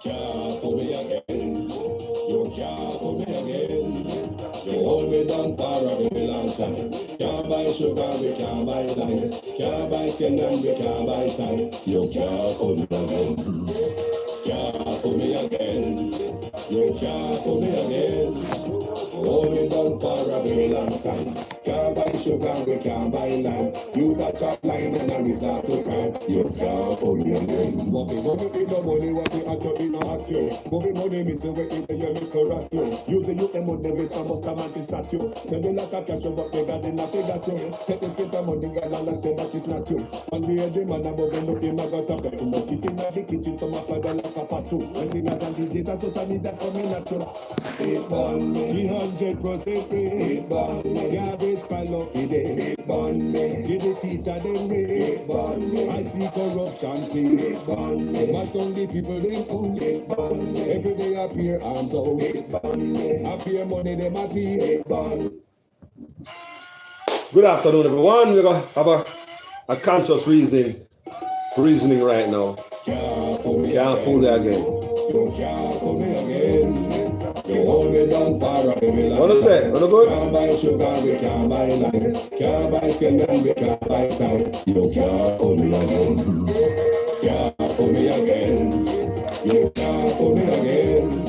Can't pull me again. You can't pull me again. You hold me down for a very long time. Can't buy sugar, we can't buy time. Can't buy skin and we can't buy time. You can't pull me again. Can't pull me again. You can't pull me again. Hold me down for a very long time. Can't buy sugar, we can't buy lime. You touch a line and I resort to crime. You can't pull me again. What we in the money, what we at you in a action. What we money, me say we in the year, me correct you. Use the youth, them on the waste, must come and start you. Say me like a catch you, but they got the nothing got you. Take the spit of money, girl, and say that is not you. And we hear the man above them looking, I got a bed. Too much it in the kitchen, some of them like a pat too. The singers and DJs are such a need, that's for me natural. It's on me, 300% free. It's on me, garbage pile up the day. It's on me, give the teacher them raise. It's on me, I see corruption please. It's on me, mash down the people they push. It's on me, every day I appear arms out. It's on me, I appear money them a thief. It's on me. Good afternoon, everyone. We're gonna have a conscious reasoning right now. Can't pull me again. You can't pull me again. You hold me down for a very long time. What do you say? What do you good? Can't buy sugar, we can't buy lime. Can't buy skin and we can't buy time. You can't pull me again. Can't pull me again. You can't pull me again.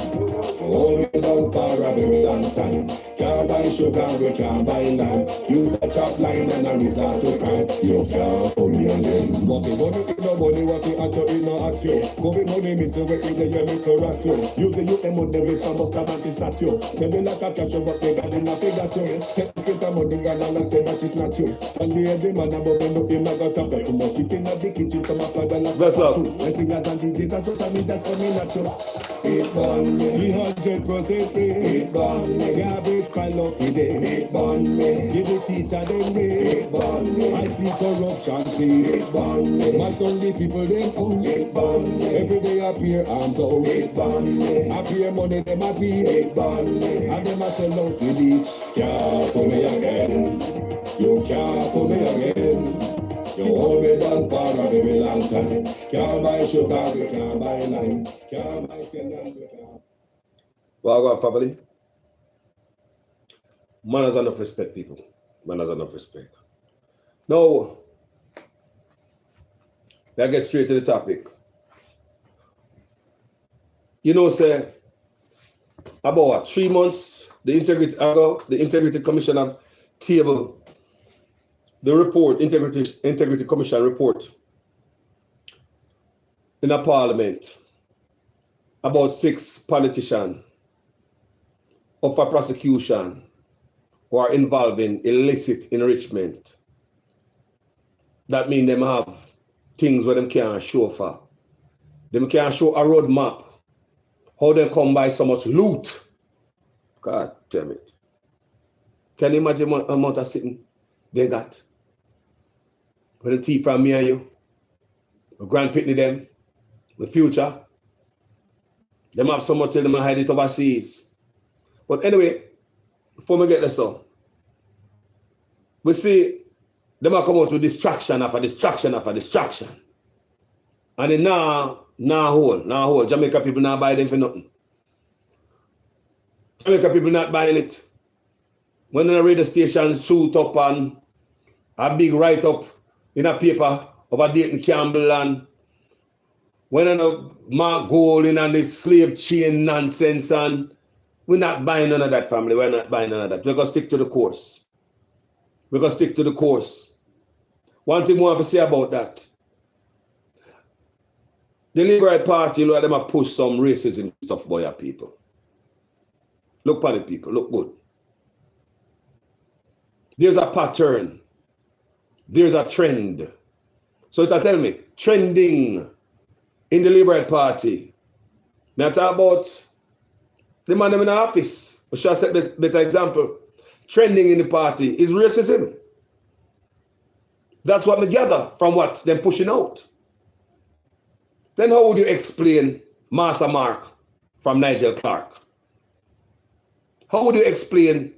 Hold me down for a very long time. Can't buy sugar, we can't buy lime. You touch up line and I resort to crime. You can't pull me again. What we money in the money, what we at you in a action. Covid money, me say we in the year, me correct you. Use the youth, them on the waste, must come and start you. Say me like a catch you, but they got the nothing got you. Take the spit of money, girl, and say that is not you. And we hear the man above them looking, I got a bed. Too much it in the kitchen, some of them like a pat too. The singers and DJs are such a need, that's for me natural. It's on me, 300% free. It's on me, garbage pile up the day. It's on me, give the teacher them raise. It's on me, I see corruption please. It's on me, mash down the people them push. It's on me, every day I appear arms out. It's on me, I appear money them a thief. It's on me, and them a sell out the beach. Can't pull me again. You can't pull me again. You hold me down for a very long time. Can't buy sugar, we can't buy lime. Can't buy skin and we can't. Well, family. Manners enough respect, people. Manners enough respect. Now, let's get straight to the topic. You know, say, about 3 months, the Integrity Commission have tabled the report, Integrity Commission report in a parliament about 6 politicians up for prosecution who are involved in illicit enrichment. That means them have things where them can't show for. Them can't show a roadmap. How they come by so much loot. God damn it. Can you imagine the amount of sitting they got? With the thief from me and you, the Grand Pitney them, the future. Them have so much of them and hide it overseas. But anyway, before we get this on, we see them are come out with distraction after distraction after distraction. And then now hold. Jamaica people not buy them for nothing. Jamaica people not buying it. When the radio station shoot up and a big write-up in a paper about Dayton Campbell and when Mark Gold and this slave chain nonsense, and we're not buying none of that, family. We're not buying none of that. We're going to stick to the course. We're going to stick to the course. One thing we want to say about that. The Liberal Party, look at them, have pushed some racism stuff by your people. Look at the people. Look good. There's a pattern. There's a trend. So it'll tell me, trending in the Liberal Party. Now talk about the man in the office. I should set a better example. Trending in the party is racism. That's what we gather from what they're pushing out. Then how would you explain Master Mark from Nigel Clark? How would you explain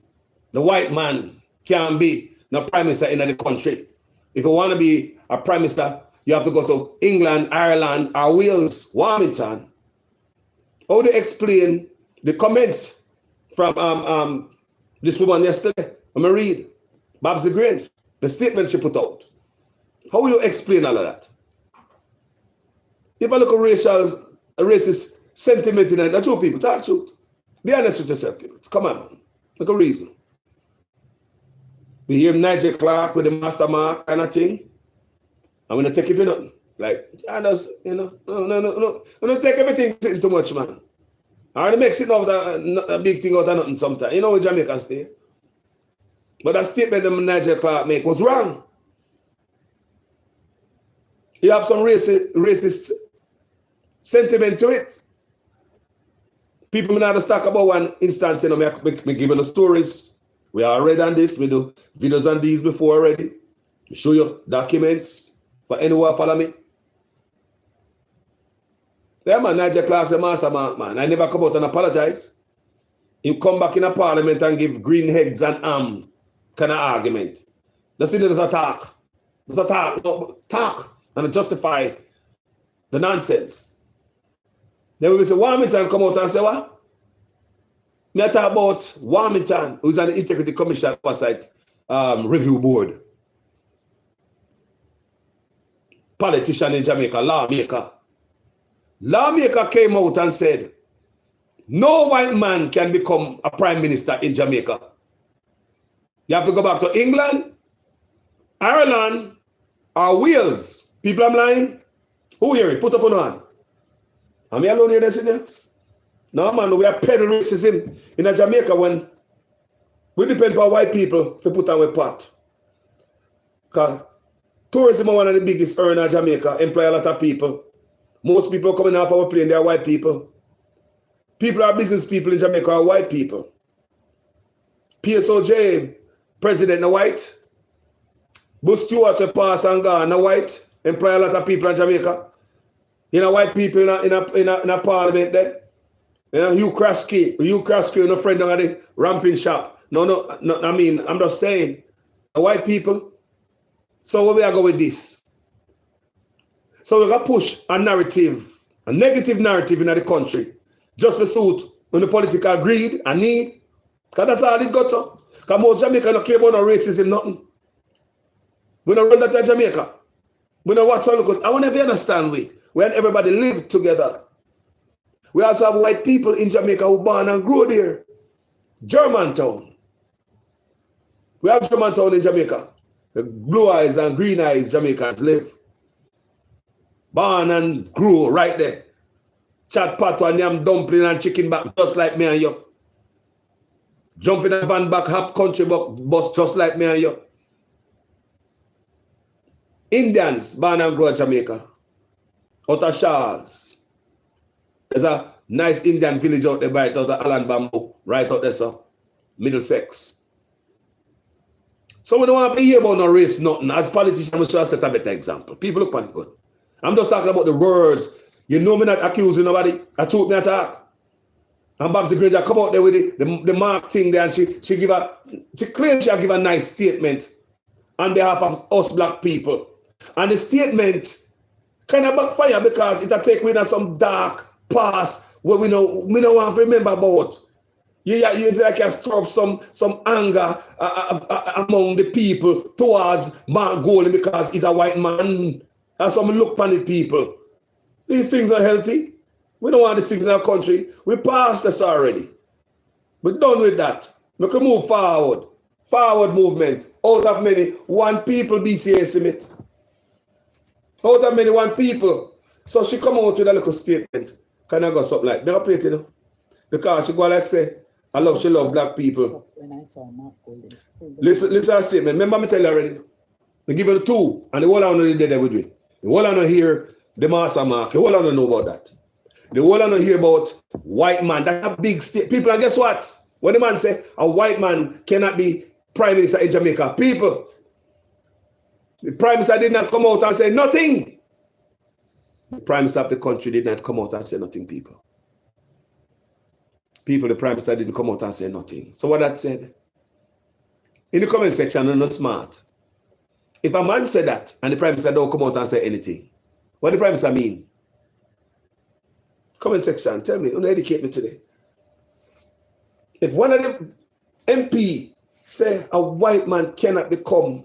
the white man can be the prime minister in the country? If you want to be a prime minister, you have to go to England, Ireland, or Wales, Warmington. How they explain the comments from this woman yesterday? I'm going to read. Babs the Grange, the statement she put out. How will you explain all of that? If I look at racist sentiment in it, that's true, people. Talk truth. Be honest with yourself, people. Come on. Look a reason. We hear Nigel Clark with the master mark kind of thing. I'm going to take it for nothing. Like, I just, no. I'm going to take everything sitting too much, man. I already make it out a big thing out of nothing sometimes. You know where Jamaica stay. But that statement that Nigel Clark make was wrong. You have some racist sentiment to it. People may not talk about one instance, me give you the stories. We are read on this, we do videos on these before already. We show you documents for anyone who follow me. Yeah, man, Nigel Clark's a master man. I never come out and apologize. He come back in a parliament and give green heads and kind of argument. That's it, there's a talk. There's a talk. No, talk and justify the nonsense. Then we say, Warmington come out and say, what? Me talk about Warmington, who's on the Integrity Commission oversight review board. Politician in Jamaica, lawmaker. Lawmaker came out and said, no white man can become a prime minister in Jamaica. You have to go back to England, Ireland, or Wales. People, I'm lying. Who hear it? Put up on hand. Am I alone here this in there? No, man, we are peddling racism in Jamaica when we depend on white people to put our pot. Because tourism is one of the biggest earners in Jamaica, employ a lot of people. Most people coming off our plane, they are white people. People are business people in Jamaica are white people. PSOJ, president, white. Bush Stewart, pass and gone, white. Employ a lot of people in Jamaica. You know, white people in a parliament there. You know, Hugh Krasky, a friend of the ramping shop. No, I mean, I'm just saying, the white people. So where we are going with this? So we're going to push a narrative, a negative narrative in the country, just for suit on the political greed and need. Because that's all it got to. Because most Jamaica don't care about no racism, nothing. We don't run that in Jamaica. We don't watch all the good. I want to understand when everybody live together. We also have white people in Jamaica who born and grew there. Germantown. We have Germantown in Jamaica. The blue eyes and green eyes Jamaicans live. Born and grew right there. Chat patwa and yam dumpling and chicken back just like me and you. Jump in a van back, hop country bus just like me and you. Indians born and grew in Jamaica. Out of Charles. There's a nice Indian village out there right out of Island Bamboo. Right out there, sir. Middlesex. So we don't want to hear about no race, nothing. As politicians, we should set a better example. People look on it good. I'm just talking about the words. You know me not accusing nobody. I took me attack. And Babs Granger come out there with the mark thing there and she claims she'll give a nice statement on behalf of us black people. And the statement kind of backfire because it'll take me to some dark past where we don't want to remember about. It's like you stir up some anger among the people towards Mark Golding because he's a white man. That's some look upon the people. These things are healthy. We don't want these things in our country. We passed this already. We're done with that. We can move forward. Forward movement. Out of many, one people BCA submit. Out of many, one people. So she come out with a little statement. Can I go something like that? Play it, you know? Because she go like say, she love black people. When I saw Mark Golding. Listen to her statement. Remember me tell you already. We give her the two, and the whole I know there with me. The whole I know hear the master mark. The whole I know about that. The whole I know hear about white man. That's a big state. People, and guess what? When the man say a white man cannot be prime minister in Jamaica, people, the prime minister did not come out and say nothing. The prime minister of the country did not come out and say nothing, people. People, the prime minister didn't come out and say nothing. So what that said? In the comment section, I'm not smart. If a man said that and the prime minister don't come out and say anything, what the prime minister mean? Comment section, tell me, educate me today. If one of them MP say a white man cannot become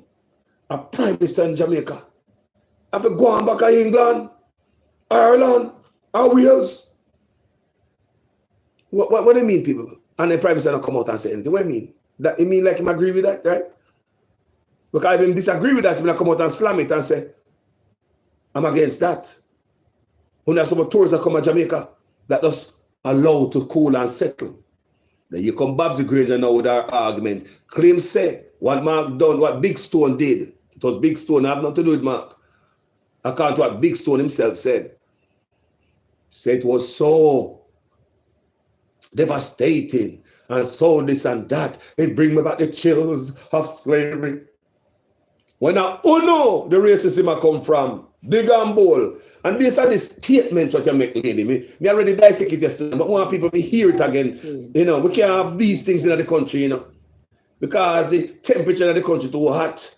a prime minister in Jamaica, have to go on back to England, Ireland, or Wales. What do you mean, people? And the prime minister don't come out and say anything. What do you mean? That you mean like him agree with that, right? Because if him disagree with that, he will come out and slam it and say, I'm against that. When there's some tourists that come to Jamaica, that just allowed to cool and settle. Then you come Babsy Granger now with our argument. Claim say what Mark done, what Big Stone did. It was Big Stone, I have nothing to do with Mark. According to what Big Stone himself said. Said it was so devastating and so this and that. It bring me back the chills of slavery. When I know the racism I come from, big and bold. And based on this statement what you make, lady, me already dissect it yesterday, but I want people to hear it again. You know, we can't have these things in the country, you know, because the temperature in the country too hot.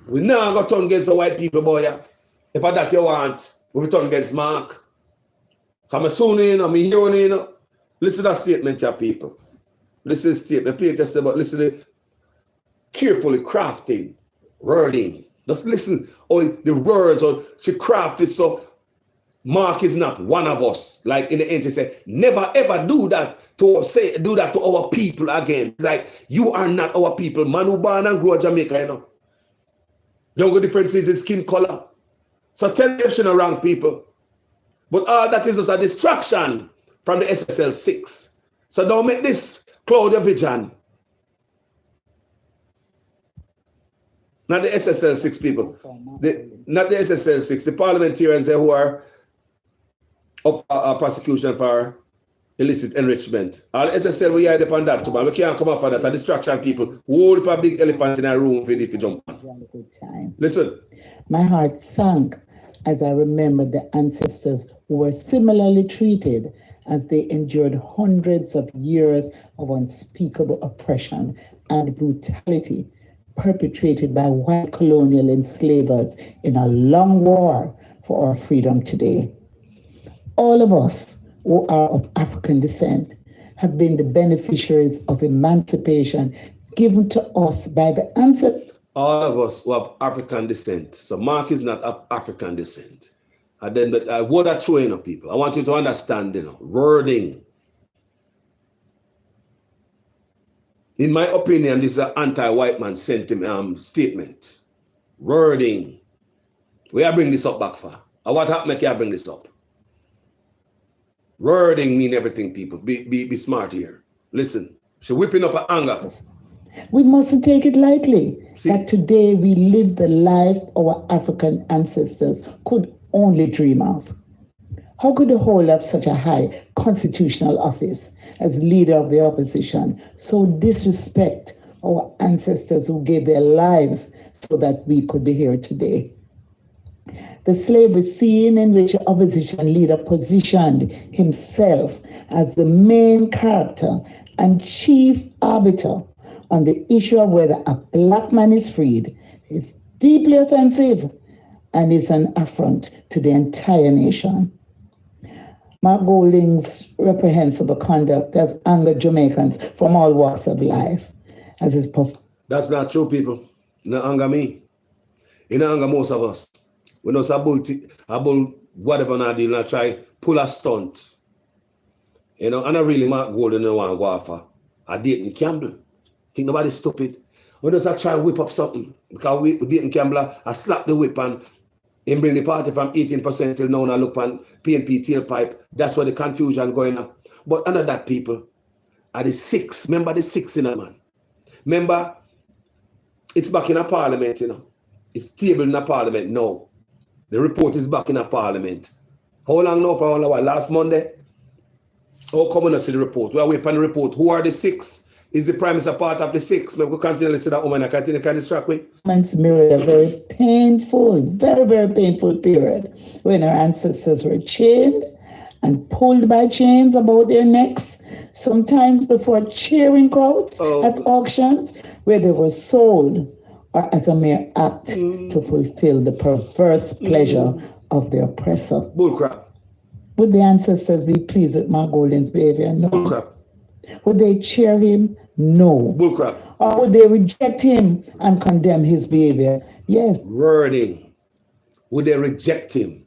We now got turn against the white people, boy. If I that you want, we turn against Mark. I'm a son, you know, I'm hearing, you know. Listen to that statement, your people. Listen to the statement. Play it just about listen to carefully crafting, wording. Just listen, or the words, or she crafted so Mark is not one of us. Like in the end, she said, never ever do that to our people again. It's like you are not our people. Man who born and grow in Jamaica, you know. The only difference is his skin color. So tell them she not wrong people. But all that is just a distraction from the SSL 6. So don't make this cloud your vision. Not the SSL 6 people. Not the SSL 6. The parliamentarians who are up prosecution for illicit enrichment. All SSL we hide upon that too, but we can't come up for that. A distraction people. Hold up a big elephant in a room for if you jump on. Listen. My heart sank as I remembered the ancestors who were similarly treated as they endured hundreds of years of unspeakable oppression and brutality perpetrated by white colonial enslavers in a long war for our freedom today. All of us who are of African descent have been the beneficiaries of emancipation given to us by the ancestors. All of us who have African descent. So Mark is not of African descent. And then what are throwing up people? I want you to understand, you know, wording. In my opinion, this is an anti-white man sentiment statement. Wording. Where I bring this up back for? And what happened make I bring this up? Wording mean everything, people. Be smart here. Listen. She's whipping up her anger. We mustn't take it lightly that today we live the life our African ancestors could only dream of. How could the hold of such a high constitutional office as leader of the opposition so disrespect our ancestors who gave their lives so that we could be here today? The slavery scene in which the opposition leader positioned himself as the main character and chief arbiter on the issue of whether a black man is freed is deeply offensive and is an affront to the entire nation. Mark Golding's reprehensible conduct has angered Jamaicans from all walks of life. That's not true, people. It don't anger me. It don't anger most of us. We know about whatever not do, not try pull a stunt. You know, and I really Mark Golding don't want to go off a dating Campbell. Think nobody's stupid. We just try to whip up something. Because we dating Campbell, I slap the whip and him bring the party from 18% till now and I look on PNP tailpipe. That's where the confusion going on. But under that, people, are the 6. Remember the 6 in a man. Remember, it's back in a parliament, you know. It's tabled in a parliament now. The report is back in a parliament. How long now for all? Last Monday? How come we not see the report? We are waiting on the report. Who are the 6? Is the prime minister part of the 6? We continue to see that woman. I continue to distract me. Mirrored a very painful, very, very painful period when our ancestors were chained and pulled by chains about their necks, sometimes before cheering crowds at auctions where they were sold or as a mere act to fulfill the perverse pleasure of the oppressor. Bullcrap. Would the ancestors be pleased with Mark Golding's behavior? No. Bullcrap. Would they cheer him? No. Bullcrap. Or would they reject him and condemn his behavior? Yes. Wording. Would they reject him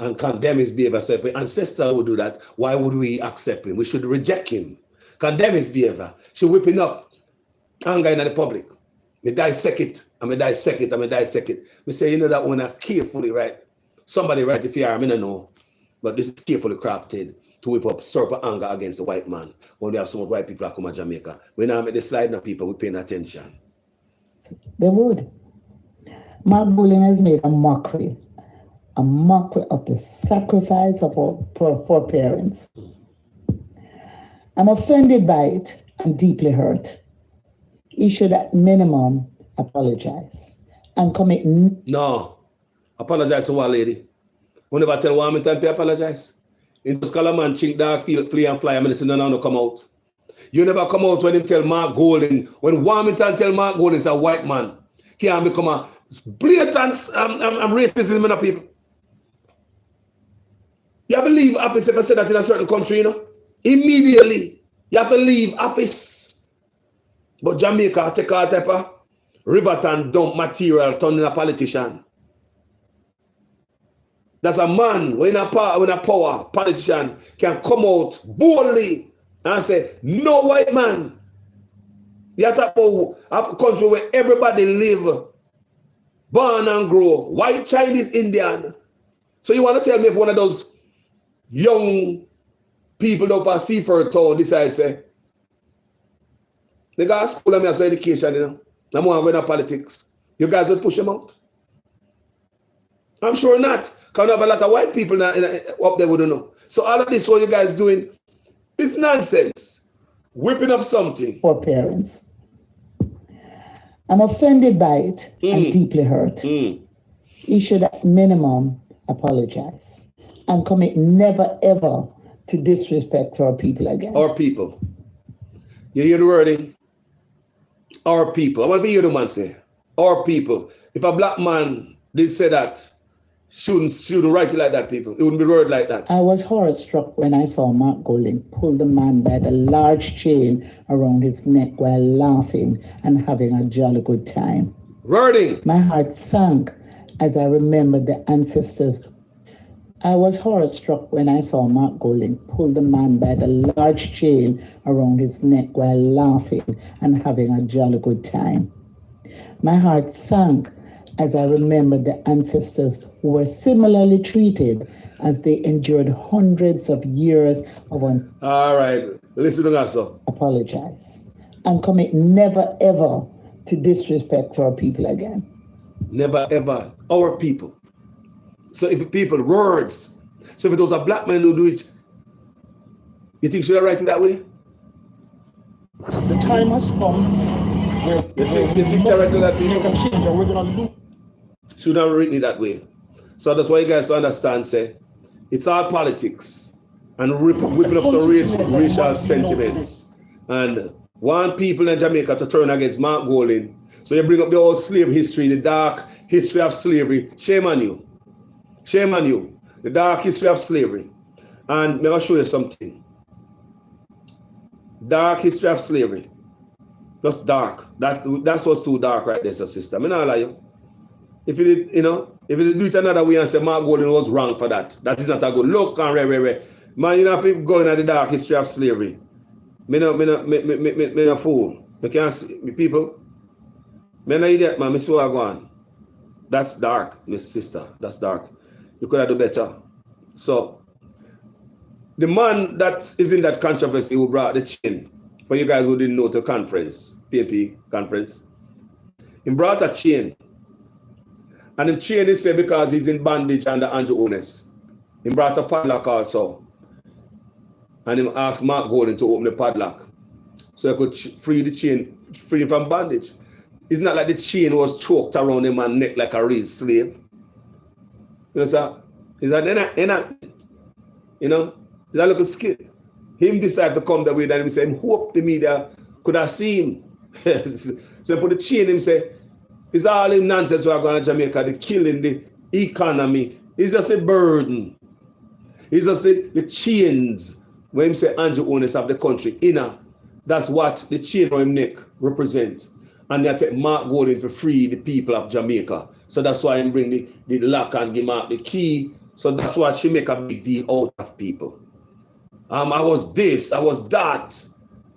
and condemn his behavior? So if an ancestor would do that, why would we accept him? We should reject him, condemn his behavior. She whipping up anger in the public. Me dissect it, and me dissect it, and me dissect it. Me say, you know that one carefully, right? Somebody write if you are, I don't know. But this is carefully crafted to whip up serpent anger against the white man. When we have so much white people that come to Jamaica. We now make the slide now people, we paying attention. They would. Mark Golding has made a mockery of the sacrifice of our foreparents. I'm offended by it and deeply hurt. He should at minimum apologize and commit. No, apologize to what, lady? We never tell Warmington to apologize. In just call a man chink dog, flee and fly. I mean, listen, no come out. You never come out when him tell Mark Golding. When Warmington tell Mark Golding is a white man, he can become a blatant racism in the people. You have to leave office if I say that in a certain country, you know. Immediately, you have to leave office. But Jamaica take all type of riverton dump material turning a politician. That's a man when a power politician can come out boldly and say, no white man. You have to have a country where everybody live, born and grow, white, Chinese, Indian. So you want to tell me if one of those young people up at Seaford Town decide say, they got a school and me as education, you know. I'm going to politics. You guys would push them out? I'm sure not. Because have a lot of white people up there wouldn't know. So all of this, what you guys doing, is nonsense. Whipping up something. For parents. I'm offended by it and deeply hurt. He should at minimum apologize and commit never ever to disrespect our people again. Our people. You hear the wording? Our people. I want to hear the man say, our people. If a black man did say that, shouldn't write it like that, people. It wouldn't be worded like that. I was horror struck when I saw Mark Golding pull the man by the large chain around his neck while laughing and having a jolly good time. Wording. My heart sank as I remembered the ancestors. I was horror struck when I saw Mark Golding pull the man by the large chain around his neck while laughing and having a jolly good time. My heart sank as I remembered the ancestors who were similarly treated as they endured hundreds of years of all right, listen to that, sir. Apologize and commit never ever to disrespect our people again. Never ever. Our people. So if people, words. So if it was a black man who do it, you think should I write it that way? The time has come where you think should I write it that way? make a change and we're going to lose. Should have written it that way. So that's why you guys to understand, say, it's all politics and whipping up some racial sentiments. And want people in Jamaica to turn against Mark Golding. So you bring up the old slave history, the dark history of slavery. Shame on you. Shame on you. The dark history of slavery. And I'm going to show you something. Dark history of slavery. Just dark. That's what's too dark right there, sister. I'm not lie you. If you did, if you do it another way and say Mark Golding was wrong for that, that is not a good look and rare. Man, you know, if you go into the dark history of slavery, me no fool. You can't see me people. Me no idiot, man. Me see what I go on. That's dark, Miss Sister. That's dark. You could have done better. So the man that is in that controversy who brought the chain, for you guys who didn't know the conference, PNP conference, he brought a chain. And the chain is said because he's in bondage under Andrew Ones. He brought a padlock also. And he asked Mark Golding to open the padlock so he could free the chain, free him from bondage. It's not like the chain was choked around him and neck like a real slave. You know, sir? He's like, you know, he's a little skit. Him decided to come that way, then he said, hope the media could have seen him. So he put the chain, him say, it's all in nonsense we are going to Jamaica, the killing, the economy. It's just a burden. It's just the chains, when you say Andrew owners of the country, inner, that's what the chain on his neck represents. And they take Mark Golden for free the people of Jamaica. So that's why I bring the lock and give Mark the key. So that's why she make a big deal out of people. I was this, I was that.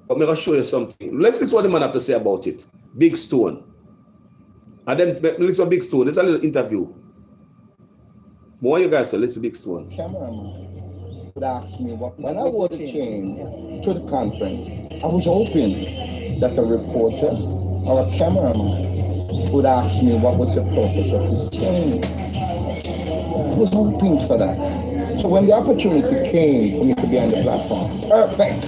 But I'm going to show you something. Let's listen what the man have to say about it. Big Stone. And then listen to Big Stone. There's a little interview. More you guys say, listen to Big Stone. Cameraman would ask me when I wore the chain to the conference, I was hoping that a reporter or a cameraman would ask me what was the purpose of this chain. I was hoping for that. So when the opportunity came for me to be on the platform, perfect.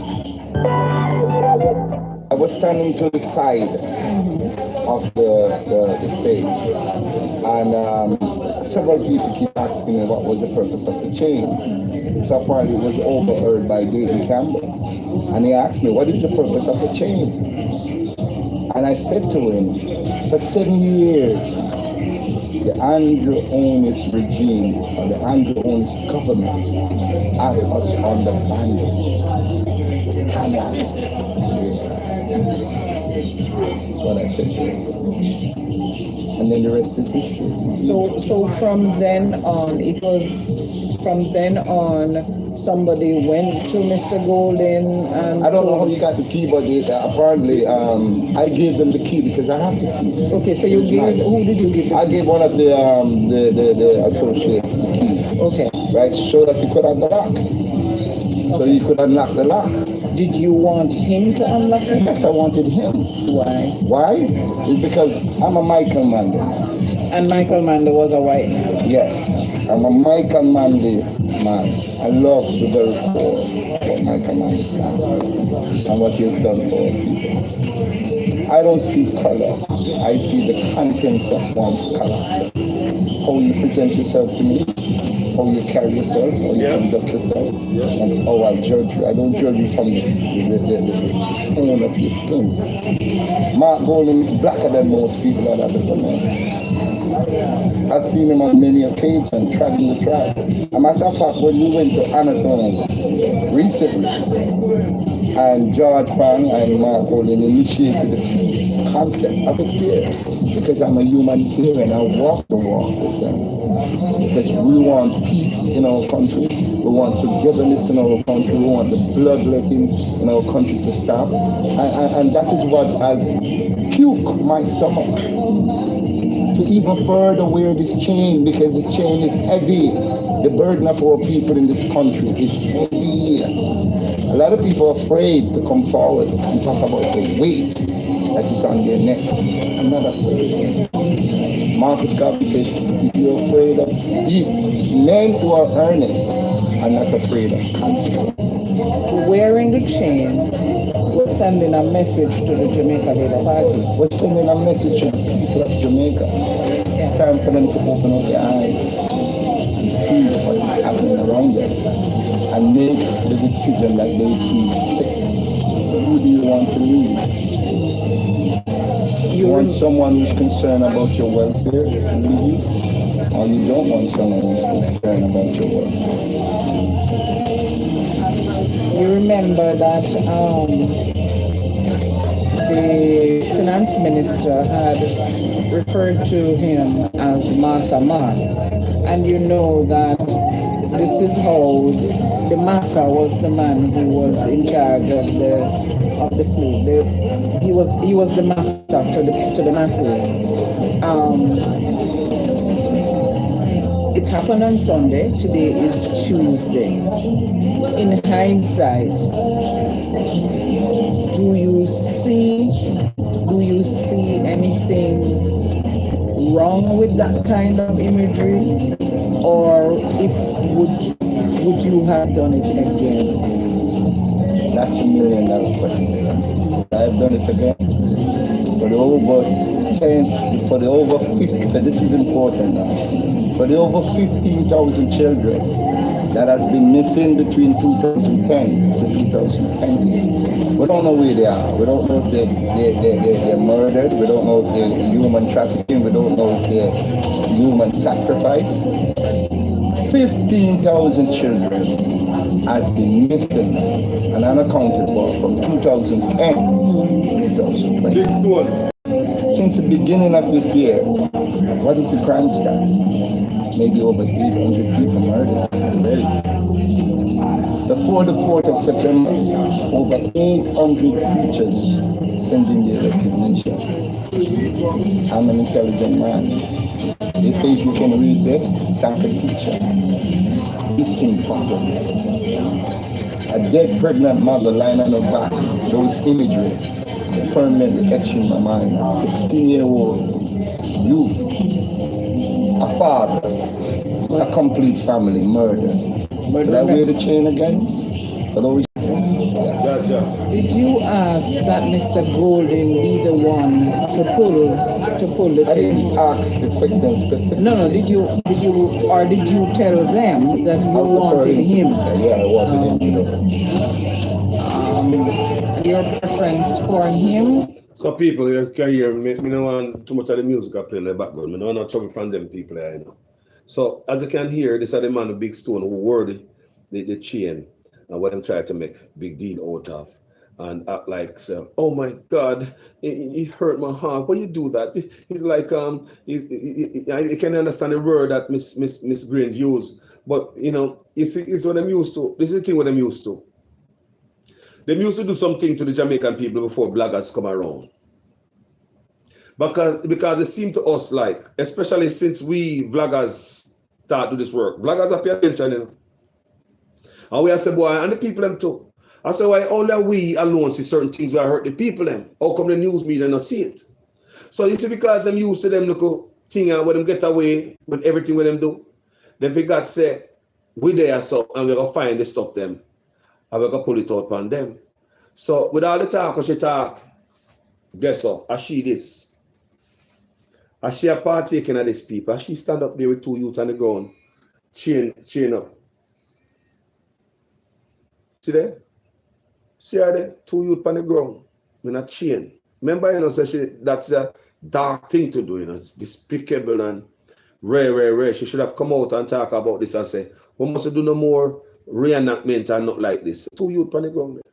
I was standing to the side of the stage, and several people keep asking me what was the purpose of the chain. So apparently it was overheard by David Campbell, and he asked me, what is the purpose of the chain? And I said to him, for 7 years, the Andrew Onis regime, or the Andrew Onis government, had us under bondage. That's what I said to him. And then the rest is history. So from then on, somebody went to Mr. Golden and I don't know how you got the key, but apparently I gave them the key because I have the key. Okay, so who did you give the key? I gave one of the associate the key. Okay. Right, so that you could have the lock. So you could unlock the lock. Did you want him to unlock it? Yes, I wanted him. Why? Why? It's because I'm a Michael Manley. And Michael Manley was a white man? Yes, I'm a Michael Manley man. I love the very core of what Michael Manley stands for and what he has done for people. I don't see color. I see the contents of one's color. How you present yourself to me, how you carry yourself, how you conduct yourself, and how I judge you. I don't judge you from the tone of your skin. Mark Golden is blacker than most people that I've ever met. I've seen him on many occasions, tracking the track. As a matter of fact, when we went to Anatone recently, and George Pang and Mark Golden initiated the peace concept, I was there because I'm a humanitarian. I walk the walk with them. Because we want peace in our country, we want togetherness in our country, we want the bloodletting in our country to stop. And that is what has puked my stomach to even further wear this chain, because the chain is heavy. The burden of our people in this country is heavy. A lot of people are afraid to come forward and talk about the weight that is on their neck. I'm not afraid. Marcus Garvey said, if you're afraid of men who are earnest are not afraid of consequences. Wearing the chain was sending a message to the Jamaica Labour Party. We're sending a message to the people of Jamaica. It's time for them to open up their eyes and see what is happening around them and make the decision that they see. Who do you want to lead? You want someone who's concerned about your welfare to lead you, or you don't want someone who's concerned about your welfare? You remember that the finance minister had referred to him as Massa Man, and you know that this is how the Massa was the man who was in charge of the slave. He was the master to the masses. It happened on Sunday. Today is Tuesday. In hindsight, do you see anything wrong with that kind of imagery, or would you have done it again? That's $1 million question. I've done it again. For the over 50, this is important now. For the over 15,000 children that has been missing between 2010 to 2020, we don't know where they are. We don't know if they're murdered. We don't know if they're human trafficking. We don't know if they're human sacrifice. 15,000 children has been missing and unaccounted for from 2010 to 2020. Big stone. Since the beginning of this year, what is the crime stat? Maybe over 800 people murdered already. Before the 4th of September, over 800 teachers sending their resignation. I'm an intelligent man. They say if you can read this, thank a teacher. It's impossible. A dead pregnant mother lying on her back, those imagery permanently etched in my mind. A 16-year-old youth, a father, a complete family murdered. Did I wear the chain again? For those Gotcha. Did you ask that Mr. Golden be the one to pull the I thing? didn't ask the question specifically. No, did you tell them that you wanted him? Yeah, I wanted him to know. Your preference for him? Some people you can hear me don't want too much of the music I play in the background. Me don't want trouble from them people there, you know. So as you can hear, this is the man with big stone who wore the chain and what I'm trying to make big deal out of. And act like, so, oh my God, it hurt my heart. Why you do that? He's like, I can understand the word that Miss Green used, but you know, it's what I'm used to. This is the thing what I'm used to. They used to do something to the Jamaican people before bloggers come around. Because it seemed to us like, especially since we vloggers start to do this work, vloggers are paying attention, you know. And we are saying, boy, and the people them too. I said, why only we alone see certain things where I hurt the people them? How come the news media not see it? So you see, because I'm used to them little thing and when them get away with everything with them do, then we got say, we there so and we're gonna find the stuff them and we're gonna pull it out on them. So with all the talk when she talk, guess what? I see this. I see a partaking of these people. I she stand up there with two youths on the ground, chain up. See there? See her there? Two youths on the ground with a chain. Remember, you know, so that's a dark thing to do, you know, it's despicable and rare. She should have come out and talk about this and say, we must do no more reenactment and not like this. Two youths on the ground there.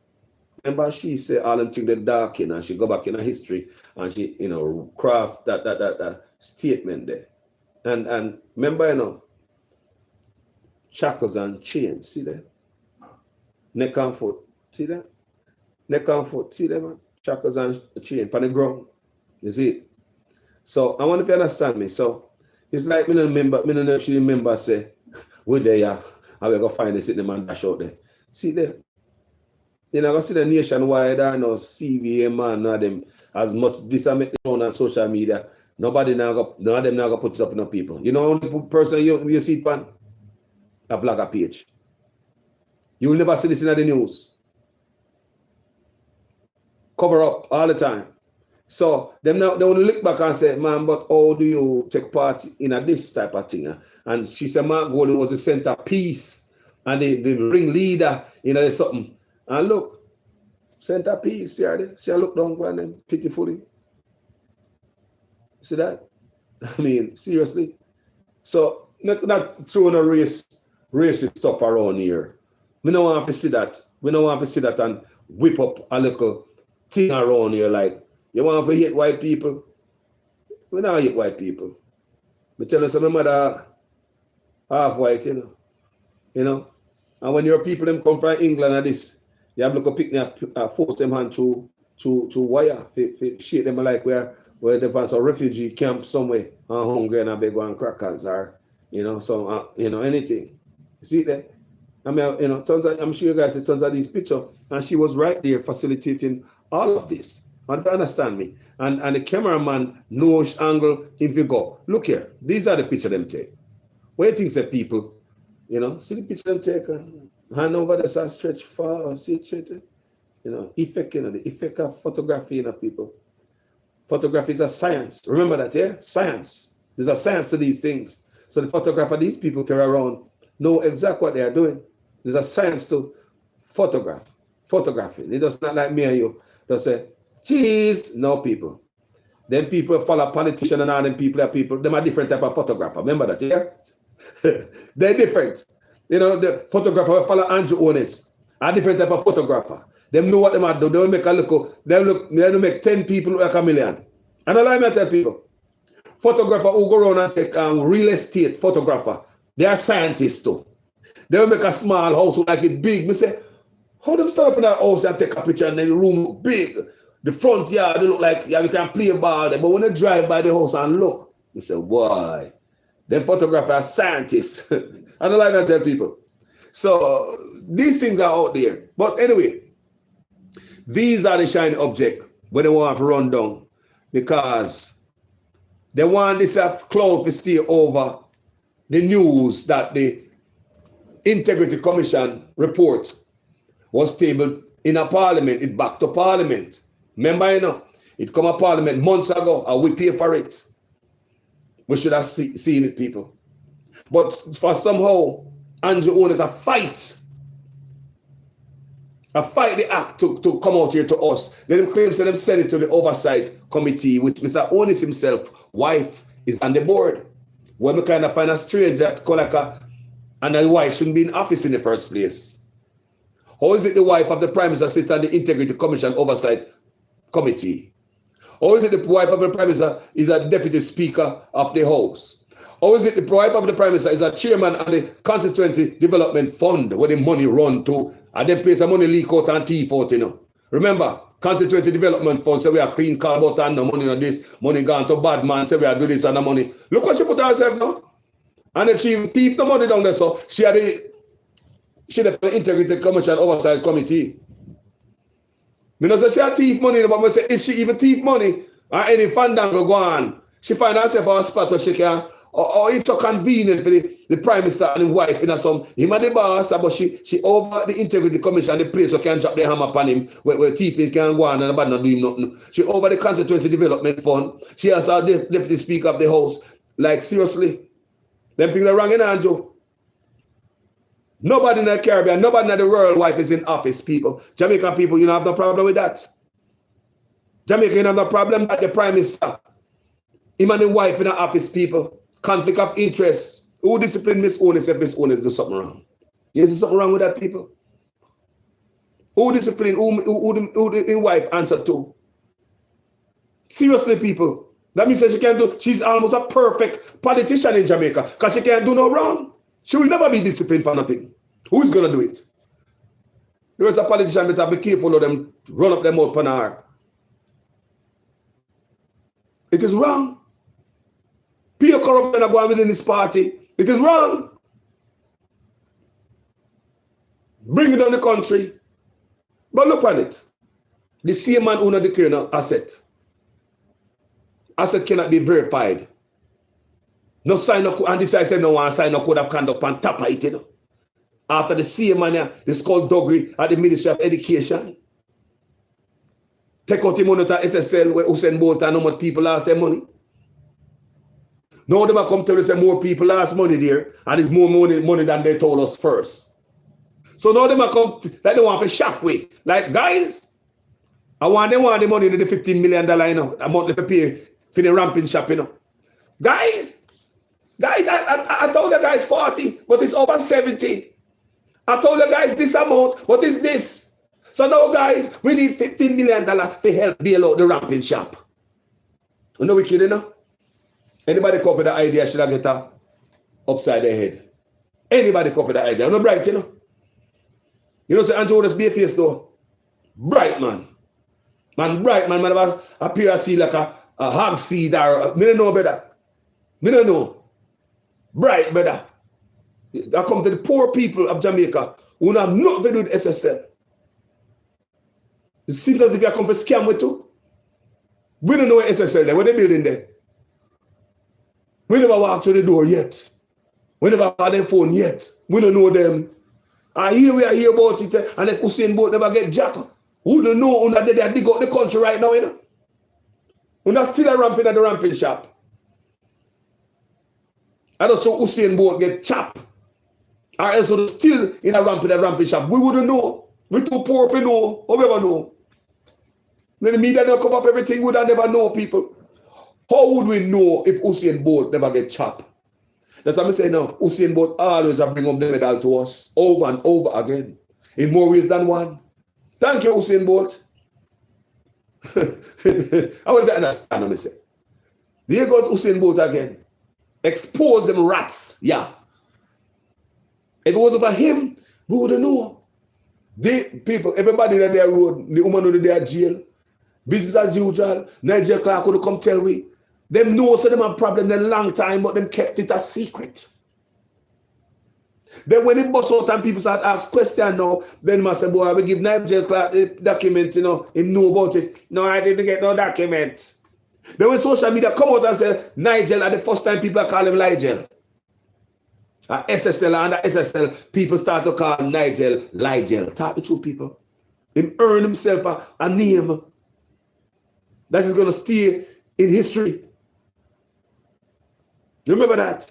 Remember, she said all them things that dark in and she go back in her history and she, you know, craft that statement there. And remember, you know, shackles and chains, see there? Neck and foot, see that? Neck and foot, see that, man? Shackles and chain on the ground. You see it? So I wonder if you understand me. So it's like me don't know if she remember say, we're there, yeah, and we're gonna find this in the man dash out there. See there? You know, I see the nationwide and CVA man and them as much this I make on social media. None of them now go put it up in the people. You know, only person you see it on a blogger page. You will never see this in the news. Cover up all the time. So them now they want to look back and say, man, but how do you take part in this type of thing? And she said, Mark Golden was the centerpiece and the ringleader in something. And look, centerpiece, see her there? See her look down on them pitifully. See that? I mean, seriously. So not throwing a racist stuff around here. We don't want to see that. We don't want to see that and whip up a little thing around here like, you want to hate white people? We don't hate white people. We tell us my mother half white, you know. And when your people them come from England and this, you have to pick them, force them hand to wire, shake them like where they pass a refugee camp somewhere and hungry and a beg one crackers or, you know, some, you know, anything. You see that? I mean, you know, I'm sure you guys see tons of these pictures, and she was right there facilitating all of this. And if you understand me, and the cameraman knows angle if you go, look here, these are the pictures them take. What do you think, say people, you know, see the picture them take, hand over the side stretch far, see it straight, you know, effect, you know, the effect of photography, you know, people. Photography is a science. Remember that, yeah? Science. There's a science to these things. So the photographer, these people carry around, know exactly what they are doing. There's a science to photographing. It does not like me and you. They'll say, geez, no people. Then people follow politicians and all them people are people. Them are different type of photographer. Remember that, yeah? They're different. You know, the photographer follow Andrew Onis, a different type of photographer. Them know what they might do. They will make a look. They will make 10 people look like a million. And I like to tell people, photographer who go around and take real estate photographer, they are scientists too. They will make a small house look like it big. Me say, how them stand up in that house and take a picture and then the room look big? The front yard, they look like, yeah, we can play a ball there. But when they drive by the house and look, you say, boy, them photographers are scientists. I don't like to tell people. So these things are out there. But anyway, these are the shiny object when they want to run down because they want this cloud to stay over the news that the Integrity Commission report was tabled in a parliament. It back to parliament. Remember, you know, it come a parliament months ago and we pay for it. We should have seen it, people. But for somehow, Andrew Onis a fight the act to come out here to us. Then them claims that them send it to the oversight committee, which Mr. Onis himself, wife, is on the board. When we kind of find a stranger at Kolaka and the wife shouldn't be in office in the first place. How is it the wife of the Prime Minister sits on the Integrity Commission Oversight Committee? How is it the wife of the Prime Minister is a Deputy Speaker of the House? How is it the wife of the Prime Minister is a chairman of the Constituency Development Fund where the money run to and then place the money leak out and thief out, you know? Remember, Constituency Development Fund say we are clean car but and no money on this, money gone to bad man, say we are do this and the money. Look what she put herself now. And if she thief the money down there, so she had the Integrity Commission Oversight Committee. Me know say she had thief money, but me say if she even thief money or any fandango go on, she find herself a spot where she can, or it's so convenient for the Prime Minister and his wife, you know, some him and the boss, but she over the Integrity Commission, the place where can drop the hammer upon him, where thieving can go on and nobody not doing nothing. She over the Constituency Development Fund. She has our Deputy Speaker of the House. Like seriously, them things are wrong in Andrew. Nobody in the Caribbean, nobody in the world wife is in office, people. Jamaican people, you don't have no problem with that. Jamaica, you don't have no problem that the Prime Minister, him and the wife in the office, people. Conflict of interest. Who discipline Miss Onis if Miss Onis do something wrong? You see something wrong with that, people? Who discipline, who the wife answer to? Seriously, people. That means that she can't do, she's almost a perfect politician in Jamaica because she can't do no wrong. She will never be disciplined for nothing. Who is going to do it? There is a politician that be careful of them, run up them out on her. It is wrong. Pure corruption are going within this party. It is wrong. Bring it down the country. But look at it. The same man who not declare no asset. Asset cannot be verified. No sign up, and this I said no one sign up code of conduct on top of it, you know. After the same man, the skullduggery at the Ministry of Education. Take out the money to SSL where Usain Bolt and how much people lost their money. Now they come tell us that more people lost money there, and it's more money than they told us first. So now they come like they want to shock we. Like guys, they want the money in the $15 million, you know, amount they pay for the ramping shop, you know. Guys, I told the guys 40, but it's over 70. I told the guys this amount, what is this? So now guys, we need $15 million to help bail out the ramping shop. You know we kidding, no? Anybody come with the idea should I get up upside their head? Anybody come with the idea? I'm not bright, you know? You know, say Andrew Onis be a face though. Bright man. Man, bright man, man appear to see like a hog seed or me don't know better. Me don't know. Bright brother. I come to the poor people of Jamaica who have nothing to do with SSL. It seems as if you come for scam with too. We don't know where SSL there, where they building there. We never walk through the door yet. We never had their phone yet. We don't know them. I hear about it, and if Usain Bolt never get jacked. Who don't know when they dig out the country right now, you know? When they're still a ramping at the ramping shop. I don't saw Usain Bolt get chopped. Or else they're still in a ramping shop. We wouldn't know. We're too poor to know. How we ever know? When the media don't cover up everything, we would never know, people. How would we know if Usain Bolt never get chopped? That's what I'm saying now. Usain Bolt always bring up the medal to us over and over again. In more ways than one. Thank you, Usain Bolt. I want to understand what I say. There goes Usain Bolt again. Expose them rats. Yeah. If it wasn't for him, we wouldn't know. The people, everybody that they road, the woman who they are jail, business as usual, Nigel Clark would come tell me. Them know so them have problem in a long time, but them kept it a secret. Then when it bust out and people start ask questions now, then must say, boy, I will give Nigel Clark the document, you know, him know about it. No, I didn't get no document. Then when social media come out and say, Nigel, at the first time people call him Nigel. At SSL and at SSL, people start to call Nigel Ligel. Talk the truth, people. Him earn himself a name that is going to stay in history. Remember that?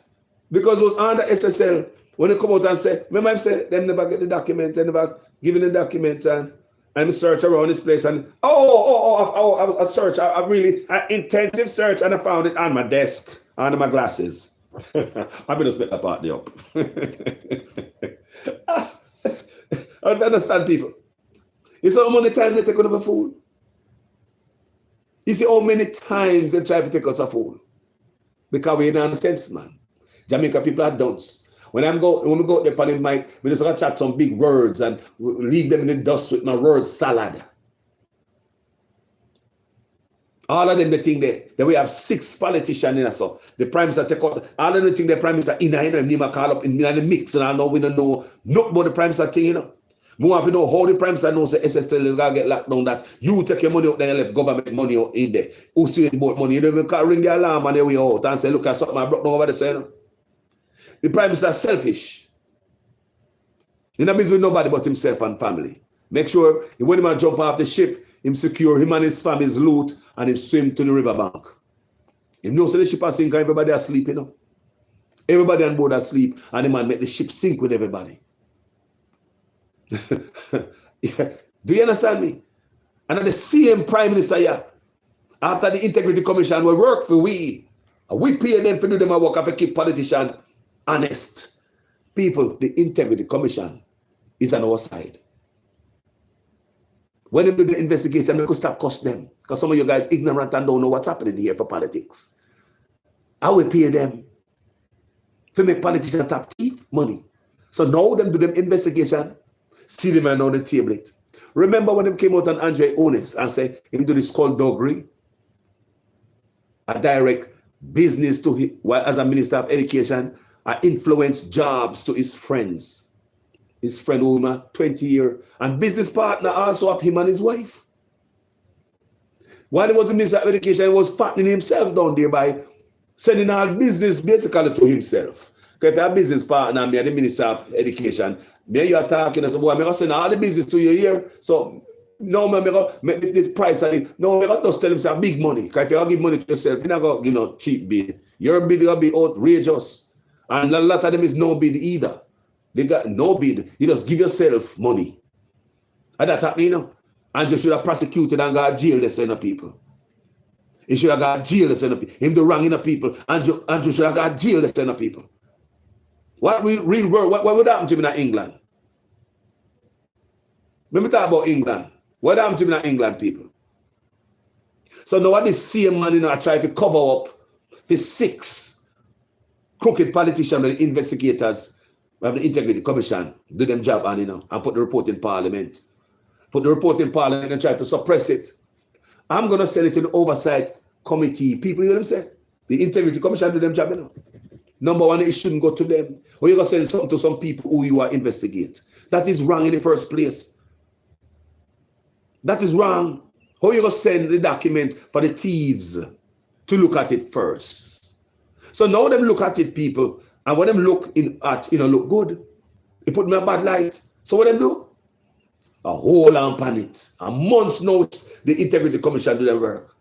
Because it was under SSL, when they come out and say, remember I said, them never get the document, they never given the document, and I search around this place, and I search, I really, an intensive search, and I found it on my desk, under my glasses. I better split that part up. I don't understand people. You see how many times they take us a fool? You see how many times they try to take us a fool? Because we're nonsense, man. Jamaica people are dunce. When we go out there on the mic, we just chat some big words and leave them in the dust with my word salad. All of them, the thing there. Then we have 6 politicians in us. So the prime minister take out all of the thing the prime minister in him call up in the mix, and I know we don't know nothing about the prime minister thing, you know. We want to know how the prime minister knows the SSL is gonna get locked down, that you take your money out there and left government money out in there. Who see about money? You don't even ring the alarm and they way out and say, look at something I brought down over the side. The prime minister is selfish. He not busy with nobody but himself and family. Make sure when he man jump off the ship, him secure him and his family's loot and him swim to the riverbank. He knows the ship is sink and everybody is asleep, you know. Everybody on board asleep and the man make the ship sink with everybody. Yeah. Do you understand me? And the same prime minister here, after the integrity commission will work for we pay them for do them work and keep politicians honest. People, the integrity commission is on our side. When they do the investigation, we could stop cost them. Because some of you guys ignorant and don't know what's happening here for politics. I will pay them to make politicians tap thief money. So now them do them investigation, see them and on the table it. Remember when they came out on Andre Onis and said him do this skullduggery, a direct business to him, while as a minister of education, I influence jobs to his friends. His friend Uma, 20 years, and business partner also of him and his wife. While he was a minister of education, he was fattening himself down there by sending all business basically to himself. Because if you have a business partner and me, the minister of education, me you are talking, I say, boy, I'm going to send all the business to you here. So, no, I'm going to make this price. No, I'm going to just tell him say big money. Because if you give money to yourself, you're not going to give no cheap bid. Your bid will be outrageous. And a lot of them is no bid either. They got no bid. You just give yourself money. And that happening, you know. And you should have prosecuted and got jail the same people. You should have got jail the same people. Him the wrong in the people. And you should have got jail the same people. What real world, what would happen to him in England? Let me talk about England. What happened to him in England, people? So now what this same man, you know, I try to cover up the 6 crooked politicians and investigators of the Integrity Commission, do them job and, you know, and put the report in Parliament. Put the report in Parliament and try to suppress it. I'm going to send it to the Oversight Committee. People, you know what I'm saying? The Integrity Commission do them job, you know. Number one, it shouldn't go to them. Or you're going to send something to some people who you are investigate. That is wrong in the first place. That is wrong. How you going to send the document for the thieves to look at it first? So now them look at it, people, and when them look at, you know, look good, it put me a bad light. So what them do? A whole lamp on it. A month's notice, the Integrity Commission do their work.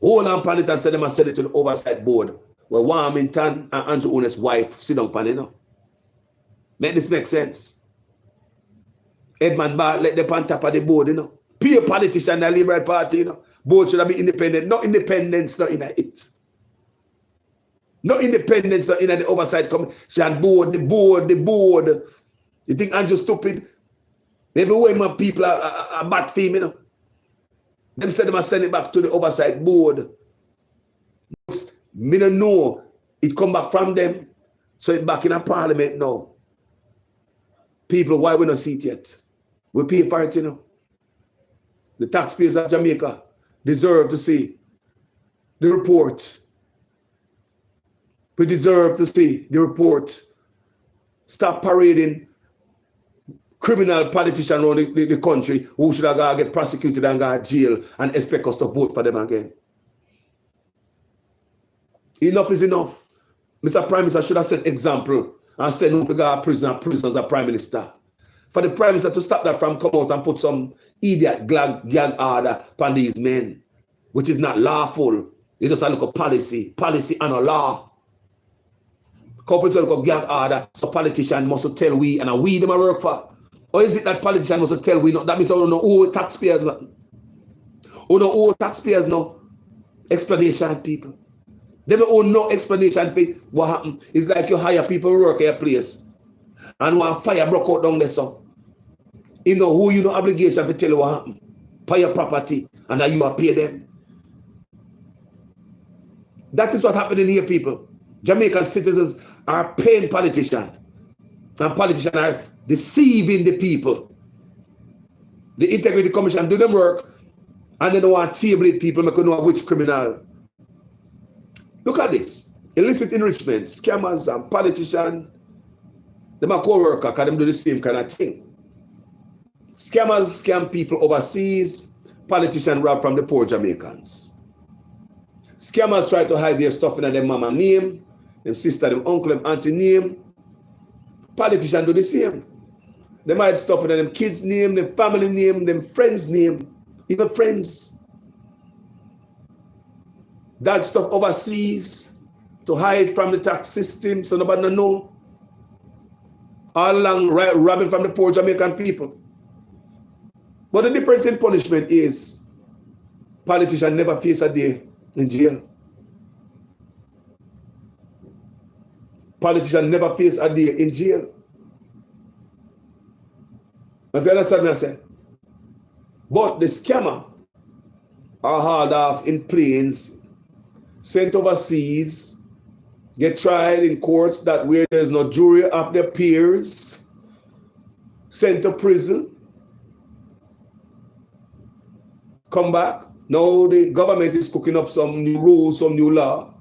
Whole lamp on it and send them and send it to the Oversight Board, where Warmington and Andrew Owen's wife sit down on it, you know. Make this make sense? Edmund Bartlett, the on top of the board, you know. Pay a politician, the Liberal Party, you know. Board should be independent. No independence, not in it. No independence in the oversight commission board, the board. You think I'm just stupid? Everywhere my people are bad theme, you know. Them said them send it back to the oversight board. Me don't know. It come back from them. So it's back in a parliament now. People, why we not see it yet? We pay for it, you know. The taxpayers of Jamaica deserve to see the report. We deserve to see the report. Stop parading criminal politicians around the country who should have get prosecuted and go to jail and expect us to vote for them again. Enough is enough. Mr. Prime Minister should have set example and said no to go to prison as a Prime Minister. For the Prime Minister to stop that from come out and put some idiot gag order upon these men, which is not lawful. It's just a look of policy and a law. Couples look of gag order, so politicians must tell we, and we them a work for. Or is it that politicians must tell we not? That means we don't owe taxpayers. We don't owe taxpayers no explanation, people. They don't owe no explanation for what happened. It's like you hire people who work at your place and one fire broke out down there, so you know who you no obligation to tell you what happened. Pay your property and that you are pay them. That is what happening here, people. Jamaican citizens are paying politicians, and politicians are deceiving the people. The Integrity Commission do them work, and they don't want to table it, people make you know which criminal. Look at this. Illicit enrichment, scammers and politicians, they are co-worker because they do the same kind of thing. Scammers scam people overseas, politicians rob from the poor Jamaicans. Scammers try to hide their stuff in their mama name, their sister, their uncle, their auntie name. Politicians do the same. They might stuff in them kids' name, their family name, their friends' name, even friends. That stuff overseas to hide from the tax system so nobody know. All along robbing from the poor Jamaican people. But the difference in punishment is politicians never face a day in jail. Politicians never face a day in jail. If you understand what I say? But the scammer are hauled off in planes, sent overseas, get tried in courts that where there's no jury of their peers, sent to prison, come back. Now the government is cooking up some new rules, some new law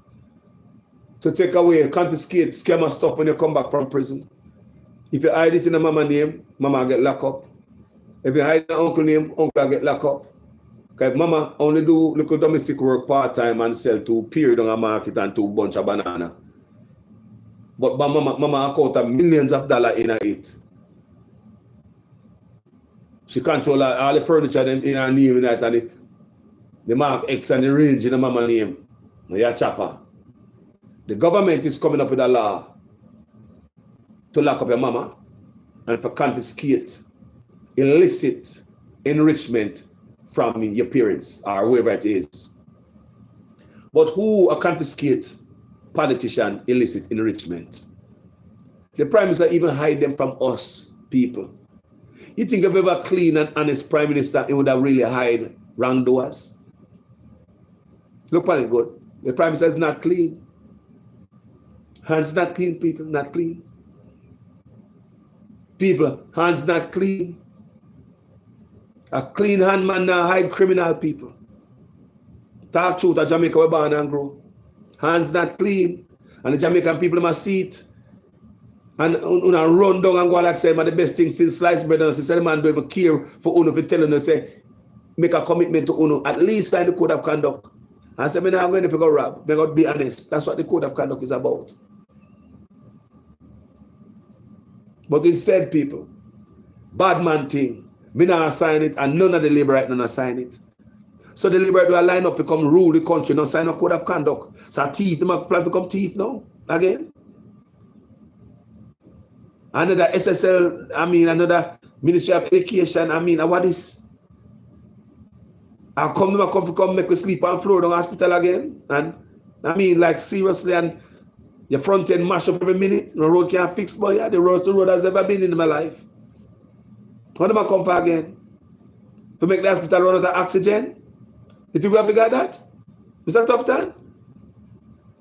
to take away, confiscate scammer stuff when you come back from prison. If you hide it in a mama name, mama get locked up. If you hide in an uncle name, uncle get locked up. Because mama only do little domestic work part-time and sell to period on a market and to bunch of banana. But mama account millions of dollars in it. She control all the furniture in her name and the mark X and the range in the mama name. Yeah, chopper. The government is coming up with a law to lock up your mama and for confiscate illicit enrichment from your parents or whoever it is. But who are confiscate politician illicit enrichment? The Prime Minister even hide them from us people. You think if ever clean and honest Prime Minister, he would have really hide wrongdoers? Look at it good. The Prime Minister is not clean. Hands not clean, people, not clean. People, hands not clean. A clean hand man now hide criminal people. Talk truth, a Jamaica we born and grow. Hands not clean. And the Jamaican people must see it. And run down and go like say, man, the best thing since sliced bread and say, the man don't even care for Uno if tell them, say, make a commitment to Uno, at least sign the code of conduct. And say, I'm going to go rob. I'm going to be honest. That's what the code of conduct is about. But instead, people, bad man thing, me not sign it, and none of the labor right now sign it. So the labor will line up to come rule the country, not sign a code of conduct. So a thief, they might plan to become thief now, again. Another SSL, another Ministry of Education, what is? I come to come make me sleep on floor in the hospital again. And like seriously, and Your front end mash up every minute. No road can't fix, boy. Yeah, the worst the road has ever been in my life. When am I come for again? To make the hospital run out of oxygen? You think we have got that? It's a tough time?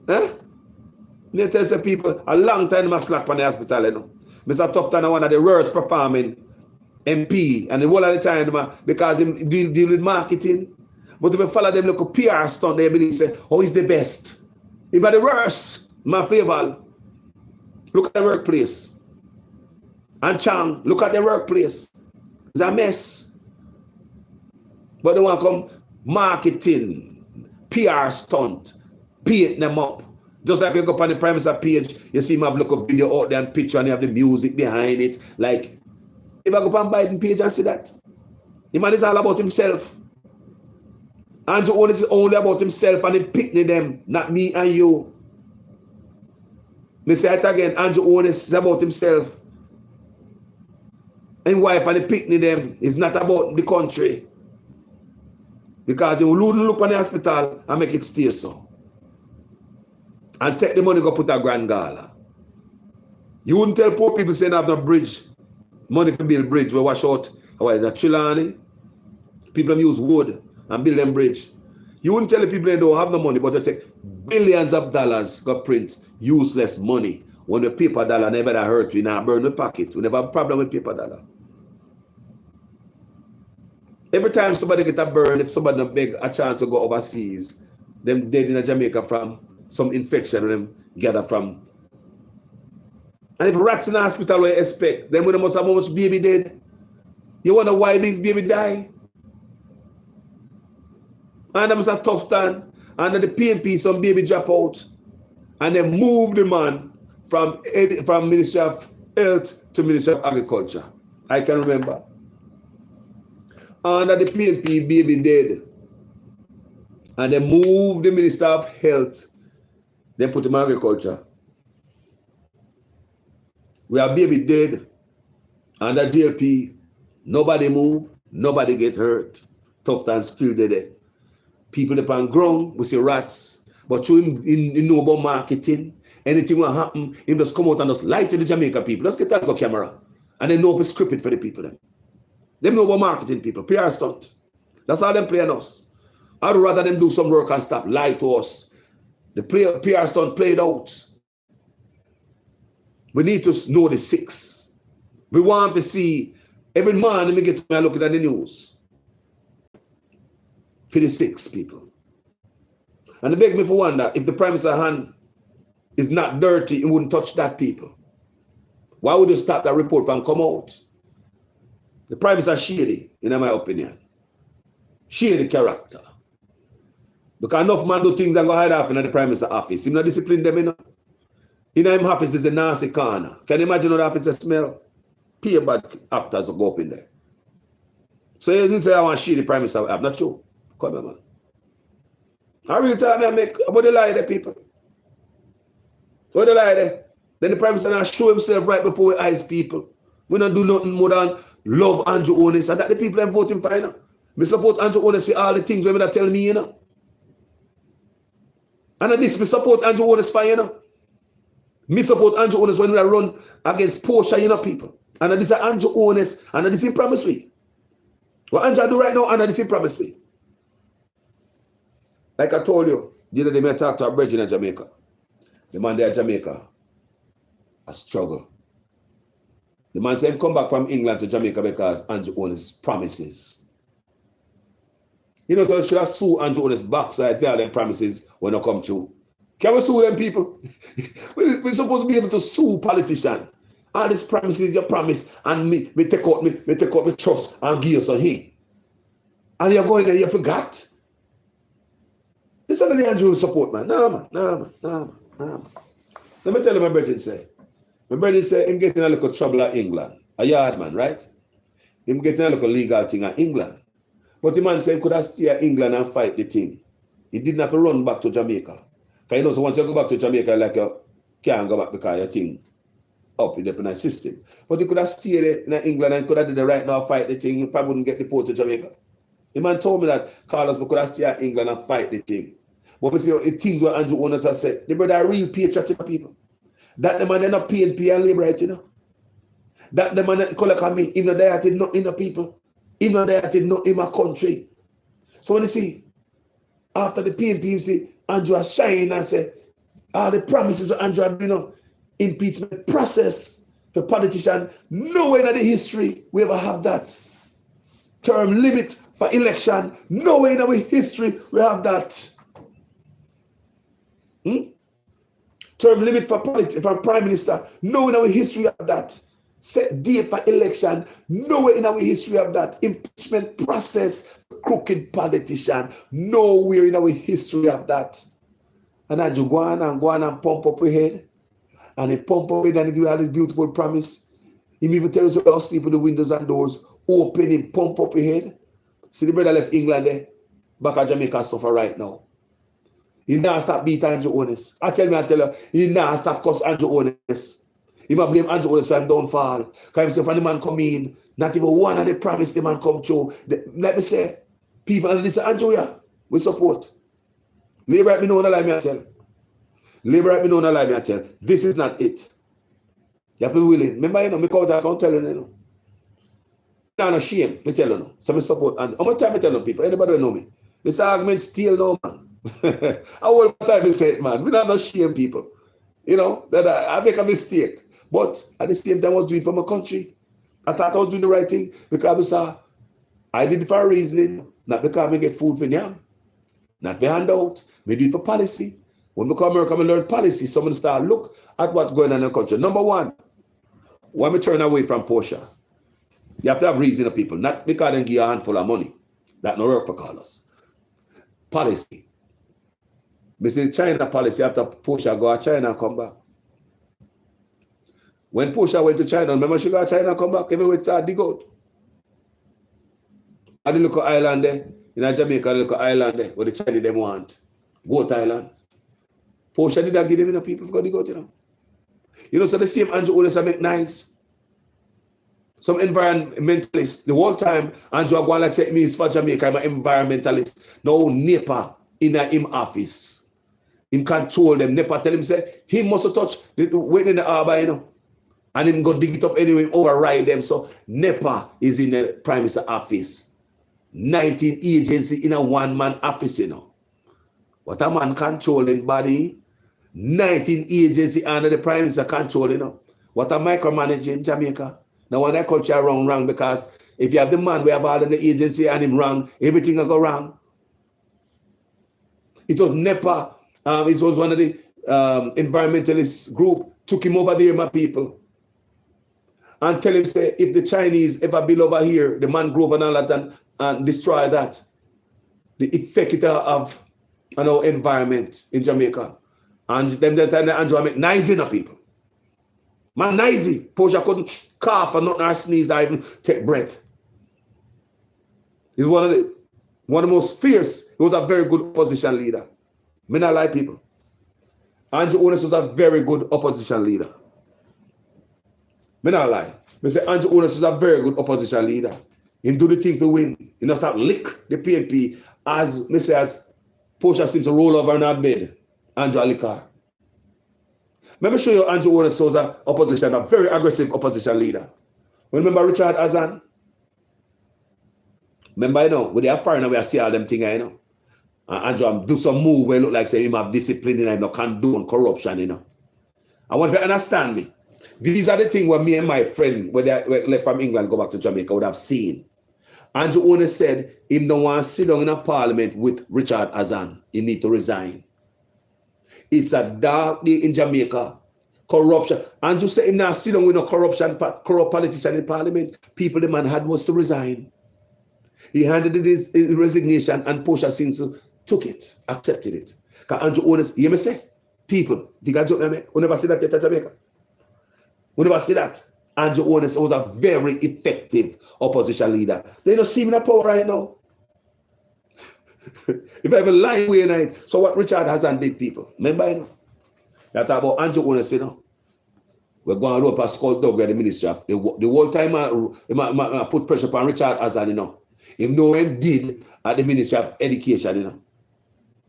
Eh? Me tell some people, a long time I slack on the hospital, you know. Mr. Tough Time, one of the worst performing MP, and the whole of the time, because he deal with marketing. But if you follow them look PR stunt, they believe say, oh, he's the best. He's the worst, my favor. Look at the workplace. And Chang, look at the workplace. It's a mess. But they want to come marketing, PR stunt, paint them up. Just like you go up on the Prime Minister page, you see him have look a video out there and picture and you have the music behind it. Like, if I go up on Biden page and see that, the man is all about himself. Andrew Owen is only about himself and he picking them, not me and you. Me say it again, Andrew Owen is about himself. And wife and he picking them is not about the country. Because he will look on the hospital and make it stay so. And take the money go put a grand gala. You wouldn't tell poor people saying have no bridge, money to build bridge, we wash out the Trelawney. People use wood and build them bridge. You wouldn't tell the people they don't have no money, but they take billions of dollars to print useless money. When the paper dollar never hurt, we now burn the pocket. We never have a problem with paper dollar. Every time somebody get a burn, if somebody beg a chance to go overseas, them dead in Jamaica from some infection them gather from. And if rats in the hospital we expect, then we must have how much baby dead. You wonder why these baby die? And that was a tough time. And at the PNP, some baby drop out. And they move the man from Ministry of Health to Ministry of Agriculture. I can remember. And at the PNP, baby dead. And they move the Minister of Health. They put him in agriculture. We have baby dead. And at DLP, nobody move, nobody get hurt. Tough time still dead. People upon ground, we see rats. But through him know about marketing, anything will happen, him just come out and just lie to the Jamaica people. Let's get that go camera. And they know if it's scripted for the people. They know about marketing people, PR stunt. That's how them play on us. I'd rather them do some work and stop, lie to us. The PR stunt played out. We need to know the six. We want to see every man, let me get to me looking at the news. For the six people. And it begs me for wonder, if the Prime Minister's hand is not dirty, it wouldn't touch that people. Why would you stop that report from come out? The Prime Minister shady, in my opinion. Shady character. Because enough man do things and go hide off in the Prime Minister's office. He's not discipline them enough. In his office is a nasty corner. Can you imagine how the office smell? Pay bad actors will go up in there. So you didn't say I want to shit the Prime Minister. I'm not sure. Come on, man. I really tell me I make about the lie there, people. So the lie there. Then the Prime Minister now show himself right before we eyes people. We don't do nothing more than love Andrew Onis. And that the people are voting for, you know. We support Andrew Onis for all the things women are telling me, you know. And at this, we support Andrew Onis for, you know. Me support Andrew Onis when we run against Portia, you know, people. And this is Andrew Onis, and this is promise me. What Andrew do right now, and this is promise me. Like I told you, the other day I talked to a brethren in Jamaica. The man there in Jamaica, a struggle. The man said come back from England to Jamaica because Andrew Onis promises. You know, so should I sue Andrew Onis backside there, them promises when I come true? Can we sue them people? We're supposed to be able to sue politicians. All these promises, your promise, and me take out my trust and give you some here. And you're going there, you forgot. This is the Andrew support, man. No, man. Let me tell you my brethren say. My brethren say him getting a little trouble at England. A yard man, right? Him getting a little legal thing at England. But the man said he could have stayed at England and fight the thing. He didn't have to run back to Jamaica. Because you know, so once you go back to Jamaica, like you can't go back because your thing up in the penal system. But he could have stayed in England and could have did the right now fight the thing. He probably wouldn't get deported to Jamaica. The man told me that Carlos could have stayed in England and fight the thing. But we see the things where Andrew Owners has said. The brother are real patriotic people. That the man not PNP and labor right, you know. That the man that collect on me, even though they are not in the people, even though they are not in my country. So when you see, after the PNP, you see Andrew has shine and say, all the promises of Andrew had, you know, impeachment process for politician. Nowhere in the history we ever have that. Term limit for election. Nowhere in our history we have that. Term limit for prime minister. Nowhere in our history we have that. Set date for election. Nowhere in our history of that. Impeachment process for crooked politician. Nowhere in our history of that. And Andrew go on and pump up your head. And he pump up it and he give you all this beautiful promise. He even tell us about sleep with the windows and doors. Open him, pump up your head. See the brother left England there. Back at Jamaica suffer right now. He now stop beat Andrew Owners. I tell you, he now stop cuss Andrew Owners. He might blame Andrew Owners for him downfall. Because if any man come in, not even one of the promise the man come true. Let me say, people, and this Andrew, yeah, we support. Labor at me know, lie me I tell. Labor at me know, lie me I tell. This is not it. You have to be willing. Remember, you know, because I can't tell you, you know. I'm not shame, I tell you no. So I support, and how much time I tell you people? Anybody know me? This argument still no, man. How much time I say it, man? We're not shame people. You know, that I make a mistake. But at the same time, I was doing it for my country. I thought I was doing the right thing because I did it for a reason, not because I get food for them, not for handout. We do it for policy. When we come to America, we learn policy. Someone start look at what's going on in the country. Number one, why we turn away from Portia? You have to have reason of people, not because they give you a handful of money. That no work for Carlos. Policy. We say China policy after Portia go to China and come back. When Portia went to China, remember she go to China and come back, everywhere start dig out. And the little island there, in Jamaica, the little island there, where the Chinese them want. Goat Island. Portia did not give them enough people to go dig out, you know. You know, so the same Andrew always make nice. Some environmentalists, the whole time, Andrew go like say me is for Jamaica, I'm an environmentalist. No NEPA in him office. Him control them. NEPA tell him say, he must touch wait in the harbor, you know. And him go dig it up anyway, override them. So NEPA is in the Prime Minister office. 19 agency in a one-man office, you know. What a man controlling body. 19 agency under the Prime Minister control, you know. What a micromanaging Jamaica. Now when that culture wrong because if you have the man we have all in the agency and him wrong, everything will go wrong. It was NEPA. It was one of the environmentalist group took him over there, my people. And tell him, say, if the Chinese ever build over here, the mangrove and all that, and destroy that, the effect it have on our environment in Jamaica. And them that time Andrew make nice in the people. Man, noisy. Portia couldn't cough or nothing or sneeze or even take breath. He's one of the most fierce. He was a very good opposition leader. Me not like people. Andrew Owners was a very good opposition leader. Me not lie. Me say Andrew Owners was a very good opposition leader. He do the thing to win. He not start lick the PNP as me say as Portia seems to roll over in her bed. Andrew Alikar. Let me show you Andrew Owners was an opposition, a very aggressive opposition leader. Remember Richard Azan? Remember, you know, when they are foreigner, we see all them things, you know. Andrew do some move where it look like say him have discipline, you know, no condone corruption, you know. I want you to understand me. These are the things where me and my friend, when they left from England, go back to Jamaica, would have seen. Andrew Owners said him don't want to sit down in a parliament with Richard Azan. He need to resign. It's a dark day in Jamaica. Corruption. Andrew said him now sit down with no corrupt politician in parliament. People the man had was to resign. He handed his resignation and Portia Simpson took it, accepted it. Because Andrew Owners, you hear me say? People, you can joke me, who never see that yet at Jamaica? Who never see that? Andrew Owners was a very effective opposition leader. They don't see him in power right now. If I have a line way night, so what Richard Hazan did, people. Remember, you know? That about Andrew Owners, you know. We're going to rope a skull dog at the ministry. The whole time I put pressure upon Richard Hazan, you know. Him know him did at the Ministry of Education, you know.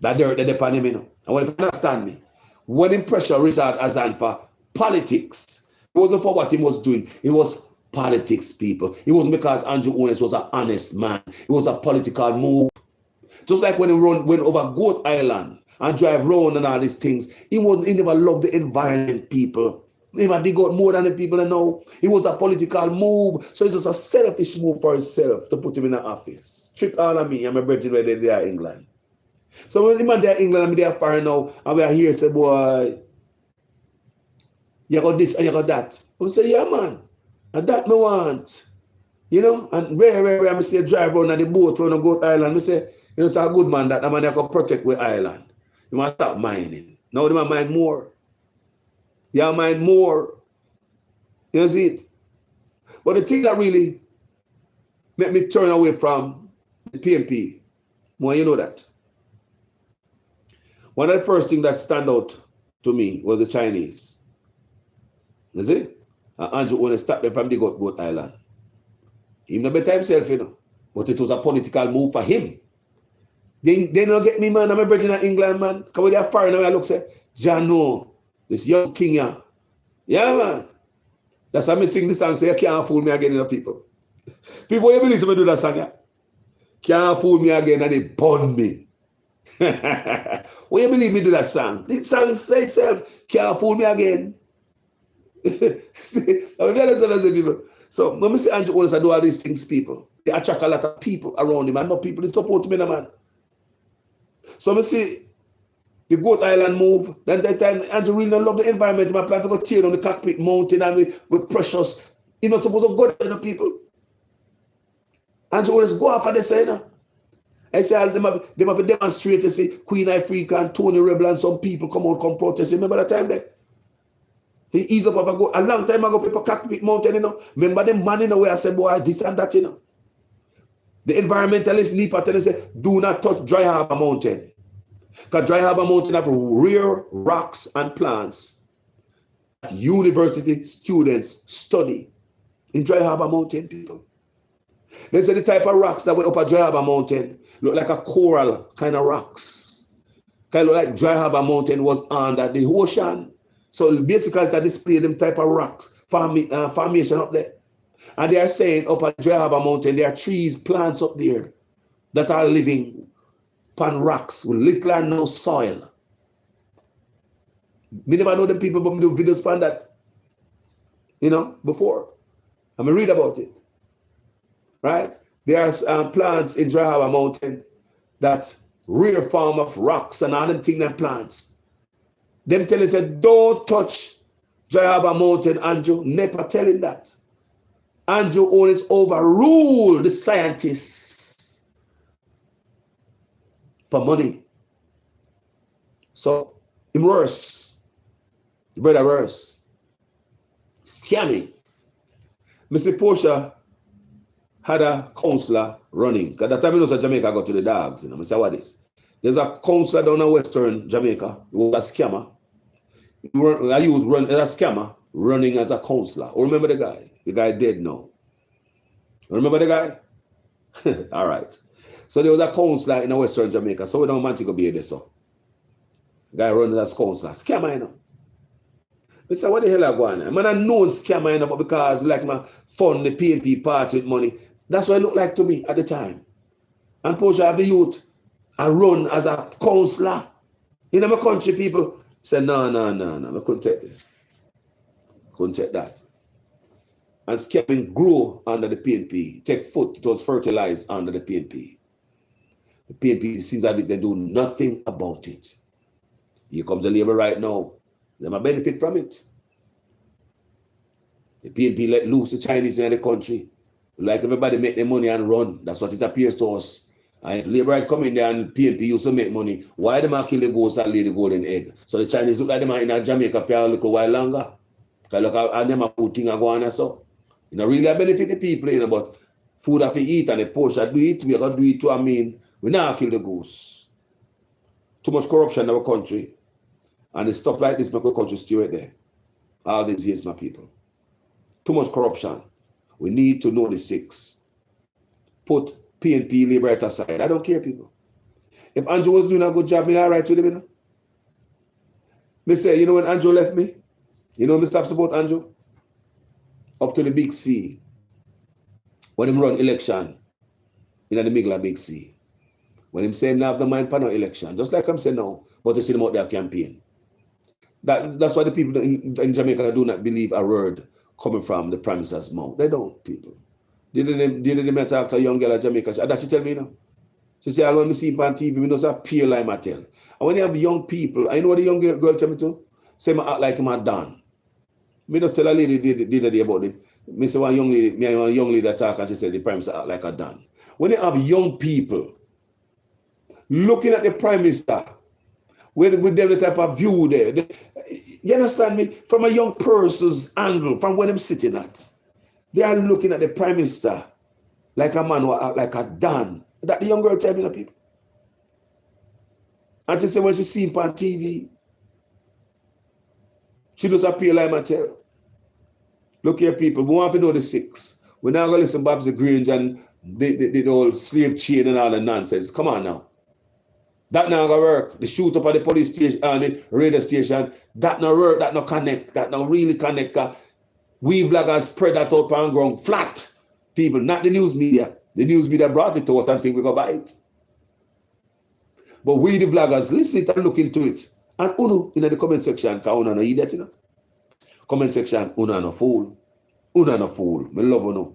That they're depend him, you know. And when you understand me, when him pressure Richard Azan for politics, it wasn't for what he was doing. It was politics, people. It wasn't because Andrew Owens was an honest man. It was a political move. Just like when he went over Goat Island and drive around and all these things, he never loved the environment, people. He never dig out more than the people that know. It was a political move. So it's just a selfish move for himself to put him in the office. Trick all of me and my brethren where they are in England. So when the man there in England and they are foreign now, and we are here, say, boy, you got this and you got that. We say, yeah, man. And that me want. You know, and rare, I say drive around on the boat around the Goat Island. I say, you know, it's a good man that man can protect the island. You must stop mining. Now they mine more. Yeah, mine more. You see it? But the thing that really made me turn away from the PNP, well, you know that. One of the first things that stand out to me was the Chinese. You see? And Andrew want to stop them from the Goat Island. He not better himself, you know. But it was a political move for him. They don't get me, man. I'm a brethren in England, man. Come with their foreigner, I look, say, John, no, this young king here. Yeah, man. That's why I sing the song, say, you can't fool me again, you know, people. People, you believe me do that song, yeah? Can't fool me again, and they burn me. When you believe me do that song? The song say itself, can't fool me again. See, I'm telling people. So when we see Andrew Owens do all these things, people, they attract a lot of people around him, and no people they support him, man. So we see the Goat Island move. Then that time Andrew really don't love the environment. He plan to go tear down the cockpit mountain and with precious. He's not supposed to go there, you know, people. Andrew Owens go after the say, you know. I say them have to demonstrate, you see, Queen Ifrica and Tony Rebel and some people come protest. Remember that time there? They ease up a long time ago for Cockpit Mountain, you know. Remember them man in the way I said, boy, this and that, you know. The environmentalists leap at and say, do not touch Dry Harbor Mountain. Because Dry Harbor Mountain have rare rocks and plants that university students study in Dry Harbor Mountain, people. They say the type of rocks that went up at Dry Harbor Mountain look like a coral kind of rocks. Kind of like Dry Harbor Mountain was under the ocean. So basically, to display them type of rocks, formation up there. And they are saying up at Dry Harbor Mountain, there are trees, plants up there that are living upon rocks with little and no soil. We never know them people, but we do videos on that, you know, before. And we read about it, right? There are plants in Dry Harbor Mountain that rare form of rocks and all them things and plants. Them telling us, don't touch Dry Harbor Mountain, Andrew. Never telling that. Andrew Owens overruled the scientists for money. So, him worse. The brother worse. Scamming. Mr. Portia had a counselor running. Because that time he was at Jamaica, got to the dogs. You know, I say, what is? There's a counselor down in Western Jamaica who was a scammer. I used run as a scammer running as a counselor. Remember the guy? The guy dead now. Remember the guy? All right. So there was a counselor in Western Jamaica. So we don't want to go be there. So the guy running as counselor. Scammer, you know. I said, what the hell are going on? I'm not a known scammer, you know, but because like my fund the PNP party with money. That's what it looked like to me at the time. And Portia have the youth. I run as a counselor. In my country, people say, no, I couldn't take this. Couldn't take that. And scamming grew under the PNP. Take foot, it was fertilized under the PNP. The PNP seems as if they do nothing about it. Here comes the labor right now. They might benefit from it. The PNP let loose the Chinese in the country. Like everybody make their money and run. That's what it appears to us. And if Labour had come in there and PNP used to make money, why them kill the ghost and lay the golden egg? So the Chinese look like them in Jamaica for a little while longer. Because look at them food thing go on and so. You know, really benefit the people, you know, but food have to eat and the Portia do it, we gotta do it too. I mean, we now kill the goose. Too much corruption in our country. And the stuff like this make our country stay right there. All these years, my people. Too much corruption. We need to know the six. Put PNP Labour aside. I don't care, people. If Andrew was doing a good job, me all right with him, you know. Me say, you know when Andrew left me, you know me stop support Andrew? Up to the big C. When him run election in the middle of big C. When him say him not have the mind for no election, just like I'm saying now, but to see them out there campaign. That's why the people in Jamaica do not believe a word coming from the Prime Minister's mouth. They don't, people. Did they talk to a young girl in Jamaica? That she tell me, you know. She said, I want to see on TV, we know a pure lie, I tell. And when you have young people, I know what the young girl tell me to? Say, I act like him a done. Me just tell a lady the other day about it. Me say one young lady that talk and she said the Prime Minister act like a done. When you have young people looking at the Prime Minister, with them the type of view there, you understand me? From a young person's angle, from where I'm sitting at, they are looking at the Prime Minister like a man who act like a Don. That the young girl tell me, the people. And she said when she see him on TV, she does appear like I tell. Look here, people, we want to know the six. We're not going to listen to Babs the Grange and the whole slave chain and all the nonsense. Come on now. That not going to work. The shoot up at the police station and the radio station, that not work, that not connect, that not really connect. We bloggers spread that out on ground flat. People, not the news media. The news media brought it to us and think we go buy it. But we the bloggers, listen and look into it. And uno in the comment section, because uno no idiot, you know. Comment section, uno no fool. Uno no fool. Me love uno.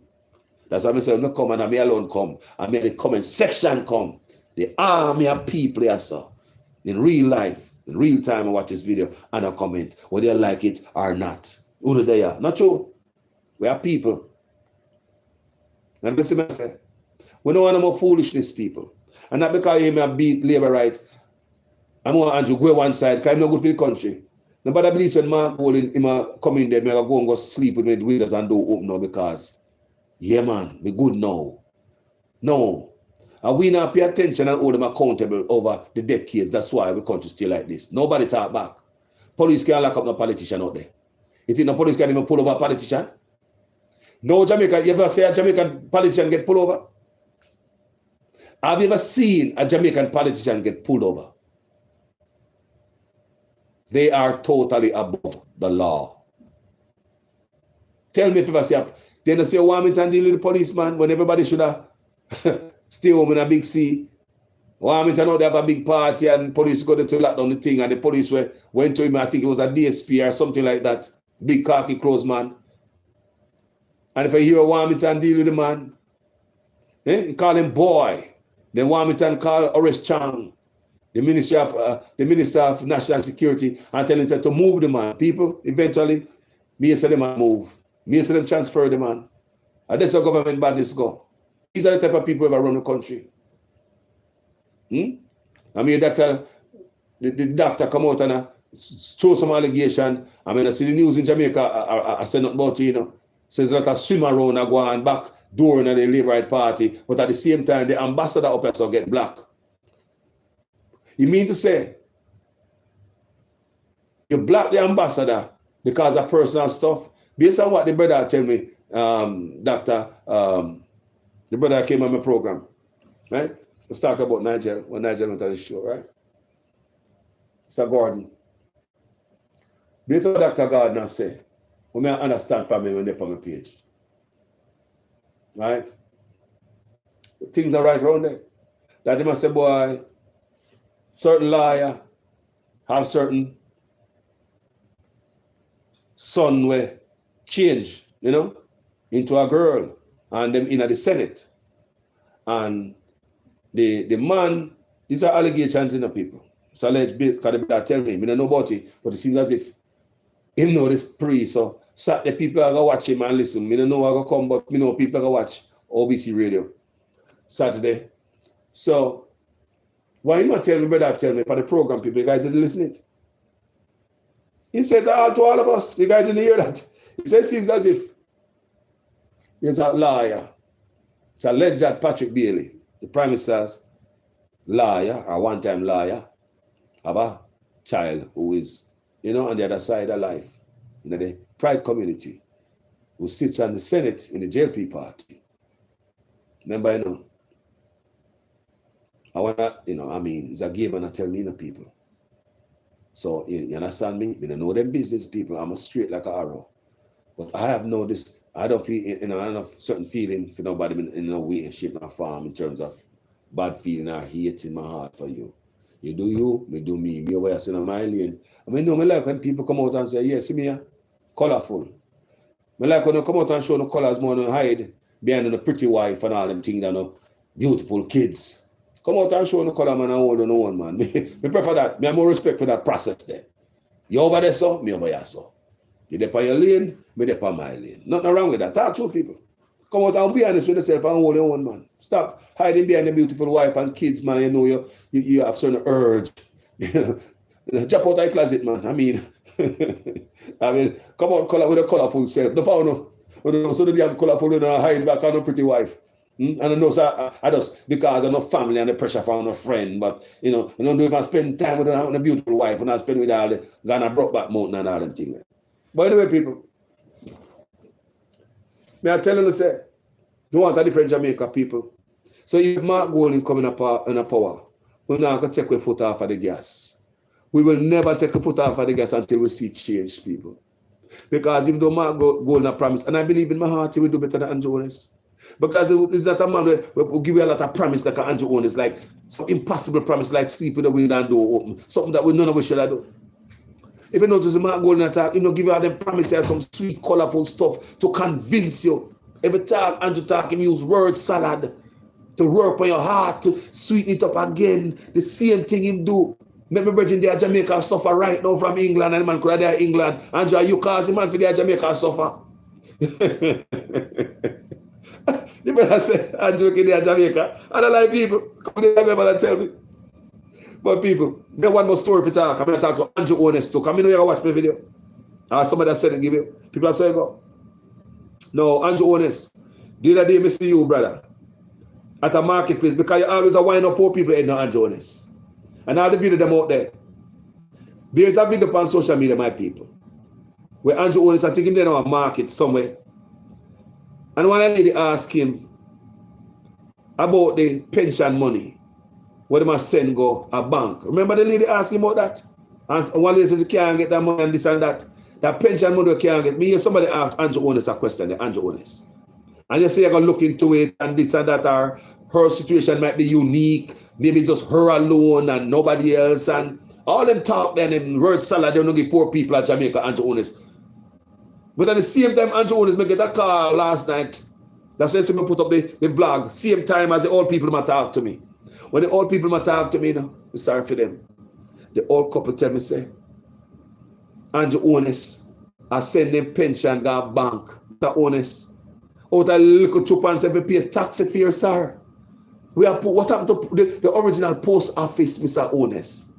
That's why I say, no come and I me alone come. And me the comment section come. The army of people here, sir. In real life, in real time, I watch this video and I comment whether you like it or not. Uno there. Not true. We are people. And listen, I say, we don't want no more foolishness, people. And not because you may beat labor right. I'm going to Andrew go one side because I'm not good for the country. Nobody believes when Mark Bolin come in there, I'm going to go and go sleep with the windows and door open now because, yeah, man, we good now. No. And we not pay attention and hold them accountable over the death case. That's why the country still like this. Nobody talk back. Police can't lock up no politician out there. You think the police can't even pull over a politician? No Jamaica, you ever say a Jamaican politician get pulled over? Have you ever seen a Jamaican politician get pulled over? They are totally above the law. Tell me if you ever see they don't say Warmington deal with the policeman when everybody should have stay home in a big C. Warmington out there have a big party and police go to lock down the thing and the police went to him, I think it was a DSP or something like that. Big khaki clothes man. And if I hear Warmington deal with the man, call him boy. Then Warmington call Horace Chang, the Minister of National Security, and tell him to move the man. People, eventually, me say them move. Me say them transfer the man. And that's how government badness go. These are the type of people who run the country. I mean, the doctor come out and throw some allegation. I mean, I see the news in Jamaica, I say nothing about it, you know. Says that a swim around and go on back door in the Labour Right Party, but at the same time, the ambassador up there get black. You mean to say, you black the ambassador because of personal stuff? Based on what the brother tell me, doctor, the brother came on my program, right? Let's talk about Nigel, when Nigel went on the show, right? Mr. Gordon. Based on what Dr. Gardner say, we may understand from me when they're on my page. Right? Things are right around there. That they must say, boy, certain lawyer have certain son will change, you know, into a girl and them in the Senate. And the man, these are allegations in the people. It's alleged because they tell me, I don't know about it, but it seems as if him know this priest, so Saturday people are going to watch him and listen. I don't know how to come, but you know people are going to watch OBC radio Saturday. So why you not tell me, brother, tell me for the program people, you guys didn't listen it? He said to all of us, you guys didn't hear that. He said it seems as if there's a lawyer. It's alleged that Patrick Bailey, the Prime Minister's lawyer, or one-time lawyer, have a child who is, you know, on the other side of life, in the pride community, who sits on the Senate in the JLP party. Remember, you know, I wanna, I mean, it's a game and I tell me, people. So you understand me? I know them business people. I'm a straight like an arrow. But I have no this. I don't feel, I don't have certain feeling for nobody in no way, shape, or form in terms of bad feeling or hate in my heart for you. You do you, me do me. Me away, I say, my lane. I mean, no, me like when people come out and say, yeah, see me here, colorful. Me like when they come out and show the colors more than hide behind the pretty wife and all them things and the beautiful kids. Come out and show the color, man, and hold on one, man. Me prefer that. Me have more respect for that process there. You over there, so, me over here, so. You there on your lane, me there on my lane. Nothing wrong with that. Talk to people. Come out and be honest with yourself and hold your own, man. Stop hiding behind the beautiful wife and kids, man. You know you have certain urge. Jump out of the closet, man. I mean, come on, color with a colorful self. The phone, so that you have colorful and hide back on a pretty wife. And I know, so I just, because I'm not family and the pressure from a friend, but, I don't know if I spend time with a beautiful wife and I spend with all the Ghana Brokeback Mountain and all them things. By the way, people, may I tell you, say, you want a different Jamaica people. So if Mark Golding coming up in a power, we're not going to take our foot off of the gas. We will never take a foot off of the gas until we see change, people. Because even though Mark Golding promised, and I believe in my heart he will do better than Andrew Honest. Because it's not a man who will give you a lot of promise like Andrew Honest, like some impossible promise like sleeping the window and door open, something that we none of us should have done. If you notice the Mark Golding attack, give you all them promises, some sweet, colorful stuff to convince you. Every time Andrew talk, him use word salad to work on your heart, to sweeten it up again. The same thing him do. Maybe Virgin there Jamaica suffer right now from England, and the man could there England. Andrew, you cause the man for there Jamaica suffer. The brother say, Andrew there Jamaica. I don't like people. Come there and tell me. But people, get one more story for talk. I'm going to talk to Andrew Honest too. Come in here and watch my video. Somebody said it, give you. People are saying, go. No, Andrew Honest. The other day, I see you, brother, at a marketplace because you always wind up poor people in Andrew Honest. And all the video them out there. There's a video on social media, my people, where Andrew Honest, I think him there in a market somewhere. And one lady asked him about the pension money. Where they must send go a bank. Remember the lady asked him about that? And one lady says you can't get that money and this and that. That pension money you can't get. Me hear somebody ask Andrew Honest a question, Andrew Honest. And you say you're going to look into it and this and that, or her situation might be unique. Maybe it's just her alone and nobody else. And all them talk then in word salad, they don't give poor people at Jamaica, Andrew Honest. But at the same time, Andrew Honest may get a call last night. That's why I put up the vlog. Same time as the old people might talk to me. When the old people might talk to me, I'm sorry for them. The old couple tell me, say, Andrew Honest, I send them pension go bank. Mr. Honest. Out a little 2 pounds every pay tax fare, sir. We have put, what happened to the original post office, Mr. Honest?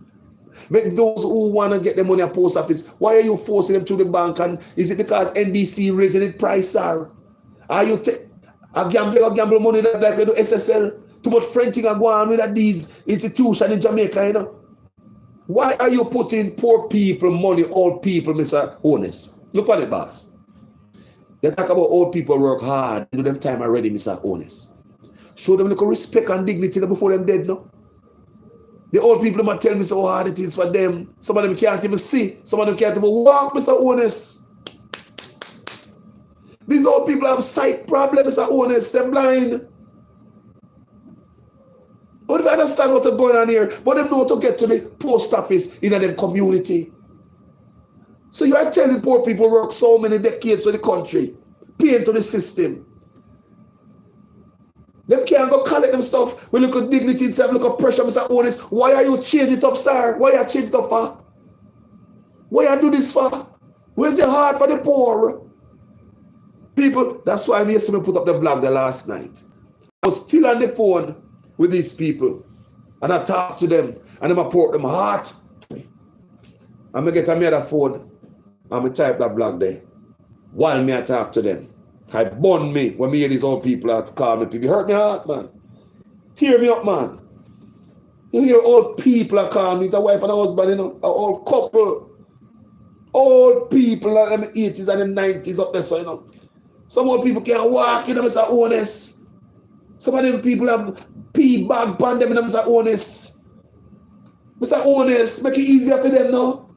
Make those who want to get the money at post office, why are you forcing them to the bank? And is it because NBC raising the price, sir? Are you a gamble money that like they do SSL? Too much fronting are going on with these institutions in Jamaica, Why are you putting poor people money, old people, Mr. Honest? Look at it, boss. They talk about old people work hard, do them time already, Mr. Honest. Show them little respect and dignity before them dead, no? The old people might tell me so hard it is for them. Some of them can't even see. Some of them can't even walk, Mr. Honest. These old people have sight problems, Mr. Honest. They're blind. But if I understand what's going on here, but they know to get to the post office in their community. So you are telling poor people work so many decades for the country, pay into the system. Them can't go collect them stuff. We look at dignity itself, look at pressure, Mr. Honest. Why are you changing it up, sir? Why are you changing it up for? Why are you do this for? Where's your heart for the poor? People, that's why I see me put up the vlog the last night. I was still on the phone with these people, and I talk to them, and I pour them heart. I'm gonna get a phone, and I type that blog there. While me I talk to them, I burn me when me hear these old people out call me. People hurt me heart, man. Tear me up, man. You hear old people are calling me. It's a wife and a husband, an old couple. Old people like them 80s and the 90s up there, so Some old people can't walk, Mr. Honest. Some of them people have P bag pan them, Mr. Honest. Mr. Honest, make it easier for them now.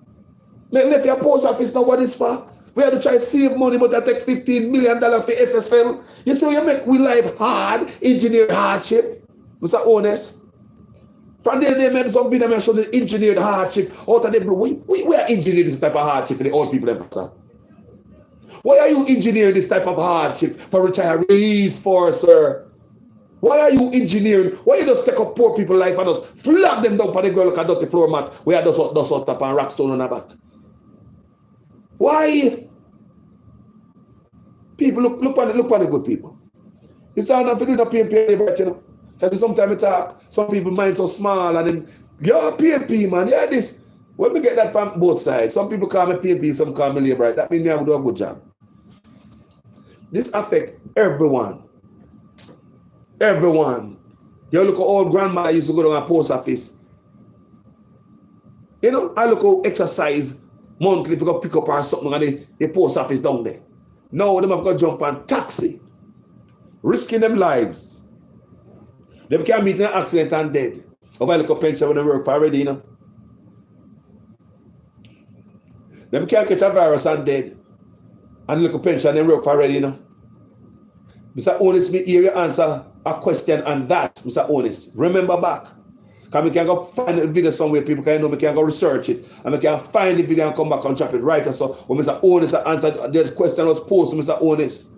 Let your post office know what it's for. We have to try to save money, but I take $15 million for SSL. You see, you make we life hard, engineer hardship. Mr. Honest. From there, they made some video show the engineered hardship out of the blue. We are engineering this type of hardship for the old people. Why are you engineering this type of hardship for retirees for, sir? Why are you engineering? Why you just take up poor people's life and just flag them down for the girl like a dirty floor mat where you just tap and rock stone on her back? Why? People look on the good people. You say, I'm not feeling the PNP, right, you know. Because sometimes it's talk, some people mind so small and then, you're PNP, man, yeah, this. When we get that from both sides, some people call me PNP, some call me labor, right? That means me I will do a good job. This affects everyone. Everyone. You look at old grandma used to go to a post office. You know, I look at exercise monthly if you go pick up or something and the post office down there. Now them have got to jump on taxi, risking them lives. Them can't meet in an accident and dead. Over a little pension when they work for already, you know. Them can't catch a virus and dead. And a little pension they work for already, you know. Mr. Honest, me hear you answer a question on that, Mr. Honest. Remember back. Because we can go find the video somewhere, people can know, we can go research it, and we can find the video and come back and drop it right. And so when Mr. Honest answered, the question was posed to Mr. Honest.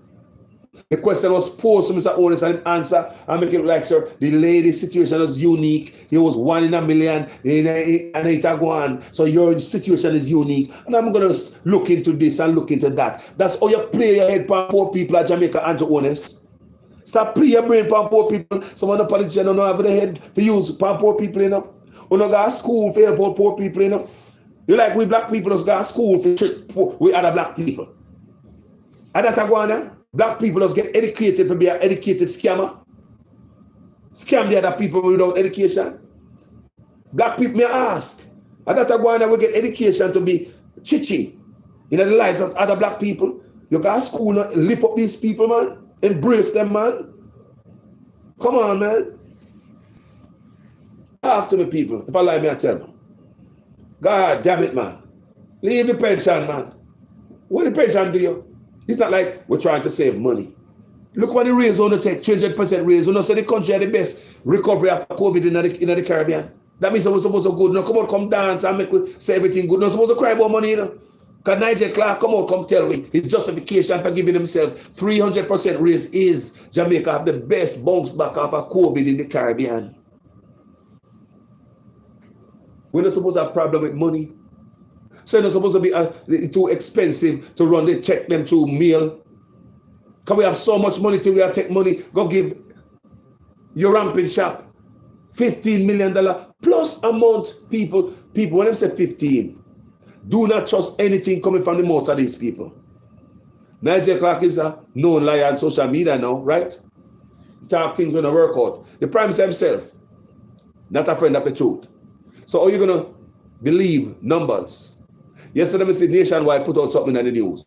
The question was posed to Mr. Honest and answer and make it look like, sir, the lady's situation is unique. He was 1 in a million and it go on. So your situation is unique. And I'm going to look into this and look into that. That's how you play your head for poor people at Jamaica, Andrew Honest. Stop playing your brain for poor people. Some of the politicians don't have the head to use for poor people, you know. We don't got school for help poor people, you know. You like we black people just got school for we other black people. And that's go on. Black people just get educated to be an educated scammer. Scam the other people without education. Black people may ask. And that's go on, we get education to be chichi in the lives of other black people. You got school, lift up these people, man. Embrace them, man. Come on, man. Talk to me, people. If I lie, me, I tell them. God damn it, man. Leave the pension, man. What the pension do you? It's not like we're trying to save money. Look what the raise on the take, 300% raise. You know, so the country had the best recovery after COVID in the Caribbean. That means we're supposed to good. No, come out, come dance and make say everything good. No, supposed to cry about money, you know. Because Nigel Clark come out, come tell me his justification for giving himself 300% raise is Jamaica have the best bounce back after COVID in the Caribbean. We're not supposed to have a problem with money. So it's not supposed to be too expensive to run the check them through mail. Because we have so much money till we have take money, go give your ramping shop $15 million plus amount people, when they say 15, do not trust anything coming from the mouth of these people. Nigel Clark is a known liar on social media now, right? Talk things when they work out. The Prime Minister himself, not a friend of the truth. So are you going to believe numbers? Yesterday, we see Nationwide put out something in the news.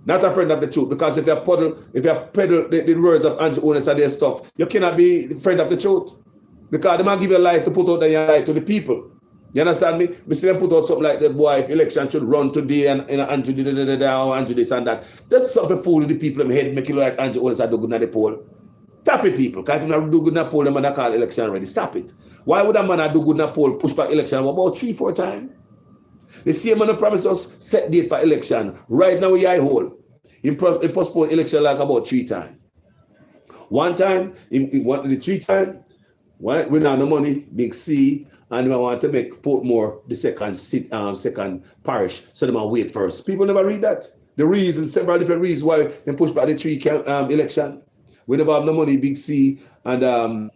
Not a friend of the truth, because if you peddle the words of Andrew Honest and their stuff, you cannot be the friend of the truth. Because they might give you a life to put out their life to the people. You understand me? We see them put out something like the boy, if election should run today and Andrew Andrew this and that. That's something fool the people in the head, make it look like Andrew Honest do good in the poll. Stop it, people. Because if you do good in the poll, the man call election already. Stop it. Why would a man do good in the poll, push back election about 3-4 times? The same man promised us set date for election. Right now we are hole. He postponed election like about 3 times. One time, he wanted the 3 times. We don't have no money, Big C, and we want to make Portmore the second parish. So they might wait first. People never read that. The reasons, several different reasons why they push back the 3 election. We never have no money, Big C, and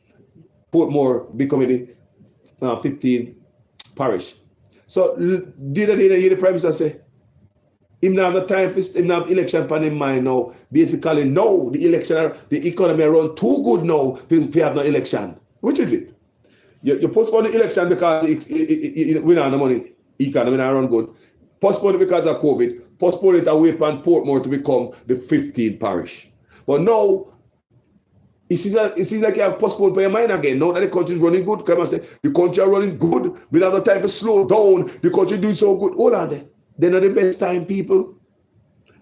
Portmore becoming the 15 parish. So the other day, the Prime Minister say, him not have no time for him not have election on him mind now. Basically, no, the economy run too good now if you have no election. Which is it? You postpone the election because we don't have no money. Economy not run good. Postpone it because of COVID. Postpone it away from Portmore to become the 15th parish. But now, It seems like you have postponed for your mind again. Now that the country is running good, come and say, the country are running good. We don't have no time to slow down. The country doing so good. Hold on there. They're not the best time, people.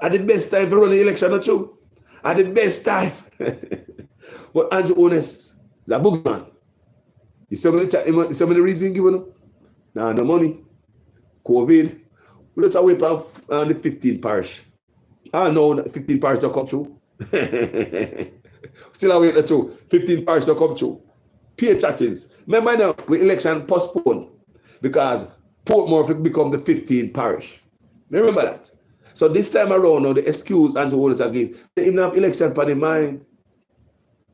At the best time for running election, not true. At the best time. But Andrew Honest is a boogeyman. You see how many reasons given? Nah, no money. COVID. We just wait for the 15th parish. I know the 15th parish don't come true. Still await the two. 15 parish to come through. Pay chattings. Remember now, with election postponed because Portmore will become the 15th parish. Remember that. So this time around, now the excuse Andrew Honest are give, they even have election for the mind.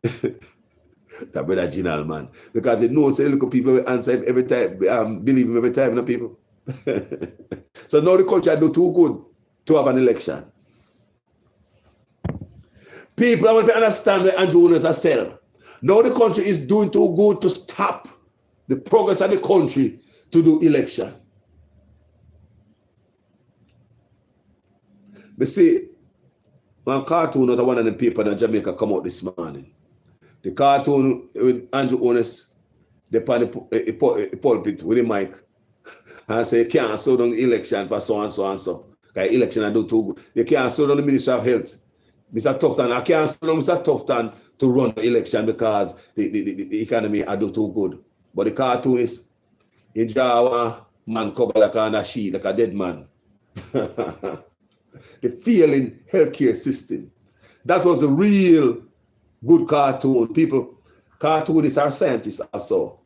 That brother General man. Because they know say look people will answer every time, believe him every time, no people. So now the country do too good to have an election. People, I want to understand where Andrew Honest are sell. Now the country is doing too good to stop the progress of the country to do election. But see, one cartoon out of one of the paper in Jamaica come out this morning. The cartoon with Andrew Honest, they pan the pulpit with the mic and say, you can't slow down the election for so and so and so. Because election I do too good. You can't slow down the Ministry of Health. Mr. Tufton, I can't slow down Mr. Tufton to run the election because the economy I do too good. But the cartoon is, he draw a man covered like a sheet, like a dead man. The failing healthcare system. That was a real good cartoon. People, cartoonists are scientists also.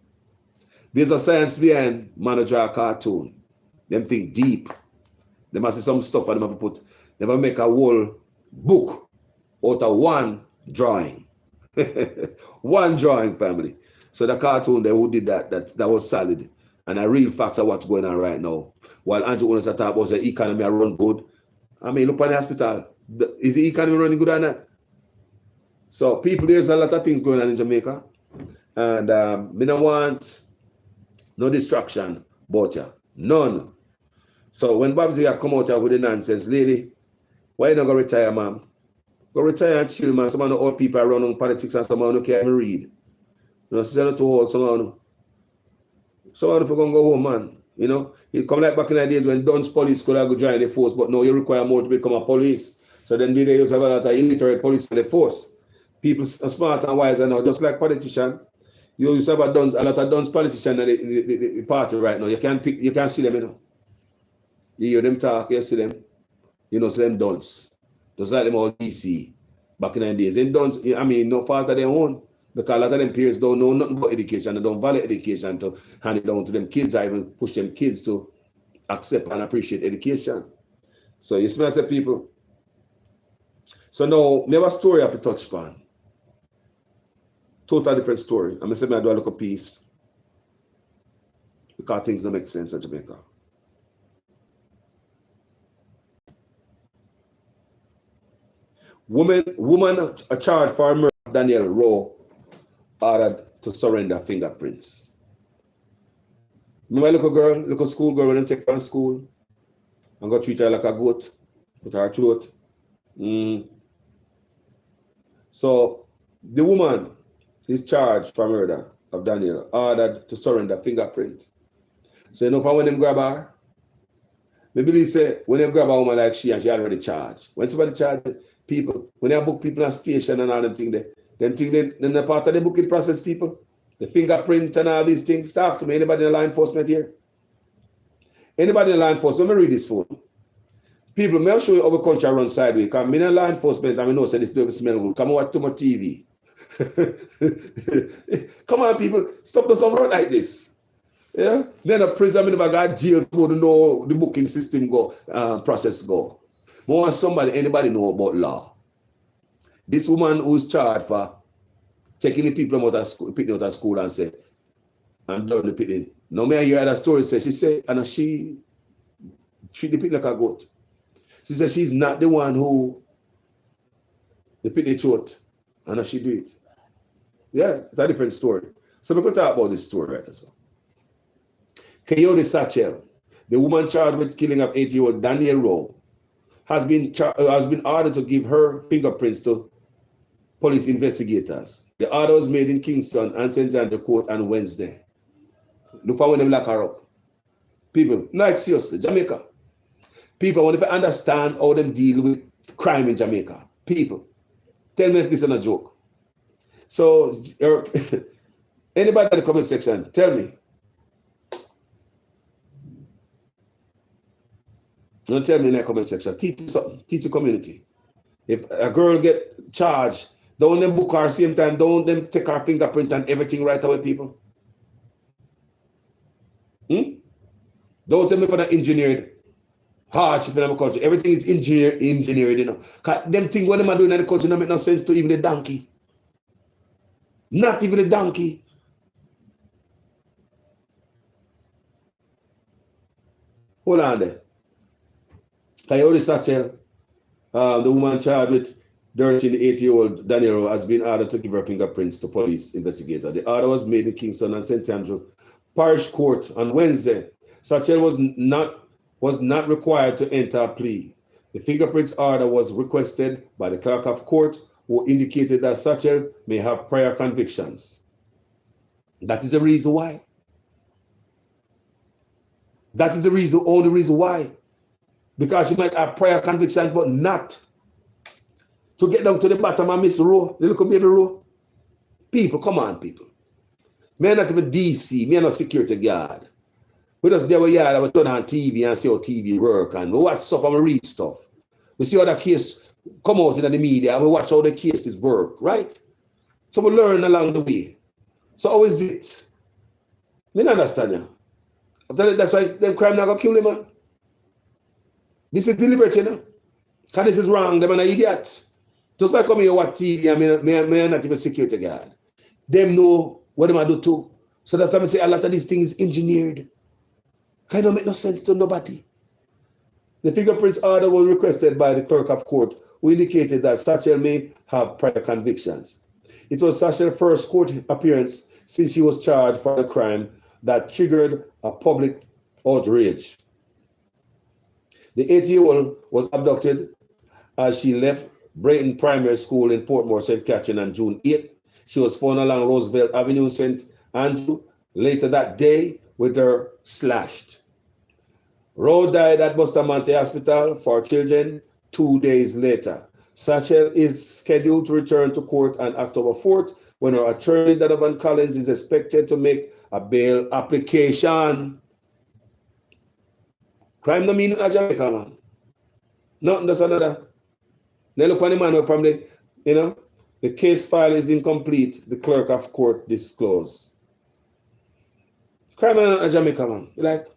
There's a science behind manager a cartoon. Them think deep. They must see some stuff and them have to put, they must make a whole book out of one drawing. One drawing, family. So the cartoon, they who did that was solid. And the real facts of what's going on right now. While Andrew Honest talk about the economy run good. I mean, look at the hospital. Is the economy running good or not? So people, there's a lot of things going on in Jamaica. And we don't want no distraction about you. None. So when Babsy come out with the nonsense, lady, why you not go retire, ma'am? Go retire and chill, man. Some of the old people are running politics and some of them can't even read. You know, she's not too old, some of them. Some of them are going to go home, man. You know, it come like back in the days when Dunn's police could have go join the force, but now you require more to become a police. So then they used to have a lot of illiterate police in the force. People are smart and wise now, just like politicians. You used to have a lot of Dunn's politicians in the party right now. You can't see them, you know. You hear them talk, you see them. You know, see them Duns. Just like them all DC back in the days. Them Duns, I mean, no fault of their own. Because a lot of them parents don't know nothing about education. They don't value education to hand it down to them kids. I even push them kids to accept and appreciate education. So you see, I say people. So now, we have a story I have to touch upon. Total different story. I'm saying I do a little piece because things don't make sense in Jamaica. Woman charged for murder of Daniel Rowe ordered to surrender fingerprints. Remember little school girl when they take her from school and go treat her like a goat with her throat. So the woman is charged for murder of Daniel, ordered to surrender fingerprint. So you know when them grab her, maybe they say when they grab a woman like she and she already charged. When somebody charges people, when they book people on station and all them things there, then the part of the booking process, people, the fingerprint and all these things. Talk to me. Anybody in law enforcement here? Anybody in law enforcement? Let me read this phone. People, may I show you how the country run sideways. Because I'm in law enforcement, I know say this doesn't smell good. Come on, watch too much TV. Come on, people, stop the some run like this. Yeah? Then a prison, I never got jail for to know the booking system go, process go. I want anybody know about law. This woman who's charged for taking the people out of school, picking out of school and say, I'm done the picking. Now may I hear that story say, she said, and she treat the picking like a goat. She said she's not the one who the picking throat, and she do it. Yeah, it's a different story. So we're going to talk about this story right now. Coyote Satchel, the woman charged with killing of 8-year-old Daniel Rowe, has been ordered to give her fingerprints to police investigators. The order was made in Kingston and St. John's Court on Wednesday. Look for when they lock her up. People, like seriously, Jamaica. People, want to understand how they deal with crime in Jamaica. People, tell me if this is a joke. So, anybody in the comment section, tell me. Don't tell me in the comment section. Teach something. Teach the community. If a girl get charged, don't them book her same time, don't them take her fingerprint and everything right away, people. Don't tell me for the engineered hardship in the country. Everything is engineered, you know. Cause them things what them are doing in the country don't make no sense to even the donkey. Not even the donkey. Hold on there. Coyote Satchel, the woman charged with dirty the 80-year-old Daniel has been ordered to give her fingerprints to police investigator. The order was made in Kingston and St. Andrew Parish Court on Wednesday. Satchel was not required to enter a plea. The fingerprints order was requested by the clerk of court, who indicated that Satchel may have prior convictions. That is the reason why. That is the only reason why. Because she might have prior convictions, but not. To get down to the bottom of Miss Row, the little baby Row. People, come on, people. Me not even DC, me not security guard. We just there we are, we turn on TV and see how TV work, and we watch stuff and we read stuff. We see how the case come out in the media, and we watch how the cases work, right? So we learn along the way. So how is it? Me not understand you. That's why them crime not gonna kill him, man. This is deliberate, you know. Because this is wrong, them are an idiot. Just like come here watch TV and me not even security guard. Them know what them do too. So that's why I say a lot of these things is engineered. Kind of make no sense to nobody. The fingerprints order was requested by the clerk of court, who indicated that Satchel may have prior convictions. It was Satchel's first court appearance since she was charged for a crime that triggered a public outrage. The 80-year-old was abducted as she left Brayton Primary School in Portmore, St. Catherine on June 8th. She was found along Roosevelt Avenue, St. Andrew, later that day with her slashed. Rowe died at Bustamante Hospital for Children 2 days later. Satchel is scheduled to return to court on October 4th when her attorney, Donovan Collins, is expected to make a bail application. Crime no mean in Jamaica, man. Nothing does another. They look on the man from the, you know, the case file is incomplete, the clerk of court disclosed. Crime in Jamaica, man. Like,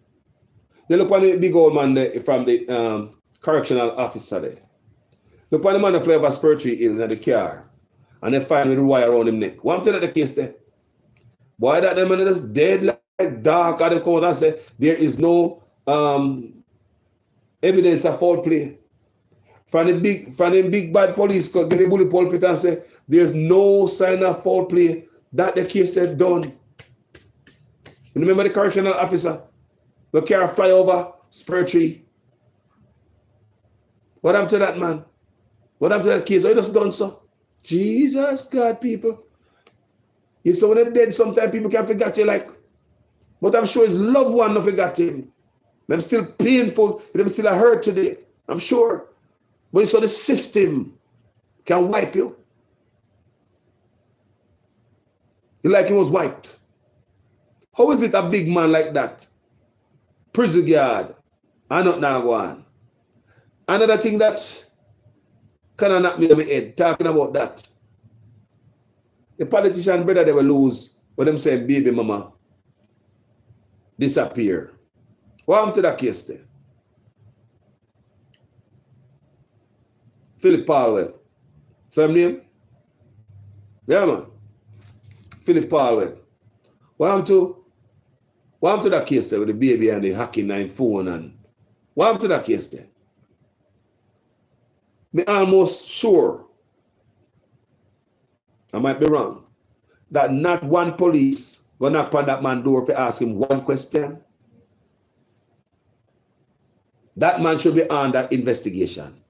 they look on the big old man there from the correctional officer there. Look on the man that fly over Spurtree Hill in the car, and they find with the wire around him neck. What I'm telling you the case there? Boy, that them man is dead like dark, and they come out and say there is no evidence of foul play. From the big bad police get the bully pulpit and say there's no sign of foul play. That the case is done. You remember the correctional officer? The car fly over Spurtree. What happened to that man? What happened to that case? Oh, he just done so. Jesus God, people. You say when they're dead, sometimes people can forget you like. But I'm sure his loved one not forgot him. I'm still painful. Them still hurt today. I'm sure. But it's so the system can wipe you. You like he was wiped. How is it a big man like that? Prison guard. I not now go on. Another thing that's kind of knocked me on my head, talking about that. The politician brother they will lose when them say baby mama disappear. What happened to that case there? Philip Palwell. Same name? Yeah, man. Philip Palwell. What happened to that case there with the baby and the hacking and phone and what happened to that case there? Me almost sure, I might be wrong, that not one police gonna knock on that man's door to ask him one question. That man should be under investigation.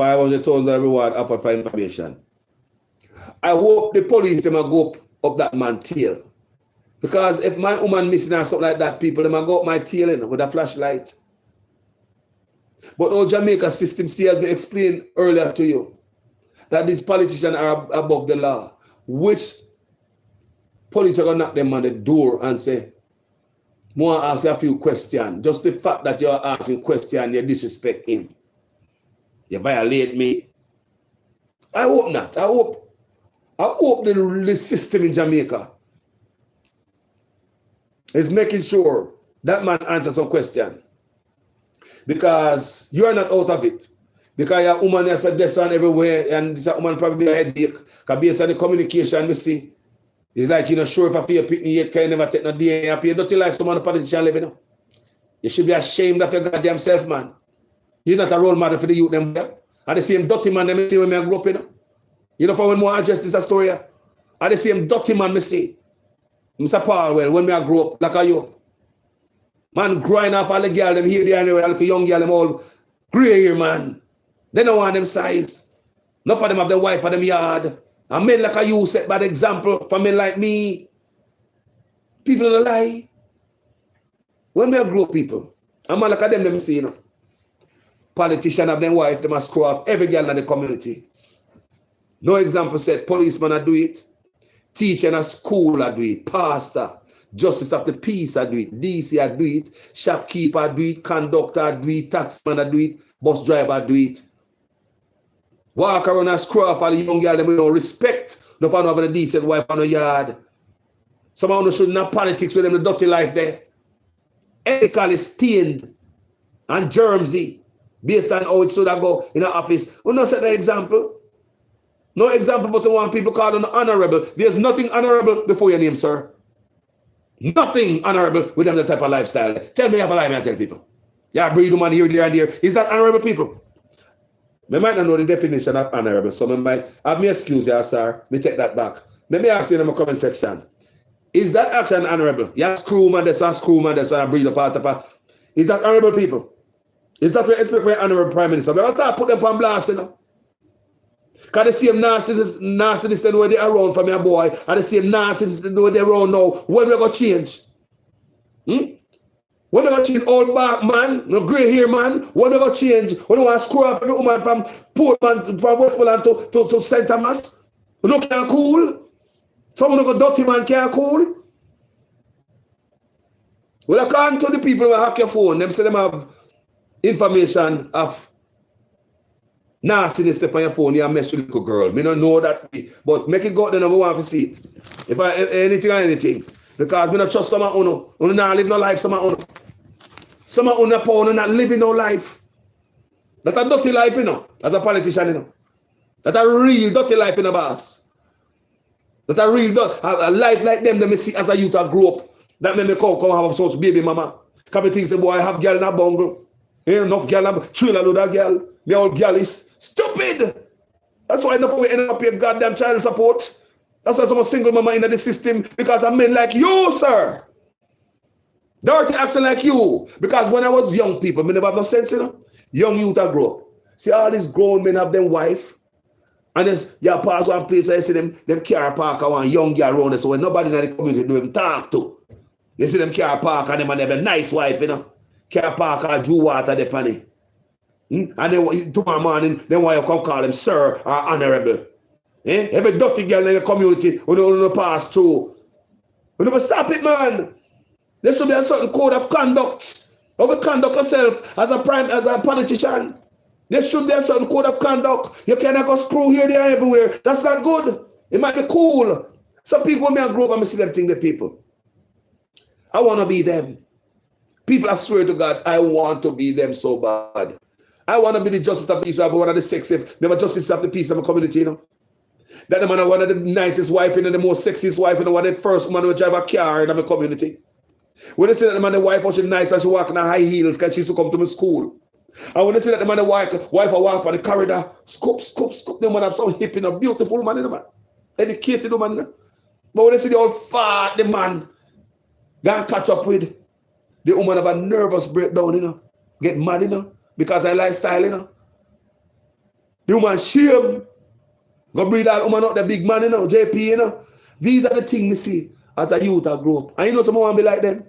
500,000 reward offer for information. I hope the police them go up that man's tail. Because if my woman missing or something like that, people them go up my tail with a flashlight. But all Jamaica system, see, as we explained earlier to you, that these politicians are above the law. Which police are going to knock them on the door and say, I want to ask you a few questions. Just the fact that you're asking questions, you disrespect him. You violate me. I hope not. I hope the system in Jamaica is making sure that man answers some question. Because you are not out of it. Because your woman has a desk on everywhere, and this woman probably a headache. Because based on the communication we see, it's like you're not sure if I feel picnic yet, can you never take no day up your dirty life, someone a politician living now. You should be ashamed of your goddamn self, man. You're not a role model for the youth them there. And the same dirty man them see when I grew up, you know. You know, for when more address this story, and the same dirty man me see. Mr. Paul, well, when I grew up, like a you. Man growing off all the girl them here, there, and like a young girl them all grey here, man. They don't want them size. Enough of them have their wife for them yard. And men like you set bad example for men like me. People don't lie. When we grow people, I'm like them, them see, you know. Politician have their wife, they must screw up every girl in the community. No example said, policeman I do it, teacher in a school I do it, pastor, justice of the peace I do it, DC I do it, shopkeeper I do it, conductor I do it, taxman I do it, bus driver I do it. Walk around and screw up all the young girl, them we don't respect. No fun over the decent wife on the yard. Some of them shouldn't have politics with them, the dirty life there. Ethically stained and germsy based on how it should have go in the office. We don't set the example. No example but the one people call them honorable. There's nothing honorable before your name, sir. Nothing honorable with them that type of lifestyle. Tell me you have a life, I tell people. Yeah, breed woman here, there, and there. Is that honorable people? I might not know the definition of honorable, so I might have me excuse you, sir. Me take that back. Let me ask you in the comment section. Is that action honorable? Yeah, screwman, there's a screwman, there's a breed apart. Is that honorable people? Is that what you expect for an honorable prime minister? We must start put them on blast, you know. Because the same narcissist the way they are around from your boy, and the same narcissist the way they are around now. When we going to change? When we going to change old back man, no grey hair man? When we going to change? When we want to screw off every woman from Portman, from Westmoreland to St. Thomas? We don't care cool? Someone who go dirty man can't cool? Well, according to the people who hack your phone, them say them have information of nastiness on your phone, you mess with a little girl. Me don't know that, but make it go out the number one to see it. If I anything or anything. Because me not trust some of you not live no life, some of you. Some of you not living no life. That's a dirty life, you know, as a politician, you know. That's a real dirty life, you know, boss. That a real a life like them me see as a youth I grew up. That made me come have some baby mama. Couple things say, boy, I have girl in a bungle. Ain't enough girl, trailer load of girl. Me old girl is stupid. That's why enough of we end up here goddamn child support. That's why some single mama in the system, because I'm men like you, sir. Dirty acting like you. Because when I was young people, me never have no sense, you know. Young youth I grow up. See all these grown men have them wife. And there's yeah, pass one place I see them car park and one young girl around there, so when nobody in the community do them talk to. You see them car park and them and they have a nice wife, you know. Car park and drew water the penny. And then tomorrow morning, then why you come call them sir or honorable. Every dirty girl in the community who don't pass through. We never stop it, man. There should be a certain code of conduct. How we conduct yourself as a politician. There should be a certain code of conduct. You cannot go screw here, there, everywhere. That's not good. It might be cool. Some people may grow up and see them think they're people. I want to be them. People, I swear to God, I want to be them so bad. I want to be the justice of the peace. I one of the sexiest, never justice of the peace of my community, you know. That the man one of the nicest wife and the most sexiest wife and one of the first man who drive a car in my community. When they say that the man, the wife was nice and she walk in her high heels because she used to come to my school. And when they say that the man, the wife will walk on the corridor, scoop, the man have some hip in a beautiful man in the man. Educated woman. But when they see the old fat, the man, gonna catch up with the woman have a nervous breakdown, you know. Get mad, you know, because I lifestyle, you know. The woman shame. Go breed that woman out the big man, you know, JP, you know. These are the things we see as a youth I grow up. And you know someone want to be like them?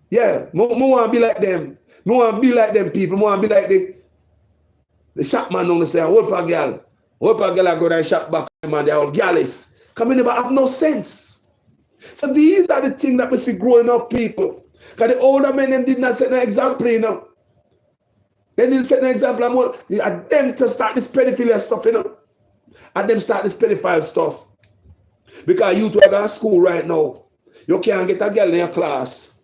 Yeah, I want to be like them. I want to be like them people. I want to be like the shop man don't say, what a girl. What a girl I go and shop back, man, they are all gallus. Because we never have no sense. So these are the things that we see growing up people. Because the older men them did not set an example, you know. They didn't set an example. I want them to start this pedophilia stuff, you know. And them start this pedophile stuff. Because you two are going to school right now. You can't get a girl in your class.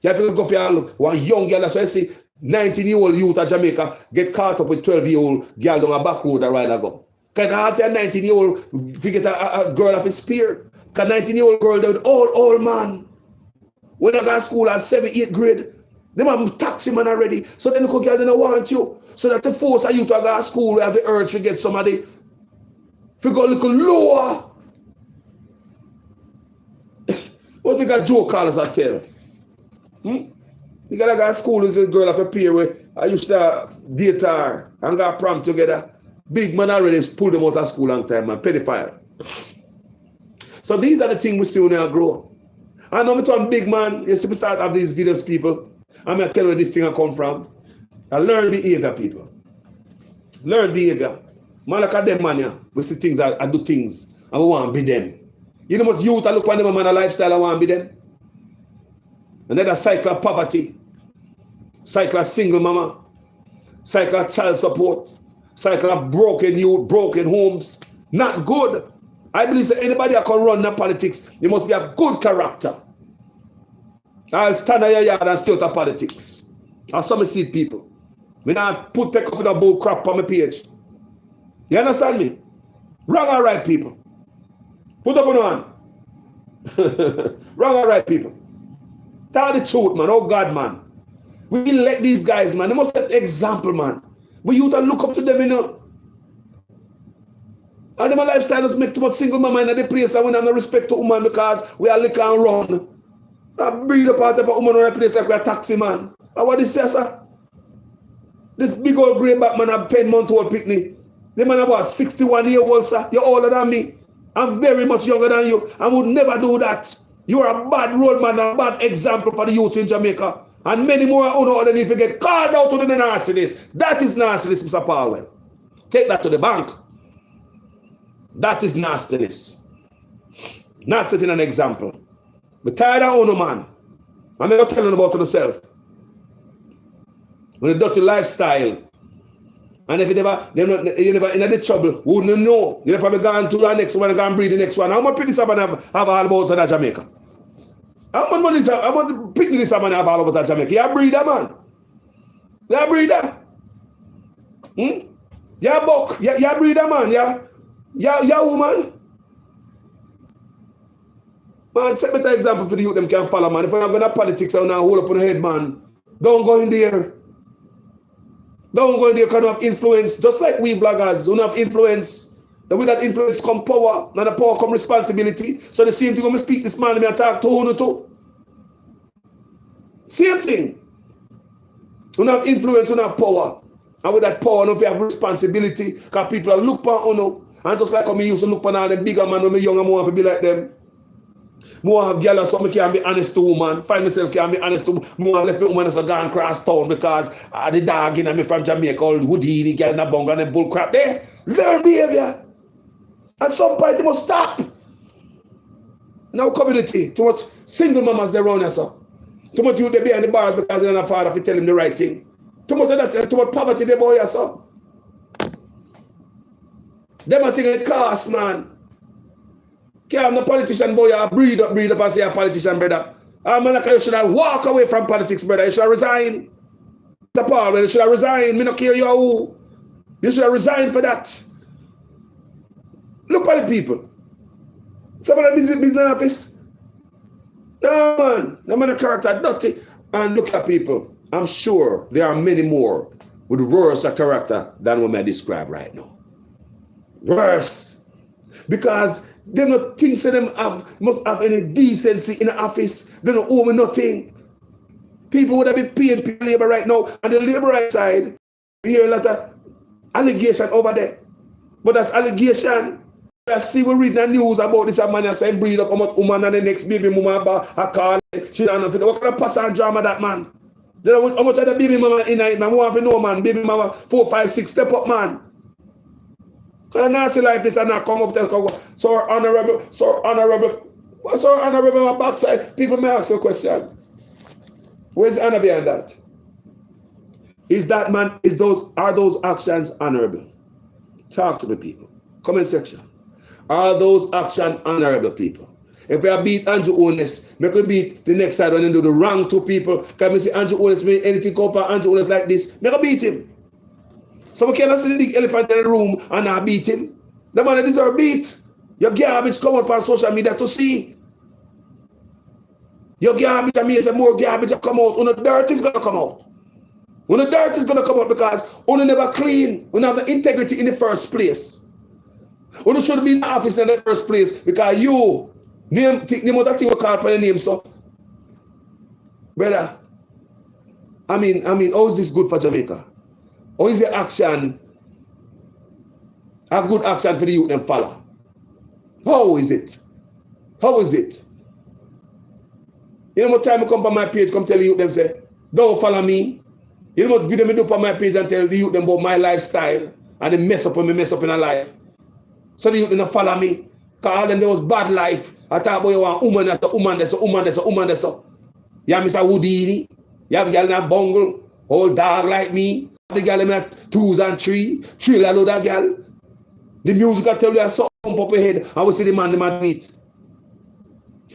You have to go for one young girl. That's why I see 19-year-old youth of Jamaica get caught up with 12-year-old girl down a back road a while ago. Can half a 19-year-old get a girl off his spear? Can 19-year-old girl with old man? When I go to school at 7th, 8th grade, them have taxi man already. So then the girl don't want you. So that the force of you to go to school, we have the urge to get somebody. If you go a little lower. What you got Joe Carlos I tell? You gotta go to school with a girl of a peer where I used to date her and got prom together. Big man already pulled them out of school long time, man. Pedophile. So these are the things we see when they grow. And now we turn big man, you see we start have these videos, people. I'm gonna tell you where this thing I come from. I learn behavior, people. Learn behavior. Man, look at them, man, yeah. We see things, I do things, and we want to be them. You know what youth I look at them, man, a lifestyle, I want to be them. Another cycle of poverty, cycle of single mama, cycle of child support, cycle of broken youth, broken homes. Not good. I believe that anybody that can run the politics, they must be a good character. I'll stand on your yard and stay out of politics. And some see people. When I take off the bull crap on my page. You understand me? Wrong or right, people? Put up on one. Wrong or right, people? Tell the truth, man. Oh, God, man. We elect these guys, man. They must set example, man. We youth and look up to them, you know. And them lifestyle does make too much single mama in the place. And we have no respect to woman because we are liquor and run. I breed up out of a woman in a place like we are taxi, man. And what this says, sir? This big old grey back man, a 10-month-old picnic. The man about 61-year-old, sir. You're older than me. I'm very much younger than you. I would never do that. You are a bad role man, a bad example for the youth in Jamaica. And many more underneath you get called out to the narcissist. That is narcissist, Mr. Powell. Take that to the bank. That is nastiness. Not setting an example. But tired of owner, man. I'm not telling about myself. With a dirty lifestyle. And if you never in the trouble, wouldn't know. You'd probably gone to the next one and gone breed the next one. How much pity someone have all about that Jamaica? How much money how much pity someone have all about that Jamaica? You're a breeder, man. You're a breeder. You're a buck. You're a breeder, man. You're a woman. Man, set better example for the youth them can follow, man. If you're not going to politics and not hold up on the head, man, don't go in there. Don't go in there kind of influence, just like we bloggers who have influence. And with that influence come power, and the power come responsibility. So the same thing when I speak this man, I talk to who too. Same thing. You have influence, you have power. And with that power, you have responsibility. Because people are look for you. And just like me used to look for all them bigger man when I young and want to be like them. More have girls so I can be honest to woman. Find myself can be honest to more let me woman as a gone cross town because the dog in me from Jamaica all Houdini girl in a bunga and them bull crap there. Learn behavior. At some point they must stop. In our community, too much single mamas there around us. Too much youth they behind the bars because they're not father to tell him the right thing. Too much of that, too much poverty they boy us. Them I think it costs, man. I'm the politician, boy. I breed up and say a politician, brother. Man, like you should walk away from politics, brother. You should resign. Mr. Paul, you should resign. Me not care you who. You should resign for that. Look at the people. Some of the business office. No, man. No man, the character dirty. And look at people. I'm sure there are many more with worse a character than what I describe right now. Worse. Because they don't think so them must have any decency in the office. They don't owe me nothing. People would have been paid labor right now. And the labor right side, We hear a lot of allegation over there. But that's allegation. I see we read the news about this man saying breed up how much woman and the next baby mama about a call. She don't know what kind of pass and drama that man. How much of the baby mama in it, man? We want to know, man. Baby mama 4, 5, 6 step up, man. Because nasty life this and not come up tell so honorable, what's so honorable on my backside? People may ask a question. Where's the honor behind that? Is that man, are those actions honorable? Talk to me, people. Comment section. Are those actions honorable, people? If we have beat Andrew Ones, we could beat the next side when they do the wrong to people. Can we see Andrew Ones make anything come up Andrew Ones like this? We could beat him. So we cannot see the big elephant in the room and not beat him. The man that deserve beat. Your garbage come up on social media to see. Your garbage, I mean, say more garbage come out. When the dirt is going to come out. When the dirt is going to come out because when never clean, when have the integrity in the first place. When you should be in the office in the first place because you name other thing we call for the name. So, brother, I mean, how is this good for Jamaica? How is the action a good action for the youth and follow? How is it? How is it? You know what time I come on my page, come tell the youth them say, don't follow me. You know what video me do on my page and tell the youth them about my lifestyle and they mess up when me mess up in a life. So the youth don't follow me. Because all them there was bad life. I talk about you want woman, that's a woman, that's a woman, that's a woman, that's a. You have Mr. Houdini. You have a girl in a bungle, old dog like me. The girl in a 2s and 3. 3 load that girl. The music I tell you I saw pump up your head. I will see the man do it.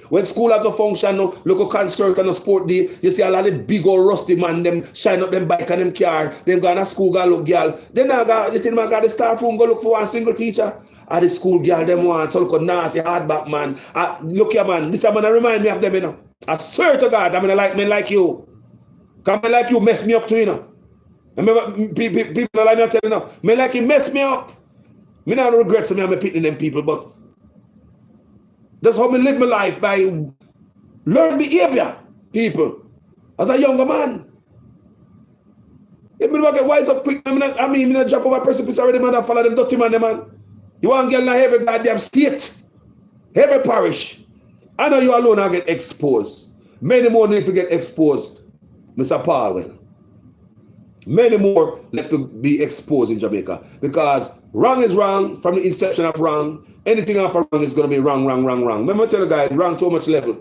When school have to function, no local concert and a sport day, you see a lot of big old rusty man, them shine up them bike and them car, them go to school, go look girl. Then I got the thing man got the staff room, go look for one single teacher. At the school girl, them want to look at nasty hardback man. Look here man, this man remind me of them, you know. I swear to God, I'm gonna like men like you. Come men like you mess me up too, you know. Remember, people like me, I'm telling you now, men like you mess me up. Me not regret me I'm picking them people, but that's how me live my life, by learn behavior, people. As a younger man. If me don't get wise up quick, me not jump over a precipice already, man, I follow them dirty man, man. You want to get in every goddamn state, every parish. I know you alone are get exposed. Many more need to get exposed, Mr. Powell. Many more left to be exposed in Jamaica because wrong is wrong from the inception of wrong. Anything after wrong is going to be wrong. Remember, I tell you guys, wrong to much level.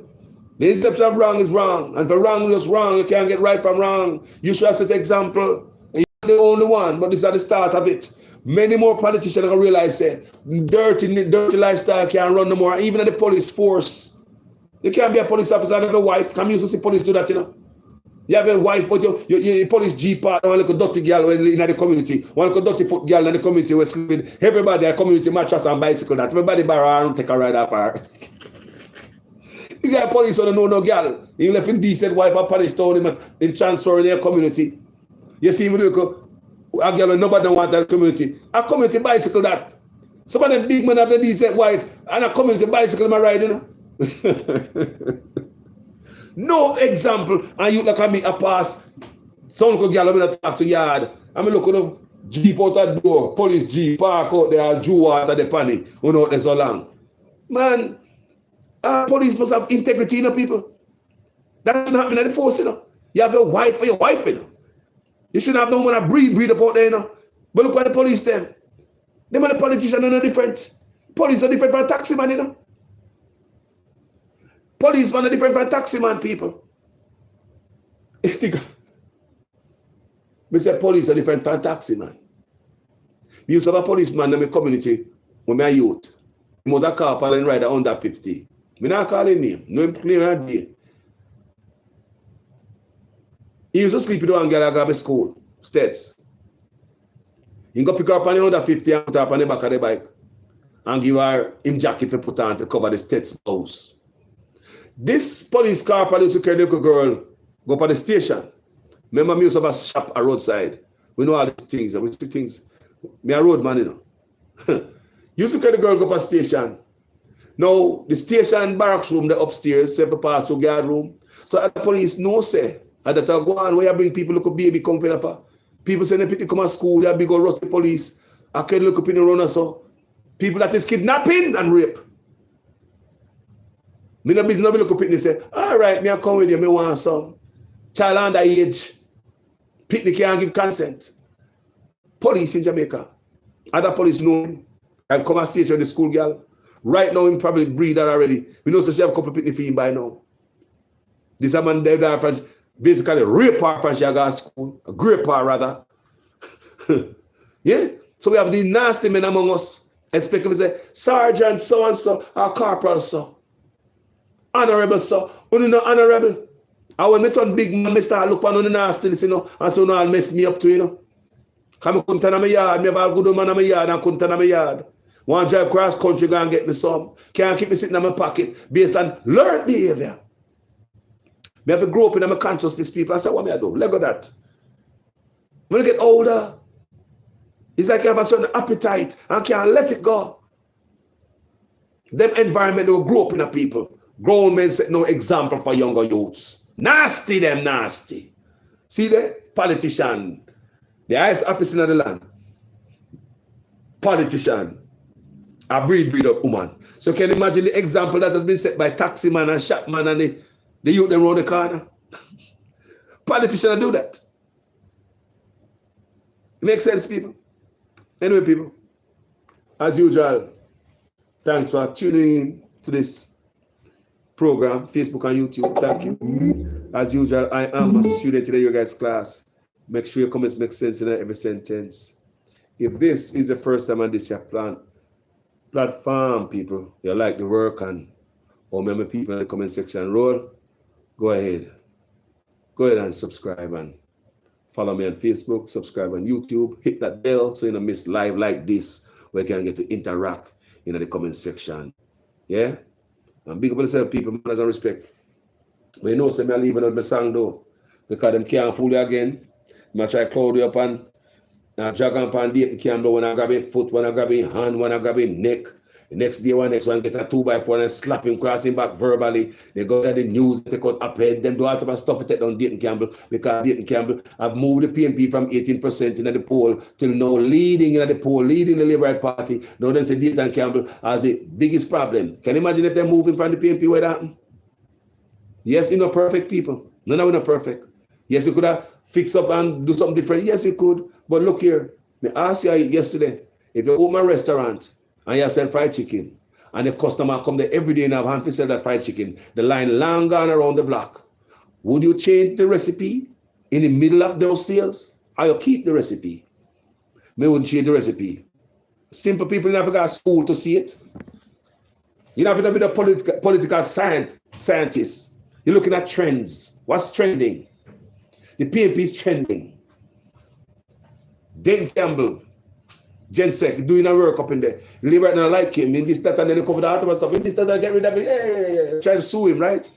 The inception of wrong is wrong, and for wrong is wrong. You can't get right from wrong. You should set example. And you're the only one, but this is at the start of it. Many more politicians are going to realize that dirty lifestyle can't run no more. Even at the police force, you can't be a police officer and have a wife. Come used to see police do that, you know. You have a wife, but your police G partner, one little dirty girl in the community, one little dirty foot girl in the community was sleeping. Everybody at community mattress and bicycle that. Everybody borrow and take a ride up her. Is there a police don't know no girl? You left in decent wife and punish told him in transfer in their community. You see, a girl nobody don't want that community. A community bicycle that. Some of them big men have a decent wife and a community bicycle my ride, you know. No example, and you look at me, I pass. Some little girl, I'm going to talk to yard. I'm going to look at the Jeep out the door, police Jeep, park out there, Jew water, the panic. You know, there's so long. Man, police must have integrity, you know, people. That's not happening at the force, you know. You have a wife for your wife, you know. You shouldn't have no one to breed up out there, you know. But look at the police, them. Them and the politicians are no different. Police are different from taxi man, you know. Police man are different from taxi man, people. We say police are different from taxi man. We used to have a policeman in my community when I was a youth. He was a car and rider under 50. I not call him name. No clear and day. He used to sleep with one girl at Gabi school, States. He go pick her up on the under 50 and put her up on the back of the bike and give her him jacket to put on to cover the States house. This police car used to carry the girl go up at the station. Remember me used to have a shop a roadside. We know all these things. We see things. Me a road man, you know. Used to carry the girl go up at the station. Now, the station barracks room, the upstairs, say to pass to guard room. So the police no say. And that go on where you bring people look a baby company for. People say they come to school, they big old rusty police. I can look up in the runner so. People that is kidnapping and rape. Me no business no look up and say, all right, me I come with you, me want some. Child underage. Picnic can't give consent. Police in Jamaica. Other police know him. I've come and station the school girl. Right now, him probably breed her already. We know so she have a couple of picnic for him by now. This a man there from basically rape her from she got to school. Grape her rather. Yeah? So we have these nasty men among us. Especially we say, Sergeant so-and-so, or Corporal so. Honorable so. Only no honorable. And when me turn big man, me start look on the nasty, you know, and so now I'll mess me up too, you know. Come come to my yard, me have a good man in my yard and come to my yard. Want drive cross country, go and get me some. Can't keep me sitting in my pocket based on learned behavior. Me have to grow up in my consciousness, people. I say, what may I do? Let go that. When I get older, it's like you have a certain appetite and can't let it go. Them environment will grow up in the people. Grown men set no example for younger youths. Nasty them nasty. See the politician. The highest office in the land. Politician. A breed up woman. So can you imagine the example that has been set by taxi man and shop man and the youth them round the corner? Politicians do that. It makes sense, people. Anyway, people, as usual, thanks for tuning in to this program, Facebook and YouTube. Thank you. As usual, I am a student in your guys' class. Make sure your comments make sense in every sentence. If this is the first time on this your platform, people, you like the work and or remember people in the comment section roll, go ahead. Go ahead and subscribe and follow me on Facebook, subscribe on YouTube, hit that bell so you don't miss live like this where you can get to interact in the comment section. Yeah? And big up yourself, people, manners and respect. But you know, say me I leave another song though, because them can't fool you again. I try to cloud you up and drag on pan date camera when I grab a foot, when I grab a hand, when I grab a neck. The next day, next one get a 2x4 and slap him, cross him back verbally. They go to the news, take out up head, them do all type of stuff to take down Dayton Campbell, because Dayton Campbell have moved the PNP from 18% in the poll till now leading in the poll, leading the Labour Party. Now they say Dayton Campbell has the biggest problem. Can you imagine if they're moving from the PNP where that happened? Yes, you're not perfect people. None of them are perfect. Yes, you could have fixed up and do something different. Yes, you could. But look here, I asked you yesterday, if you open a restaurant and you sell fried chicken, and the customer come there every day and have hand to sell that fried chicken, the line long gone around the block, would you change the recipe in the middle of those sales, or you keep the recipe? Me wouldn't change the recipe. Simple people never got school to see it. You don't have to be the political scientist. You're looking at trends. What's trending? The PNP is trending. Dayton Campbell, Gensec, doing a work up in there. Labour don't like him. In this, that, and then they cover the other stuff. In this, that, and get rid of it. Try to sue him, right?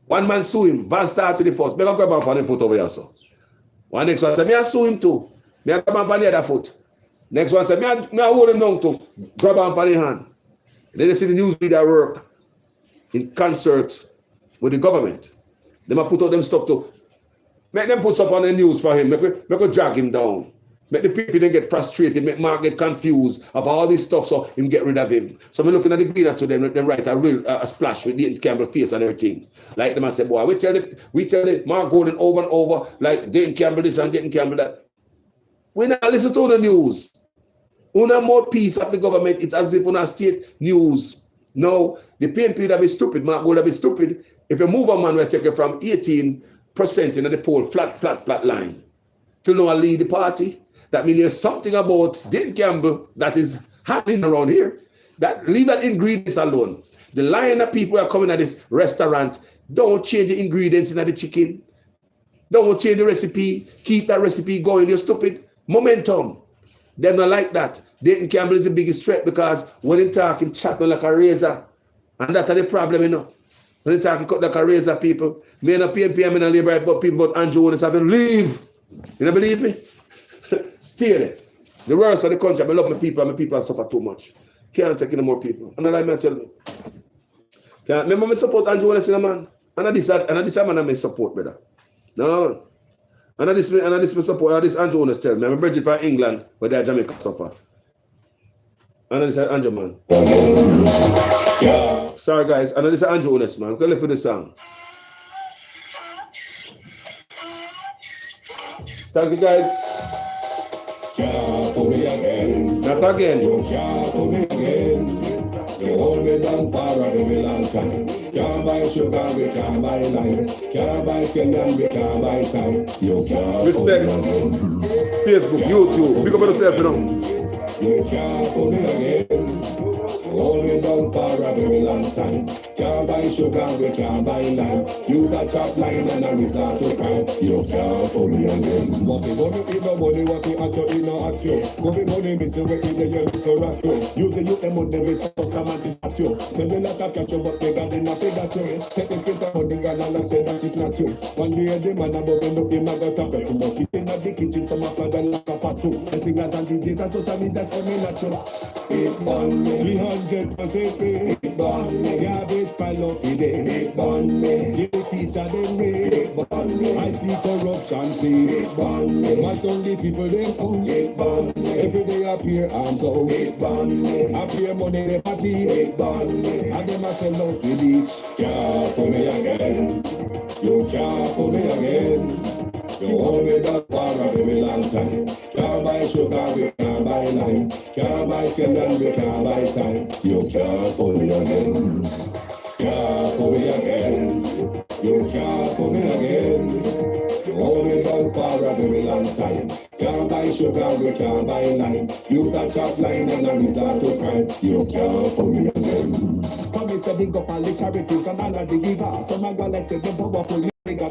One man sue him. Van start to the first. Make a grab up on the foot over here, so. One next one say, me I sue him too. Me I grab up on the other foot. Next one say, me I hold him down too. Grab up on the hand. And then they see the news media work in concert with the government. They might put out them stuff too. Make them put stuff on the news for him. Make we drag him down. Make the people then get frustrated. Make Mark get confused of all this stuff so him get rid of him. So I'm looking at the greener to them. Let them write a splash with Dayton Campbell face and everything. Like them I say, boy, we tell it Mark Golden over and over like Dayton Campbell this and Dayton Campbell that. We not listen to the news. Una more piece of the government. It's as if una state news. No, the PNP that be stupid. Mark Golden be stupid. If you move a man, we take it from 18% in the poll, flat line, to now lead the party. That means there's something about Dayton Campbell that is happening around here. That leave that ingredients alone. The line of people are coming at this restaurant. Don't change the ingredients in the chicken. Don't change the recipe. Keep that recipe going. You're stupid. Momentum. They're not like that. Dayton Campbell is the biggest threat because when they talk, he chat like a razor. And that's the problem, you know. When they talk, he cut like a razor, people. Me and a PNP, I'm in a Labour, but people, but Andrew Willis have to leave. You don't believe me? Stay there. The worst of the country, I love my people, and my people suffer too much. Can't take any more people. And I tell you. Remember, I support Andrew Willis, man. And I decide man I may support, brother. No. And this support, and this Andrew Owners tell me, I'm a Bridget from England, where they're Jamaica suffer. And this is Andrew, man. Yeah. Sorry, guys. And this is Andrew Owners, man. Go live for the song. Thank you, guys. Not again. You can't pull me again. You hold me down for a very long time. Can't buy sugar, we can't buy lime. Can't buy scallion, we can't buy time. You can't respect. Facebook, YouTube. Pick up on yourself, you know. You can't pull me again. Hold me down for a very long time. Can't buy sugar, we can't buy lime. You got chop line and a resort to crime. You can't pull me again. What the money in the money, what the at you in the at you. Coffee money missing where in the year to rat you. Use the youth the money miss customer to at you. Send the letter catch you, but they got in a pig at you. Take the skin to money and all say that is not you. One day the man above him look him and got a better. But keep in the kitchen some of the like a part two. The singers and DJs are such a need that's only natural. It burn me 300% free. It burn me garbage pile up today. It burn me give the teacher them raise. It burn me I see corruption please. It burn me mash down the people them push. It burn me every day appear arms out. It burn me appear money they party. It burn me and them a sell out the beach. Can't pull me again. You can't pull me again. You hold me down for a very long time. Can't buy sugar, we can't buy lime. Can't buy scallion, we can't buy time. You can't pull me again. Can't pull me again. You can't pull me again. You hold me down for a very long time. Can't buy sugar, we can't buy lime. You got chop line and a resort to crime. You can't pull me again. Come and say dig up all the charities and all of the givers. Some of God like say them powerful. Bigger.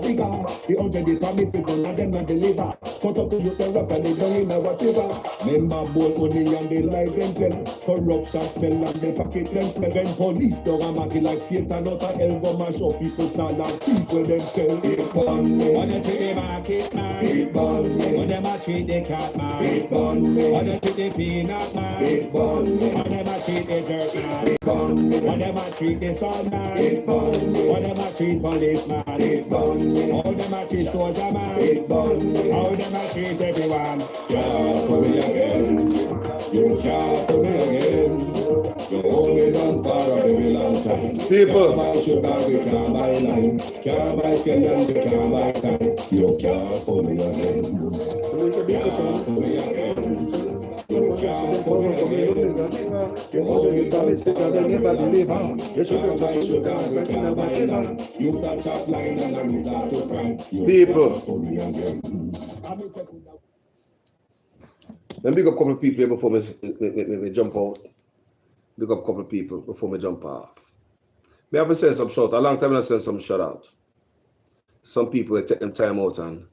The already promise it done and them not deliver. Cut up the youth and rap and they down in our river. Member bold money and they like them tell. Corruption smell and they pocket them smell. When police dog and market like Satan out of hell go mash up people start like thief when them sell. It burn me. When they treat the market man. It burn me. When them a treat the cat man. It burn me. When they treat the peanut man. It burn me. When them a treat the dirt man. It burn me. When them a treat the sun man. It burn me. When them a treat policeman. It burn me. How them a treat soldier man. It burn me. How them a treat everyone. Can't pull me again. You can't pull me again. You hold me down for a very long time. People. Can't buy sugar, we can't buy lime. Can't buy scallion, we can't buy time. You can't pull me again. Can't pull me again. You can't pull me again. You hold me down for a very long time. Can't buy sugar, we can't buy lime. You got chop line and a resort to crime. People. Pull me again. Let me pick up a couple of people here before me jump out. Pick up a couple of people before me jump off. Me have to send some shout. A long time I send some shout out. Some people they take them time out and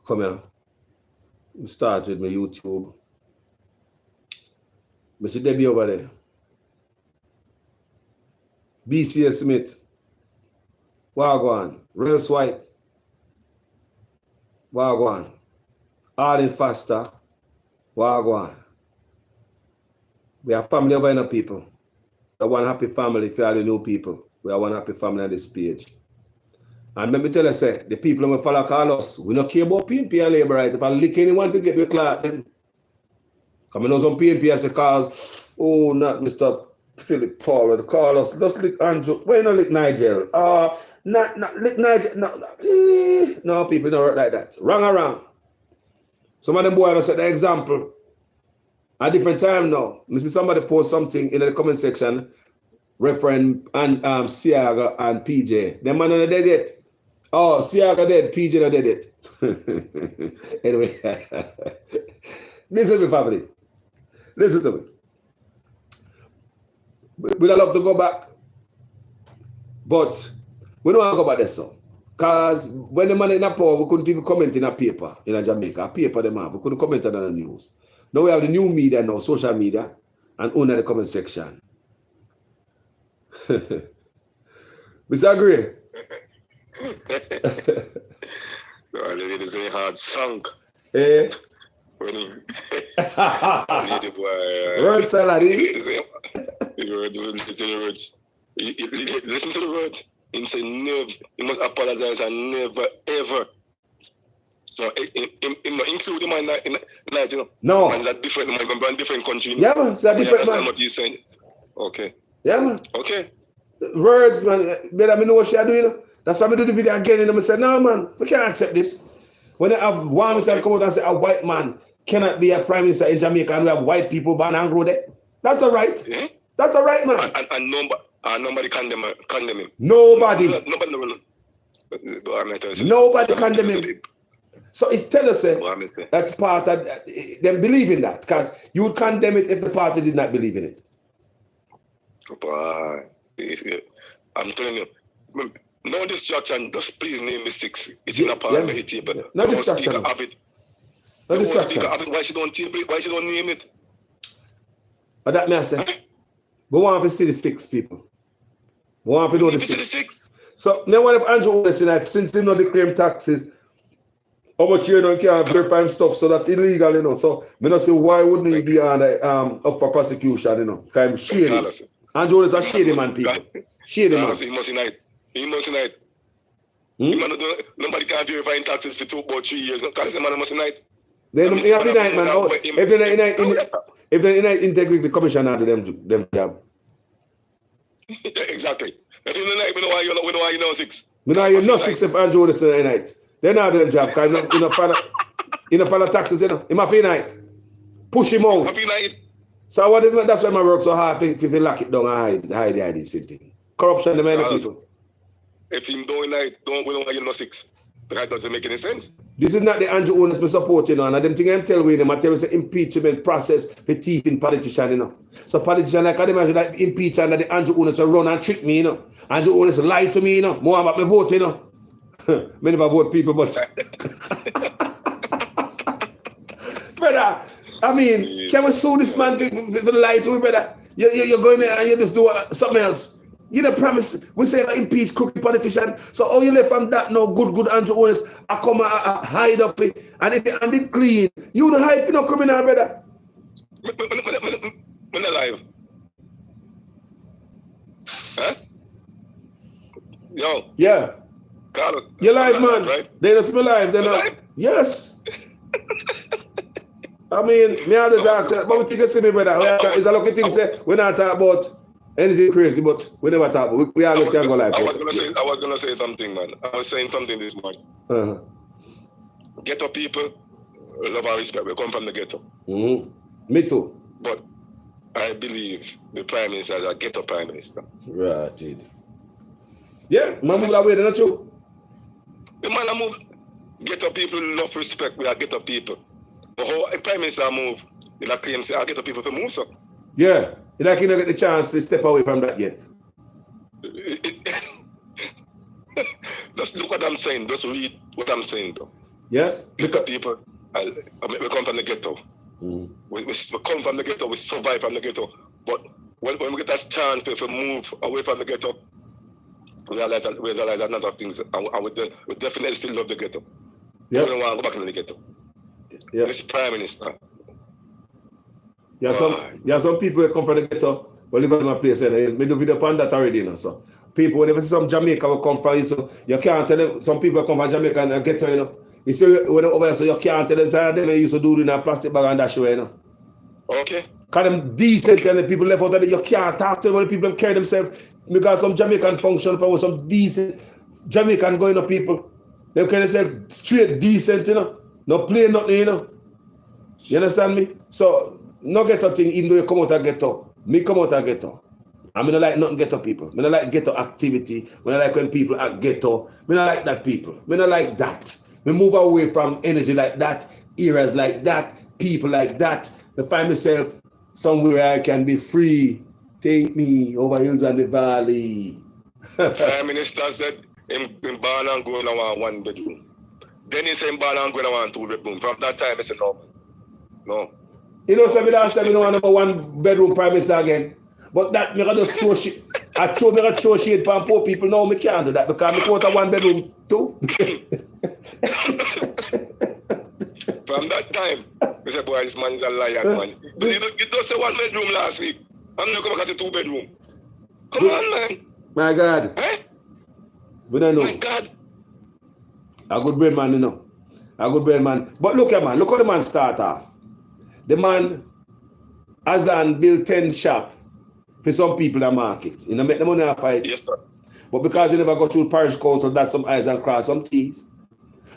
come here. We start with my YouTube. I see Debbie over there. BCS Smith. Wagwan. Real White. Wagwan. Arden Faster. Wagwan. We are family over in people. We are one happy family if you are the new people. We are one happy family on this page. And let me tell you, say, the people who follow call us, we don't care about PNP and labor right. If I lick anyone to get me clout, then come in some PNP as a cause, oh, not Mr. Philip Paul, call us, just lick Andrew. Why not lick Nigel? Not lick Nigel. No, people don't work like that. Wrong or wrong. Some of them boys set the example. At different time now, I see somebody post something in the comment section referring and Siaga and PJ. Them man not dead yet. Oh, Siaga dead, PJ not dead yet. Anyway, listen to me, family. Listen to me. We'd love to go back, but we don't want to go back there, so. Because when the man in power, we couldn't even comment in a paper in Jamaica. A paper them have. We couldn't comment on the news. Now we have the new media now, social media, and own the comment section. Mr. Agree? No, it is a hard sunk. Eh? When he the boy. Word salad, eh? Listen to the word. He said never. He must apologize and never ever So include him in that, you know. No. Man is a different man from a different country. Yeah, man. It's a different man. What he's saying. Okay. Yeah, man. Okay. Words, man. Better me know what she are doing. That's why I do the video again. And I say, no, man, we can't accept this. When I have one time come out and say a white man cannot be a prime minister in Jamaica and we have white people born and grow there. That's all right. Yeah? That's all right, man. And nobody condemn him. Nobody. Nobody condemn him. So it tells us that's part of them believe in that, because you would condemn it if the party did not believe in it. I'm telling you, no distraction, just please name the 6. It's in a part of the table. No distraction. No distraction. Why she don't name it? But that may I say, we want to see the 6 people. We want to know the 6. So now what if Andrew was saying that since he not declare taxes, how much you don't can't verify him stuff, so that's illegal, you know. So I don't say why wouldn't he be on up for prosecution, you know? Because I'm shady. Andrew is a shady man, people. Shady man. He must unite. Nobody can verify taxes for about 3 years. Because the man must unite. Then he have unite, man. If they unite integrity, the commission out of them job. Exactly. If you unite, we know why you know 6. We know you know 6 if Andrew is unite. They're not them job, because you know follow taxes, you know. He must unite. Push him out. So that's why I work so hard if you lock it down and hide the ID thing. Corruption, the many people. If him don't unite, we don't want you know 6. That doesn't make any sense. This is not the Andrew owners we support, you know, and I don't think I'm telling them, I tell you it's an impeachment process for thieving politicians, you know. So politicians like I imagine that impeach and that the Andrew owners will run and trick me, you know. Andrew owners lie to me, you know. More about my vote, you know. Many never vote people, but brother, I mean, can we sue this man for lie to me, brother? You're going there and you just do something else. You know, promise, we say impeach crooked politician. So all you left from that no good Andrew Owens, I come and hide up it. And if it and it clean, you the hide for no criminal, brother. When alive. Huh? Yo. Yeah. Carlos. You're live, man. Right? They just smell live. They're not. Yes. I mean, me always ask, but we think you see me, brother. It's a lucky thing, say, we're not talking about anything crazy, but we never talk about. We always can go live. I was gonna say something, man. I was saying something this morning. Ghetto people love and respect. We come from the ghetto. Me too. But I believe the prime minister is a ghetto prime minister. Right, dude. Yeah, man move that way, that's true. The man move. Ghetto people love respect. We are ghetto people. But how a prime minister move, he like claim say I ghetto people to move so. Yeah, he like you don't get the chance to step away from that yet. Just look what I'm saying. Just read what I'm saying, though. Yes. Ghetto people, we come from the ghetto. We come from the ghetto. We survive from the ghetto. But when we get that chance to move away from the ghetto, we realize another things, and we definitely still love the ghetto. Yeah. We don't want to go back into the ghetto. Yeah. This prime minister. Yeah, some people that come from the ghetto, well, live in my place, and we do video on that already, you know. So people, whenever some Jamaica will come from, so you can't tell them. Some people come from Jamaica and ghetto, you know. You see, when they over there, so you can't tell them. So they used to do it in a plastic bag and dash away, you know. Okay. Cause them decent, and the people left out there, you can't talk to them. When the people carry themselves, because some Jamaican function for some decent Jamaican going up people. They carry themselves straight decent, you know. No play nothing, you know. You understand me? So no ghetto thing, even though you come out of ghetto. Me come out of ghetto. I mean, I like nothing ghetto people. I like ghetto activity. I like when people act ghetto. I like that people. I like that. We move away from energy like that, eras like that, people like that. I find myself somewhere I can be free. Take me over hills and the valley. Prime Minister said in born and grown I want 1 bedroom. Then he said in born and grown I want 2 bedroom. From that time I said no. No. You know, so we don't say we don't want 1 bedroom prime minister again. But that me gonna just throw shit. I throw shit for poor people. No, me can't do that because me want a 1 bedroom too. From that time, I said, boy, this man is a liar, man. But you just say 1 bedroom last week. I'm not coming back to 2 bedroom. Come on, man. My God. Eh? We don't know. My God. A good brain man, you know. A good brain man. But look at man, look how the man start off. The man Azan built 10 shop for some people in the market. You know, make the money off it. Yes, sir. But because he never go through parish council, that's some eyes and cross some T's.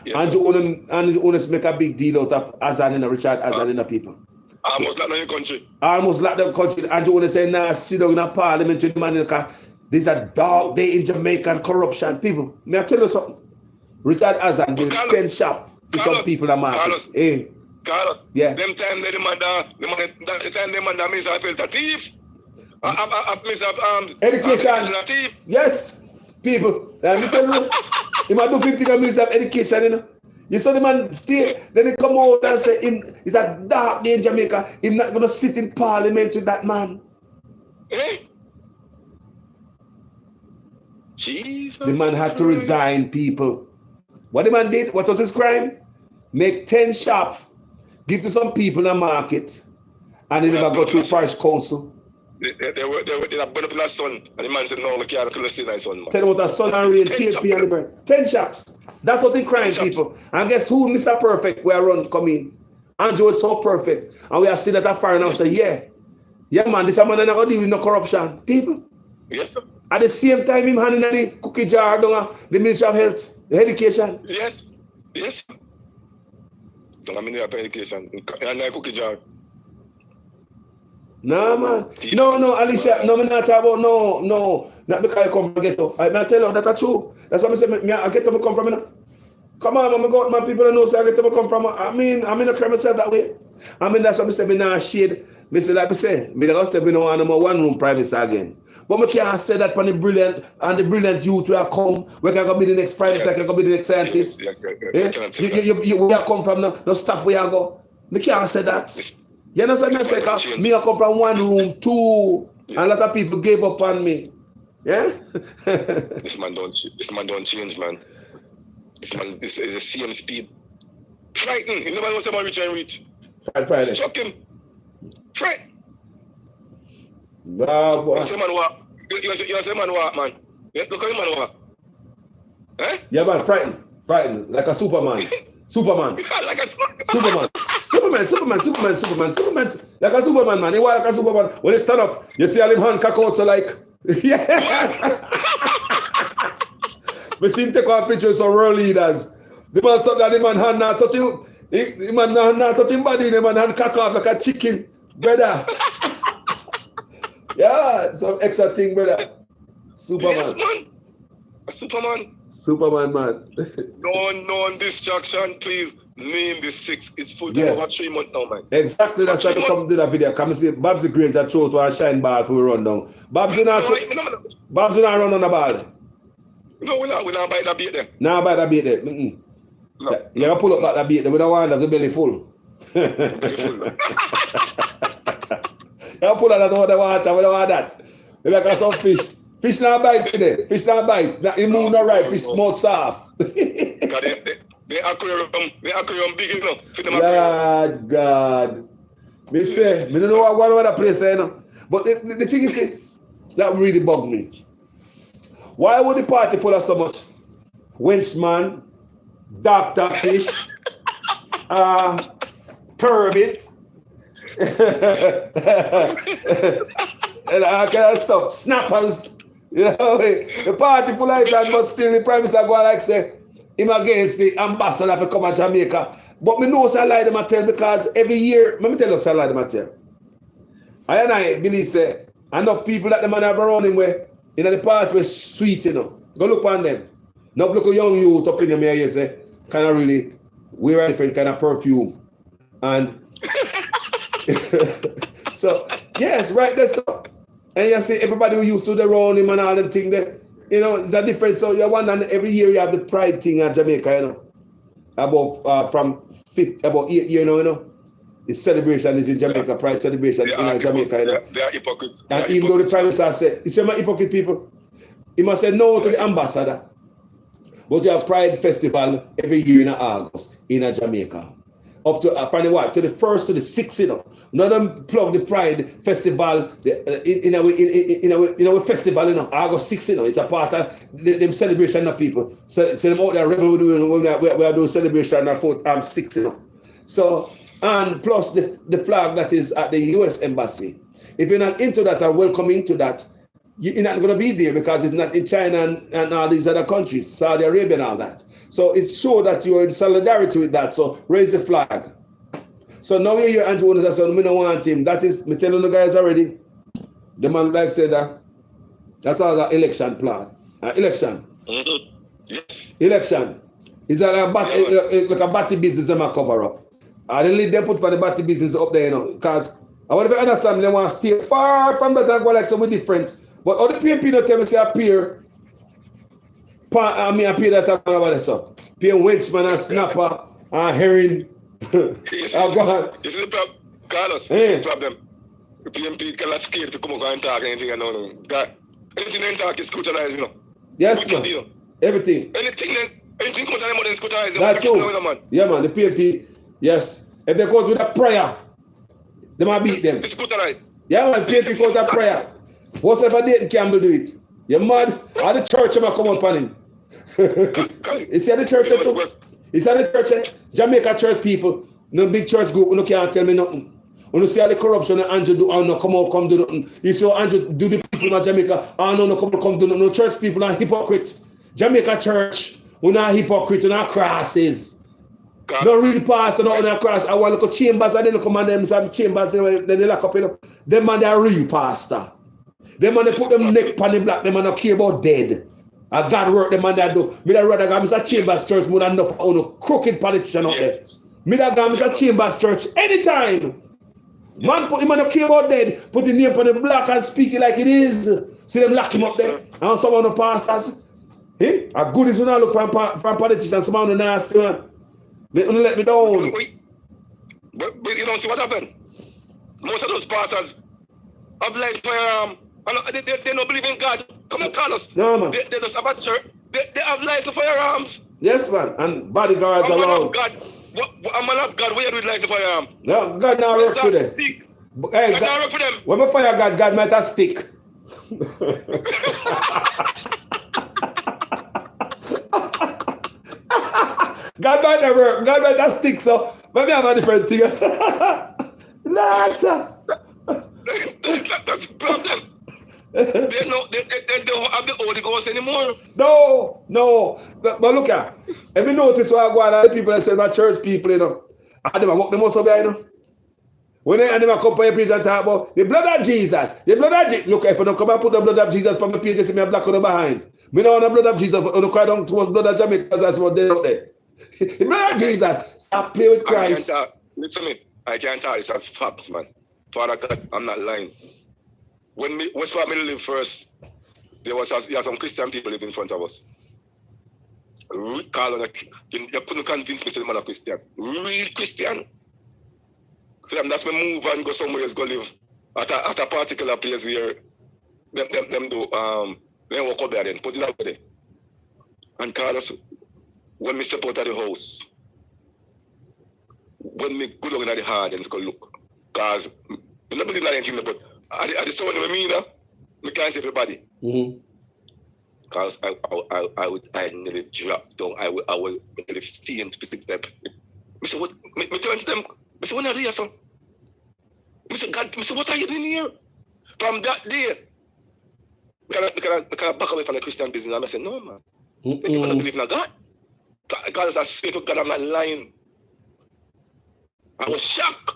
Yes, and you want to make a big deal out of Azan in Richard Azan in the people. Almost like the country. Almost like the country. And you want to say, nah, sit down in a parliament with the man in the car. This is a dark day in Jamaican corruption. People, may I tell you something? Richard Azan built 10 shop to some people in the market. Hey. Carlos, yeah. Them time they demand the time they demand Mr. I felt a thief. Education. A thief. Yes, people. Let me tell you, he might do 50 minutes of education, you know. You saw the man stay, then he come out and say, it's a dark day in Jamaica. He's not going to sit in parliament with that man. Eh? Jesus. The man had to resign, people. What the man did, what was his crime? Make 10 shop, give to some people in the market, and he never go to parish council. They have burn up in a son, and the man said, no, we can't kill the son, man. Tell him what a son and rain, PHP and the bird. 10 shops. That was in crime, people. And guess who, Mr. Perfect, we are run come in? Andrew is so perfect. And we are seeing that afar and I say, yeah, man, this man is not going to deal with no corruption. People. Yes, sir. At the same time, him handing the cookie jar down the Ministry of Health, the education. Yes. Don't have any education. And the cookie jar. No, man. No, Alicia. No, I'm not talking about no. Not because I come from ghetto. I tell you, that's true. That's what I say. I get to come from. You know? Come on, I'm go. My people don't know. So I get to come from. I mean, I'm not carry myself that way. I mean, that's what I say. Me not shade. Me say like me say. Me don't say we don't want no more one room privacy again. But me can't say that for the brilliant youth where I come. We can go be the next prime minister. Can go be the next scientist. You where I come from? No stop where I go. Me can't say that. You understand me? Say, me I come from one room, two, and a lot of people gave up on me. Yeah? This man don't change, man. This is the same speed. Frightened. He never knows someone reach. Friday. Struck him. Frightened. Nah, boy. You say man what? You say man what, man? Look at him man what? Eh? Yeah, man, frightened. Like a Superman. Superman. Like a Superman. Like a Superman, man. He walk like a Superman. When he stand up, you see all him hand cock out, so like, yeah. We see him take our pictures of world leaders. The man said that the man hand not touching, the man not touching body, the man hand cock out like a chicken, brother. Yeah, some extra thing, brother. Superman. Yes, man. A Superman, man. No distraction, please. Name the 6. It's full time over 3 months now, man. Exactly, that's why I come do that video. Come see Babs the Grange that throw to a shine ball for we run down. Babs do not run on the ball. No, we not buy that beat there. Nah, buy that beat there. No. You gotta pull up that beat there. We don't want to have the belly full. You pull out that water, we don't want that. We like some fish. Fish not bite today. Fish not bite. He move not right. Fish mouth soft. The aquarium big enough. God. Me say, me don't know what other place you know. But the thing is, that really bugged me. Why would the party full of so much Wenchman, Dr. Fish, Turbot, and all kind of stuff, snappers. You know, the party full of it, but still the Prime Minister go like say, him against the ambassador to come to Jamaica. But me know I lie them tell because every year, let me tell you I lie them tell. I believe say enough people that the man have around him where in the part where sweet, you know. Go look on them. Now look a young youth up in the here, you say, kind of really wear a different kind of perfume. And so yes, right there so. And you see everybody who used to the around him and all them thing there. You know, it's a difference. So you wonder every year you have the pride thing in Jamaica, you know. About from 8 years, you know. The celebration is in Jamaica, pride celebration in Jamaica, you know. They are hypocrites. And even though the Prime Minister said, he said, my hypocrite people, he must say no to the ambassador. But you have Pride Festival every year in August in Jamaica. up to from the what? To the 1st to the 6th, you know. None of them plug the Pride Festival in our festival, you know, August 6th, you know. It's a part of them celebration of people. So them out there rebel we are doing celebration on 6th, you know. So, and plus the flag that is at the US Embassy. If you're not into that or welcoming to that, you're not going to be there because it's not in China and all these other countries, Saudi Arabia and all that. So it's sure that you're in solidarity with that. So raise the flag. So now you're here, Andrew Wonders, I said, we don't want him. That is, me telling the guys already, the man like said that, that's all the election plan. Election. Mm-hmm. Yes. Election. It's like a batty business them a cover up. I the lead them put for the batty business up there, you know, because I want to understand they want to stay far from that and go like something different. But all the PNP don't tell me say appear. I mean appear that I'm about this up. Peer Wenchman and Snapper and Herring. You see the problem, Carlos? You see the problem? The PNP cannot scared to come over and talk anything and no. God, anything they talk is scrutinized, you know. Yes, man. Everything. Anything come out of them more than scrutinized. That's true. Yeah, man. The PNP, yes. If they go with a prayer, they might beat them. It's scrutinized. Yeah, man. PNP goes with a prayer. Whatever Dayton Campbell do it. You're mad? All the church might come up on him. You see the church too? You see the church? Jamaica church people, no big church group, no can't tell me nothing. When you see all the corruption that Andrew do, no come do nothing. You see Andrew do the people in Jamaica, no come do nothing. No church people are hypocrite. Jamaica church, we're not hypocrite, we're not crosses. No real pastor, no cross. I want to look at chambers, and then look at them some chambers, then they lock up, you know. Them man, they're real pastor. Them man, they put them neck on the black, them man, don't care about dead. I God work them man that do. Me that rather go Mr. Chambers Church more than enough for the crooked politician out there. Me that go Mr. Chambers Church anytime. Man put him on the care about dead, put his name on the block and speak it like it is. See them lock him up there. And some of the pastors. Hey, a good is when I look from politicians, some of the nasty man. They only let me down. But you don't see what happened. Most of those pastors have life firearm. They don't believe in God. Come on, Carlos. No, man. They just have a church. They have lights and firearms. Yes, man. And bodyguards around. A man of God. A man of God, where do we lights and firearms? No, God now work for them. Hey, God now work for them. When I fire God might have stick. God might have work. God might have stick, so maybe I have a different thing. Nah, sir. That's the problem. They don't have the Holy Ghost anymore. No. But look at, if you notice what I go on, the people that say my church people, you know, and them walk them also behind, you know. When they and them come and preach and talk about the blood of Jesus, Look, if I don't come and put the blood of Jesus from the page, they see me a black on the behind. Me know the blood of Jesus, I don't cry down towards blood of Jamaica, that's what they out there. The blood of Jesus, I play with Christ. Listen to me, I can't tell this as facts, man. Father God, I'm not lying. When West Family lived first, there was some Christian people living in front of us. Carl, you couldn't convince me to man a Christian. Real Christian. That's me move and go somewhere else, go live at a particular place where them do they walk up there then, put it out there. And Carlos, when me step out of the house, when me go down in the hard and go look, because I don't believe in anything, but I just want to mean, I can't say everybody. Because I nearly dropped down. I will nearly faint specific step. I said, what? Me turn to them. I said, what are you doing, son? I said, God, what are you doing here? From that day, I can back away from the Christian business. And I said, no, man. They don't believe in God. God is a spirit of God. I'm not lying. I was shocked.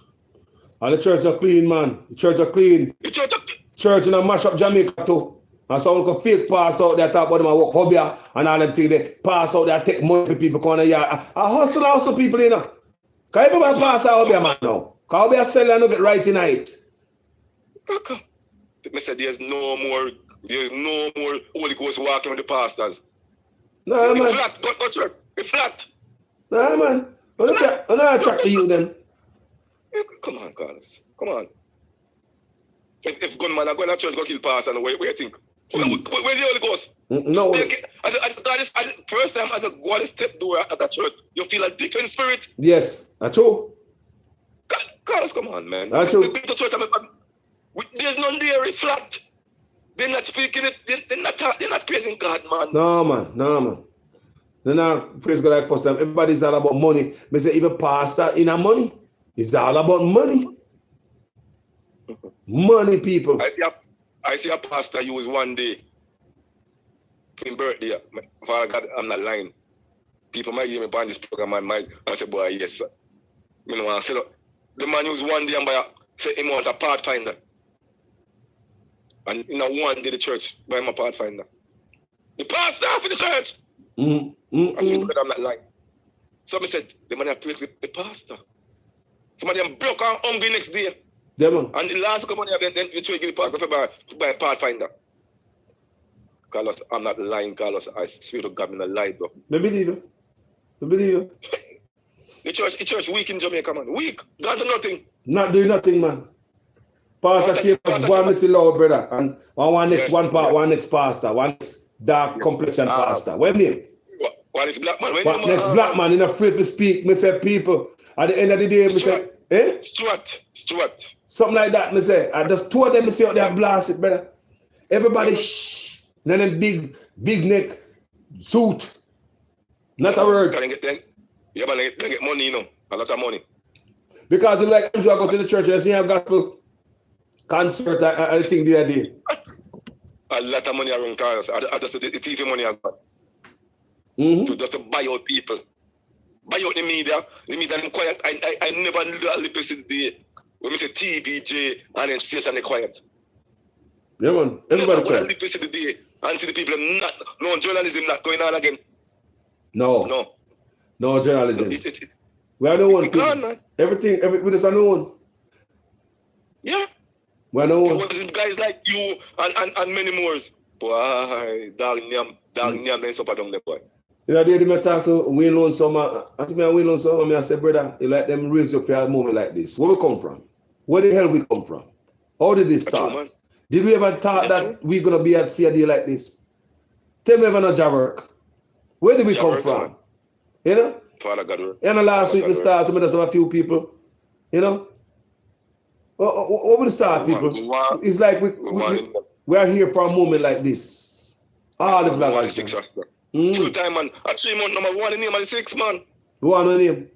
And the church are clean, man. The church are clean. The church are church in a mash up Jamaica too. And some can fake pass out there, talk about them and walk hobby and all them things. They pass out there, take money for people come on the I hustle people, you know. Can you ever pass out there, man, now? Can you sell and not get right tonight? Okay. I said there's no more Holy Ghost walking with the pastors. No, man. It's flat, go church. It's flat. No, man. I'm not attracted to you then. Come on, Carlos. Come on. If gunman are going to church, go kill pastor, where you think? Where's the Holy Ghost? No. First time as a God step door at the church, you feel a different spirit. Yes, that's true. Carlos, come on, man. That's We true. been to church, there's none there, flat. They're not speaking it, they're not praising God, man. No, man. They're not praise God like first time. Everybody's all about money. Me say even pastor in a money. It's all about money. Money, people. I see a pastor use one day in birthday. Father God, I'm not lying. People might hear me on this program and might say, boy, yes, sir. You know, I said, the man use one day and say him want a pathfinder. And in a one day the church buy him a pathfinder. The pastor for the church. I swear to God, I'm not lying. So I said, the man have praised the pastor. Somebody them broke and hungry next day. Yeah, man. And the last company then the church give the pastor to buy a pathfinder. Carlos, I'm not lying, Carlos. I swear to God, I'm not lying, bro. Me believe you. The church weak in Jamaica, man. Weak. Got to nothing. Not doing nothing, man. Pastor Chambers, one Missy Lord, brother. And one next pastor, one next dark complexion pastor. What do you mean? One is black man. What next black man in afraid to speak? Me say people. At the end of the day, me say, Stuart. Something like that, me say. I just two of them, me say out there blast it, brother. Everybody shh. Then them big neck suit. Not a word. Yeah, but they get money, you know. A lot of money. Because you like Andrew, I go to the church and see a gospel concert, I think the other day. A lot of money around cars. I just the TV money I got. To just to buy out people. Buy out the media. The media them quiet. I never listen to the when we say TBJ and then station they quiet. Yeah, man. Everybody quiet. Never listen to the day and see the people no journalism not going on again. No journalism. We are no one. Everything we just are no one. Yeah. We are no one. Guys like you and many more. Boy, dog nyam men so down there, boy. You know, they talk to Wayne Loan Summer. I think Wayne Loan Summer, I say, brother, you like them raise you for a moment like this. Where we come from? Where the hell we come from? How did this start? True, did we ever thought that we're gonna be at CAD like this? Tell me ever no job work. Where did we come from? Man. You know? Father God. And last week we started with a few people. You know? What would start, people? It's like we are here for a moment like this. All the vloggers. Full time, man. A 3 month number one in the name of the 6 man. One on him.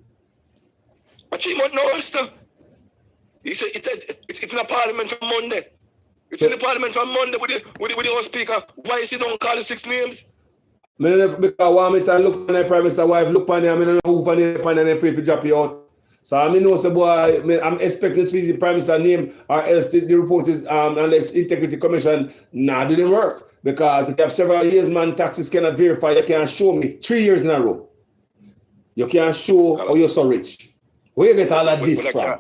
A 3 month no Rasta. He said it's in the parliament from Monday. It's in the parliament from Monday with the House Speaker. Why is he don't call the 6 names? Because I want me to look on the Prime Minister wife, look on him, I don't know who on him and then free to drop you out. So I know, so boy, I'm expecting to see the Prime Minister name or else the report is unless Integrity Commission didn't work. Because if you have several years, man, taxes cannot verify, you can't show me 3 years in a row. You can't show how you're so rich. Where you get all of this from?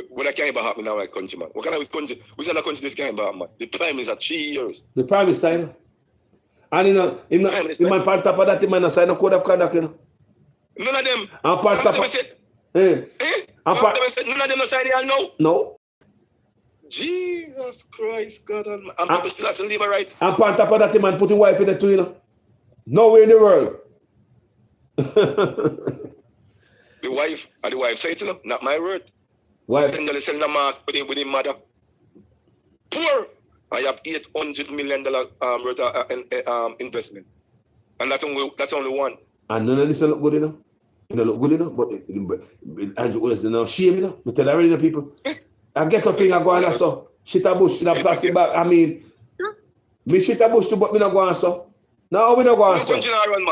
What I can't even happen now, like country, man. What kind of country? Which other country this can't happen, man? The Prime Minister 3 years. The Prime Minister, and the man on top of that, the man sign a code of conduct, you know. None of them. And part of it. None of them sign it, no. No. Jesus Christ, God, and people still have to live right. And on top of that, the man put his wife in it too, you know. Nowhere in the world. The wife say it, you know, not my word. Wife. Send the mark with his mother. Poor. I have $800 million worth of investment. And that's only one. And none of this look good enough. You know, look good enough, but Andrew Willis is now shame, you know. I tell already the people. I get a thing I go on and so. Shit a bush in a plastic bag. I mean, me shit a bush too, but me not go on so. No, we not go on so.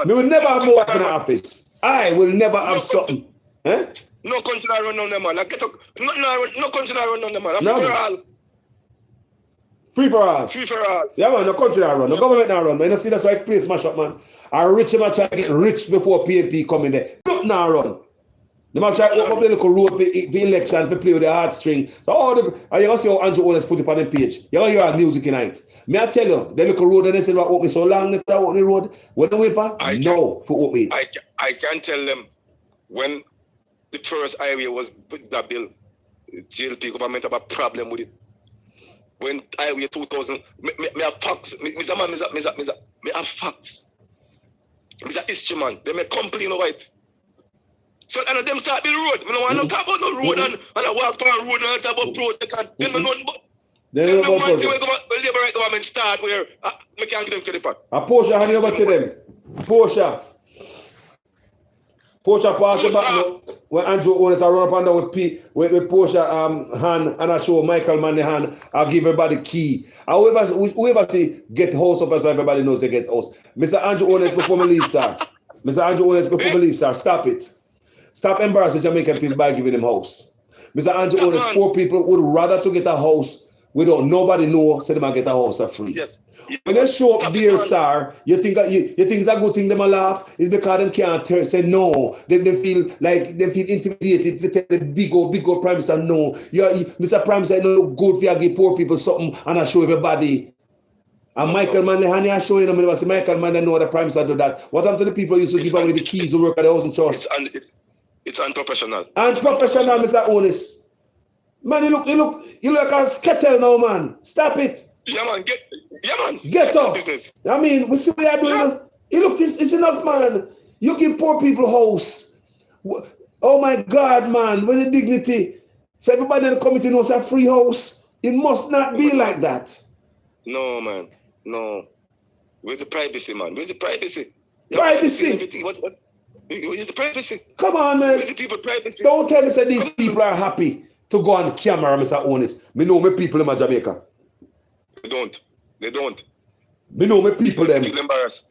Me will never have more in the office. I will never have something. No country run on them, man. No country run on them, man. Free for all. Free for all. Free for all. Yeah, man, no country run. No government not run, man. You see that's why I play smash up, man. A rich man try to get rich before PNP come in there. Nothing not run. The man try to open up the little road for election, to play with the heartstring. So all the, and you see how Andrew Owens put it on the page. You hear our music tonight. May I tell you, the little road that they said about open so long, they open the road. What do we wait for? No, for open. I can tell them when the first highway was that bill, GLP government have a problem with it. When highway 2000, me have facts. Me have facts. Me a history man. They may complain about it. So and them start build road. I don't want to talk about no road and I walk down road and I talk about project and then I know but then one thing when Labour right government start where I can't give them credit for. Portia hand over to them. Portia pass it back now. When Andrew Owens I run up and down with Portia hand and I show Michael man the hand, I'll give everybody key. Whoever say get house up as everybody knows they get house. Mr. Andrew Owens before me leave, sir. Mr. Andrew Owens before me leave, sir. Stop it. Stop embarrassing Jamaican people by giving them house. Mr. Andrew Owens, poor people would rather to get a house without nobody know so they might get a house for free. Yes. When they show up there, sir, you think it's a good thing them a laugh? It's because them can't say no. They feel intimidated to tell the big old Prime Minister no. Mr. Prime Minister no look good for you give poor people something and I show everybody. And Michael Manley, I show you them. Michael Manley know the Prime Minister do that. What happened to the people who used to give away the keys to work at the housing trust? It's unprofessional. Unprofessional, Mr. Onis. Man, you look like a skettle now, man. Stop it. Yeah, man. Get up. Business. I mean, we see what you're doing. Yeah. You look, it's enough, man. You give poor people house. Oh my God, man. With the dignity. So everybody in the committee knows a free house. It must not be like that. No, man. No. Where's the privacy, man? Where's the privacy? Privacy. What? Where's the privacy? Come on, man. Where's the people privacy? Don't tell me that these people are happy to go on camera, Mr. Onis. Me know my people in Jamaica. They don't. Me know my people them.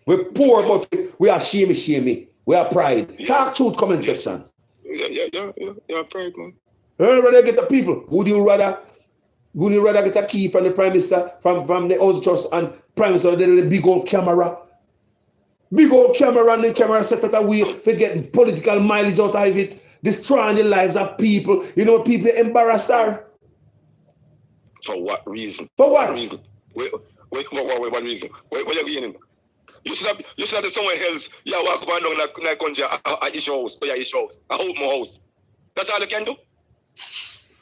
We're poor, but we are shamey. We are pride. Yeah. Talk truth, comment section. Yeah, pride, man. Rather get the people. Would you rather get a key from the Prime Minister, from the House Trust and Prime Minister, the big old camera? Big old camera and the camera set at a way for getting political mileage out of it, destroying the lives of people. You know, people embarrassed her. For what reason? For what? Reason? What reason? What are you getting? You should have somewhere else. You walk up and down in the country at your house, or your house, a home house. That's all you can do?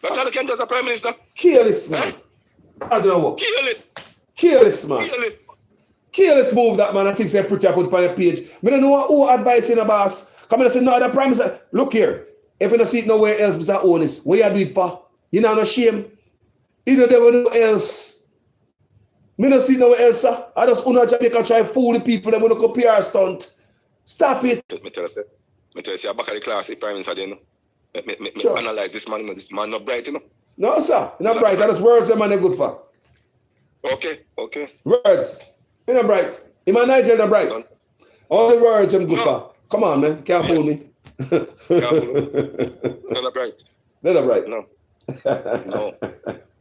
That's all you can do as a Prime Minister? Careless, man. I don't know what. Careless, man. Careless move that, man. I think they put it on the page. I don't know who advice in the boss. Come and say, no, the Prime Minister. Look here. If you don't see it nowhere else, Mr. Honest, what you do it for? You know, no shame. You don't ever know else. Me don't see nowhere else, sir. I just want Jamaica try to fool the people that want to compare a stunt. Stop it. Me tell you, I'm back at the class, the Prime Minister, you know. Sure. Analyze this man, this man not bright, you know. No, sir. Not bright. That's words the man are good for. Okay. Words. You're not bright. In my Niger, not bright. All the words I'm good for. Come on, man. Can't fool me. Can't fool me. They're not bright. They're not bright. No.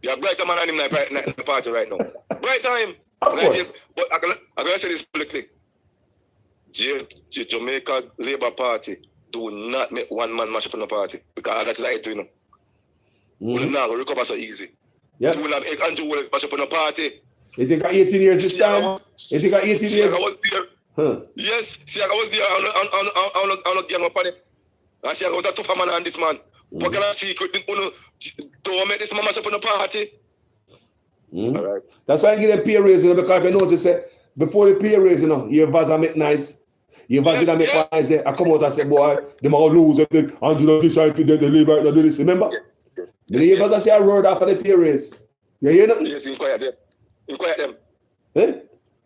You're brighter man than him in the party right now. Bright time. Of course. But I'm going to say this publicly. Jamaica Labour Party do not make one man mash up in the party. Because I got to lie to you know. We'll not recover so easy. Yes. We will have Andrew Willis mash up in the party. You think I 18 years this time? You think I 18 years? I was there. Huh. Yes. See, I was there. I'm not getting up on it. I see I was a tougher man on this man. What can I secret? Don't make this man mash up in the party. Mm-hmm. All right. That's why I give them pay raise, you know, because if you notice, before the pay raise, you know, your Vaza make nice. Your Vaza make nice. I come out and say, boy, they might lose everything. And you know, decide to do the labor, do this. Remember? Yes. The Vaza say a word after the pay raise. You hear nothing? Yes, inquire them. Eh?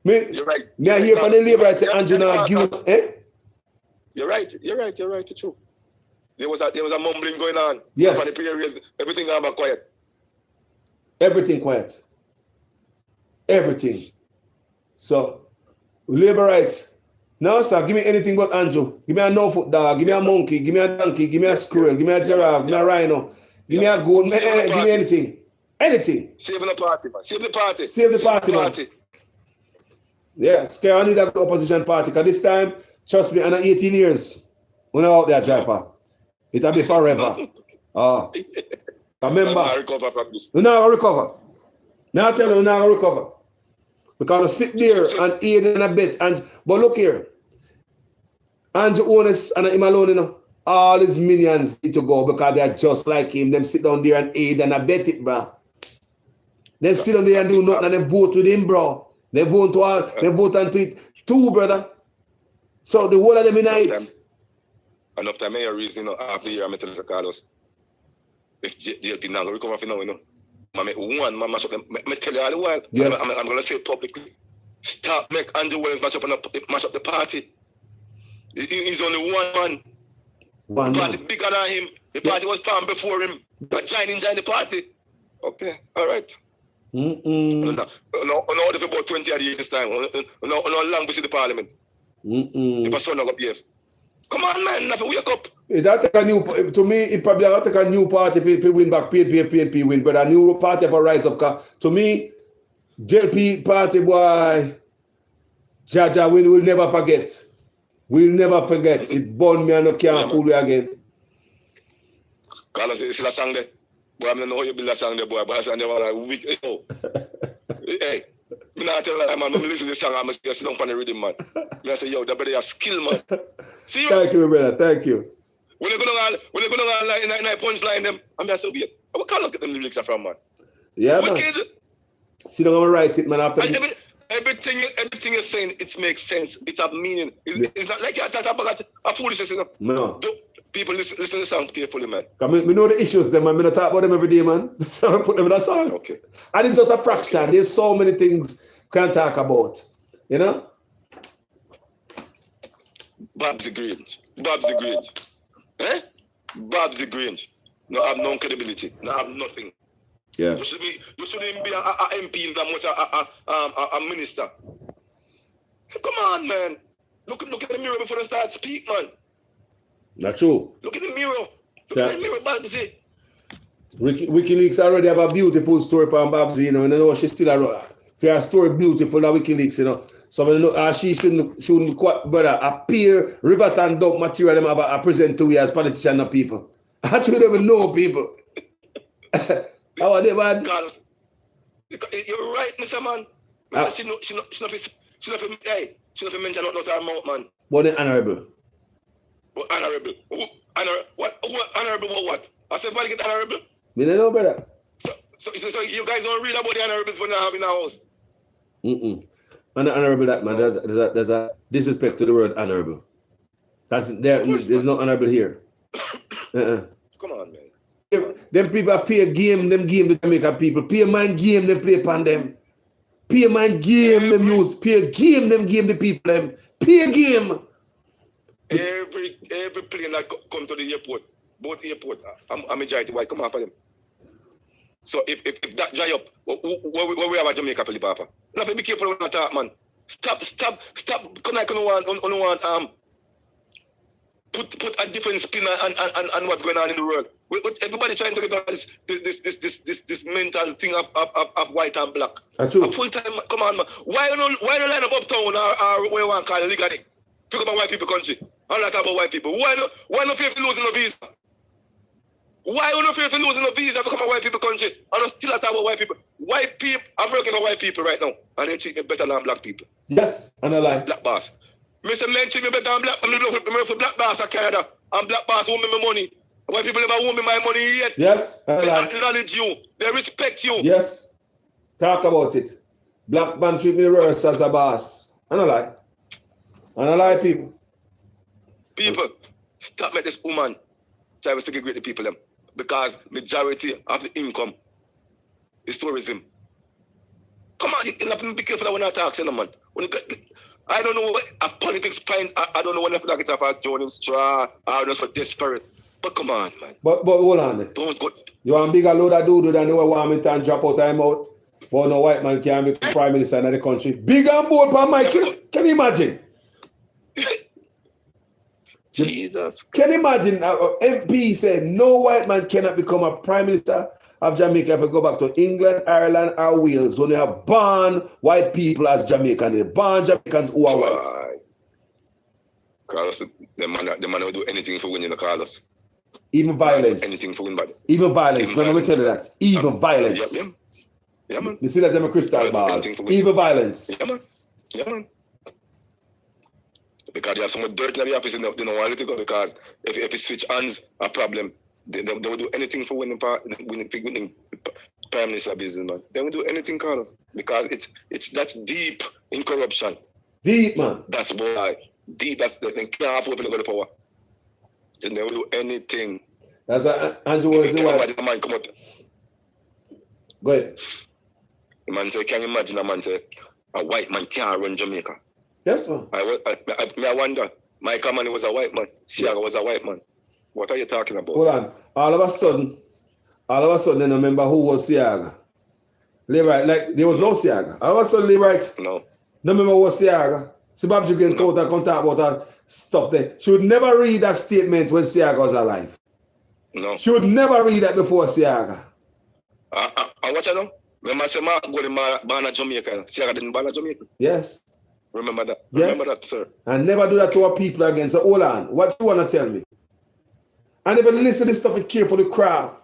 You're right. Me I hear from the labor, I say, Andrew, now give us, eh? You're right. It's true. There was a mumbling going on. Yes. After the pay raise, everything got quiet. Everything quiet. Everything. So, labor rights. Now, sir, give me anything but Andrew. Give me a no-foot dog. Give me a monkey. Give me a donkey. Give me a squirrel. Give me a giraffe. Give me a rhino. Give me a goat. Give me anything. Anything. Save the party, man. Save the party. Save the party, man. Yeah, I need that opposition party. Because this time, trust me, I'm 18 years. When I'm out there, driver. It'll be forever. Remember. I'll recover from this. We're not going to recover. Now I tell you, we're not going to recover. Because I sit there and aid in a bit. But look here. Andrew Honest and him alone, you know, all his minions need to go because they're just like him. Them sit down there and aid and abet it, bro. They sit down there and do nothing and they vote with him, bro. They vote onto it too, brother. So the whole of them unite. enough time, I reason, half the year, I'm telling Carlos, if JLP now recover for now, I make one, man, mash up them. I tell you all the while, yes. I'm going to say it publicly. Stop, make Andrew Williams mash up the party. He's only one man. One the party man. bigger than him. The party was formed before him. I join the party. Okay, all right. No, if about 20 years this time. No long we see the parliament. If a son up here. Come on, man, nothing wake up. That take a new, to me, it probably will take a new party if we win back, PNP win, but a new party will rise up. To me, JLP party, boy, Jaja, we will never forget. We'll never forget. It burned me and I can't fool you again. Carlos, it's a song there. Boy, I don't know how you build a song there, boy, but I said, never like week. Hey, I'm not telling you, man, when I listen to this song, I'm sit down on the rhythm, man. I say, yo, that better your skill, man. Serious? Thank you, brother. Thank you. When you go down in a punchline them, I'm just so weird. Where Carlos get them lyrics from, man? Yeah, man. Wicked. See, I'm gonna write it, man. After everything you're saying, it makes sense. It have meaning. It's not like you're talking about a foolishness, you know. No. People listen to the song carefully, man. We know the issues, them, man. We don't talk about them every day, man. So I put them in a song. Okay. And it's just a fraction. Okay. There's so many things we can talk about. You know? Babs Grange. Eh? Babs Grange. No have no credibility. No have nothing. Yeah. You shouldn't be a MP in that much a minister. Come on, man. Look at the mirror before they start speak, man. Not true. Look at the mirror. Look at the mirror, Babsy. WikiLeaks already have a beautiful story from Babsy, you know, and I know she's still a story beautiful at WikiLeaks, you know. So I know she shouldn't quite appear Riverton dump material them about present to you as politicians and people. I should even know people. How are they, man? Carlos, you're right, Mr. Man. She not mention not her mouth, man. But the honorable. What honorable? What honorable what? I said, why get honorable? Me don't know, brother. So you guys don't read about the honorables when you have in the house? And the honorable that, man, there's a disrespect to the word honorable. There's no honorable here. Come on, man. Them people pay game, them game the Jamaican people. Pay mind game, they play upon them. Pay mind game, them use. Pay game, them game the people, them. Pay game. Every plane that come to the airport, both airport, I'm majority white, come after them. So if that dry up, what we have at Jamaica for the papa? Now be careful when I talk, man. Stop. Come on, put a different spin on what's going on in the world. Everybody trying to get on this mental thing of white and black. That's true. A full time, come on, man. Why don't line up uptown or where one call legally? Talk about white people country. I'm not talking about white people. Why not fear for losing a visa? Why not fear for losing a visa to come to white people country? I'm not still talking about white people. White people, I'm working for white people right now, and they treat me better than black people. Yes, and I like. Black boss. Mr. Men treat me better than black. I'm for black boss in Canada. And black boss owe me my money. White people never owe me my money yet. Yes, and they I like. acknowledge you. They respect you. Yes. Talk about it. Black man treat me worse as a boss. And I like. And I like people. People, stop making this woman try to segregate the people them. Because majority of the income is tourism. Come on, you have to be careful when I talk to them, man. I don't know what a politics point. I don't know when I feel like it's about joining straw or just for desperate. But come on, man. But hold on. Don't go. You want a bigger load of doodoo than the way Warmington drop out time out? For no white man can become prime minister in the country. Big and bold for Mike. Can you imagine? Jesus. Can you imagine? MP said no white man cannot become a prime minister of Jamaica if we go back to England, Ireland, or Wales. When you have born white people as Jamaican, they born Jamaicans who are white. Carlos, the man will do anything for winning the Carlos. Even violence. Anything for winning. Even violence. Let me tell you that. Even violence. Yeah, man. You see that them a crystal ball. Even violence. Yeah, man. Because they have some dirt in the office, they don't want it to go because if it switch hands, a problem. They will do anything for winning prime minister business, man. They will do anything, Carlos, because that's deep in corruption. Deep, man. That's why deep. They can't afford to go to power. They never do anything. That's what Andrew was the one. The man come out. Go ahead. The man say, can you imagine a man say, a white man can't run Jamaica? Yes, sir. I wonder, my command was a white man. Siaga was a white man. What are you talking about? Hold on. All of a sudden, I don't remember who was Siaga. Right, like there was no Siaga. All of a sudden, right. No. No remember who was Siaga. Sebab you can talk about that stuff there. She would never read that statement when Siaga was alive. No. She would never read that before Siaga. And what you know? Remember I said Mark go to Bana Jamaica. Siaga didn't Bana Jamaica. Yes. Remember that. Yes. Remember that, sir. And never do that to our people again. So hold on. What do you want to tell me? And even listen to this stuff with carefully craft.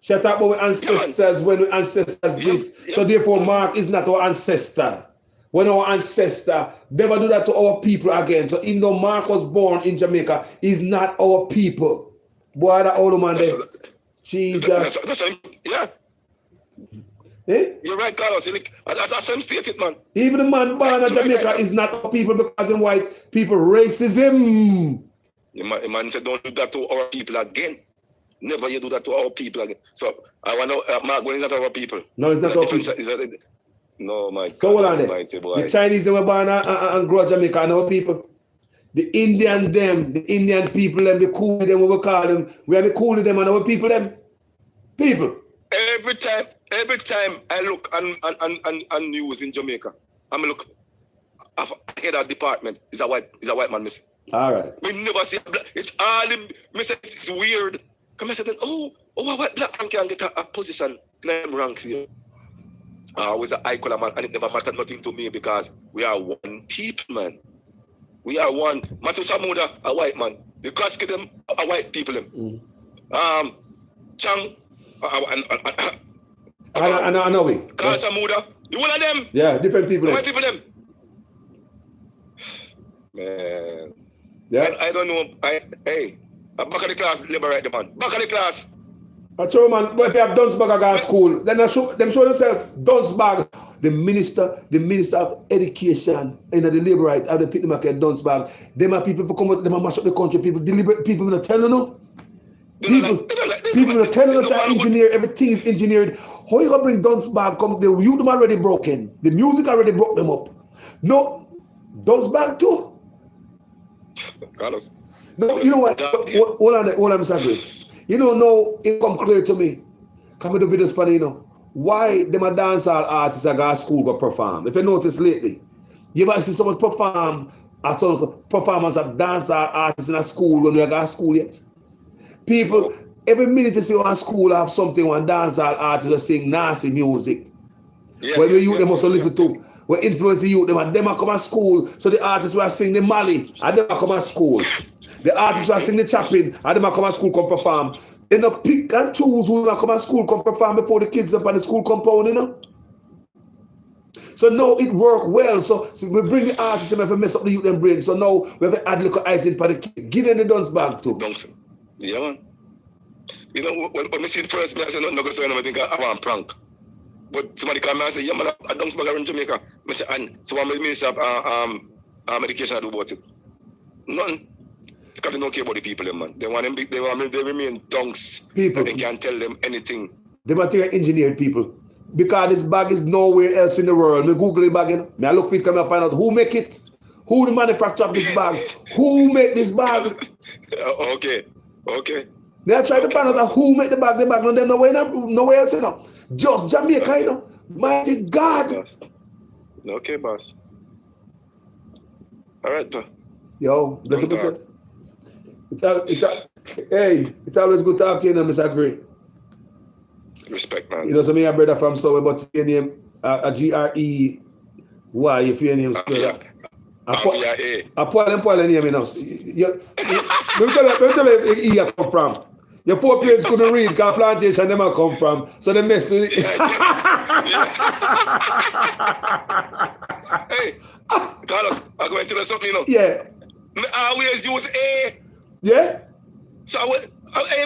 She talk about ancestors when we ancestors this. So therefore Mark is not our ancestor. When our ancestor never do that to our people again. So even though Mark was born in Jamaica, he's not our people. Boy, that old man there. Jesus. Yeah. Eh? You're right, Carlos. That's him stated, man. Even the man born in Jamaica is not our people because in white people racism. The man said, don't do that to our people again. Never you do that to our people again. So I want to Mark, when is that our people? No, it's not our people. No, my God. So hold on there. The Chinese, they were born and grow Jamaica and our people. The Indian people, them, the cool them, what we call them. We are the cool them and our people, them. People. Every time I look on news in Jamaica, I'm look head of department is a white man missing. All right. We never see it's all it's weird. Come and say that what black man can get a position in them ranks here. I was an icon man and it never mattered nothing to me because we are one people, man. We are one. Matu Samuda, a white man. The Koski them, a white people them. Chang, I know we. Carl Samuda, you one of them? Yeah, different people. White people them. Man. Yeah. I don't know. Hey, back of the class, liberate the man. Back of the class. I show man, but if they have Dunsbag at school, then them show themselves. Dunsbag, the minister of education in the labor right, have the people market Dunsbag. Them are people who come out, them are mash up the country, people deliberate, people not telling you. People are telling us that engineer, everything is engineered. How you gonna bring Dunsbag? Come, the youth them already broken. The music already broke them up. No, Dunsbag too. Carlos. No, you know what? Hold on, Mr. Gray. You know, now it come clear to me. Come to the video Spanino. Why them a dancehall artists at our school go perform? If you notice lately, you ever see someone perform a some performance of dancehall artists in a school when we are at school yet? People, every minute you see one school have something, one dancehall artist will sing nasty music. Where the youth they must listen to. We influence the youth them and them come at school. So the artists will sing the Mali and them come at school. The artists will sing the Chaplin and them come at school come perform. They no pick and choose who come at school come perform before the kids up on the school compound, you know. So now it work well. So we bring the artists and have to mess up the youth and brain. So now we have to add little icing for the kid. Give them the Dunsbag too. Yeah, man. You know, when I see the first, I say, no, go say, I think I want prank. But somebody come and say, yeah, man, I don't speak in Jamaica. I say, and so I'm minister of medication, I do about it. None. Because they don't care about the people, man. They want them, they remain dunks. People. They can't tell them anything. They material engineered people. Because this bag is nowhere else in the world. Me Google the bag, you know? I look for it, come and find out who make it. Who the manufacturer of this bag? Who make this bag? Okay. They are trying to find out who make the bag, no, they're nowhere else, you know. Just Jamaica, you know. Mighty God. Boss. Okay, boss. All right, bro. Yo, bless you, Mr. It's always good to talk to you, Mr. Gray. Respect, man. You know, some of your brother from somewhere, but your name, a G-R-E, why, if your name spell? I put them name, you know. Let me tell you where you come from. Your 4 parents couldn't read because plantation them come from. So they mess with it. Hey, Carlos, I'm going to tell you something, you know. Yeah. I always use A. Yeah? So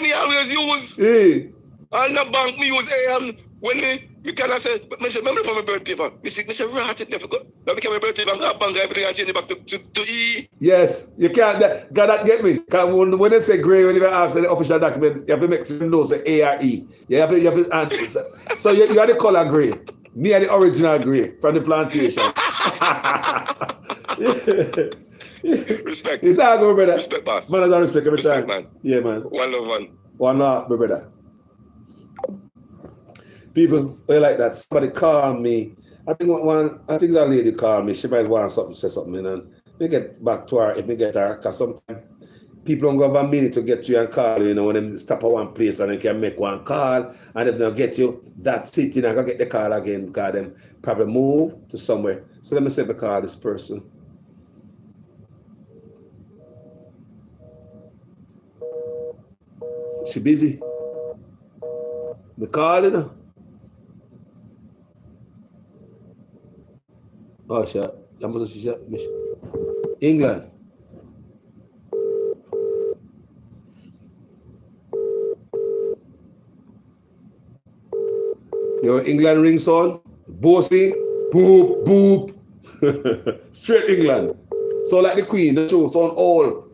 me always use. Yeah. On the bank, me use A. And when You cannot say, but I remember for my birthday, but I say, right, it never go. Now became my birthday, I'm going to bang everything and change it back to E. Yes, you can't, that get me. When they say grey, when you ask the official document, you have to make sure you know say A or E. You have to answer. So you are the color grey. Me are the original grey from the plantation. Respect. It's all good, brother. Respect, boss. Man, I respect every Respect, time. man. Yeah, man. One love, man. One love, brother. People, they like that. Somebody called me. I think a lady called me. She might want something, say something, and we get back to her if we get her. Because sometimes people don't have a minute to get you and call you, when they stop at one place and they can make one call, and if they don't get you, that's it, I can get the call again because them probably move to somewhere. So let me say, call this person. She busy. We call it. Oh, shit. England. Your England ring sound, bossy, boop, boop. Straight England. So like the Queen, the show sound all.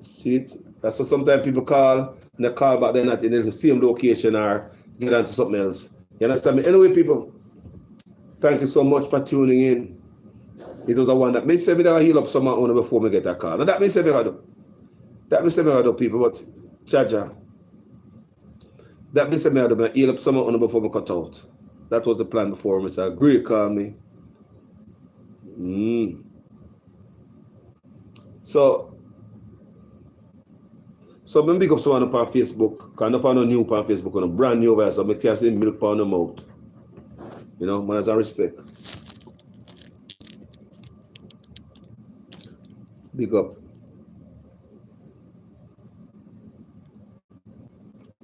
See it? That's what sometimes people call, and they call back, they're not in the same location or get onto something else. You understand me? Anyway, people, thank you so much for tuning in. It was a one that may say me that I heal up someone before me get that call. Now that may say me I do. That may say me I do, people, but Jaja. That may say me I do, heal up someone before me cut out. That was the plan before Mr. Gray called me. So I'm big up someone up on Facebook. Because I find a new on Facebook, on a brand new over, so I can't see milk pound them out. Man has a respect. Big up.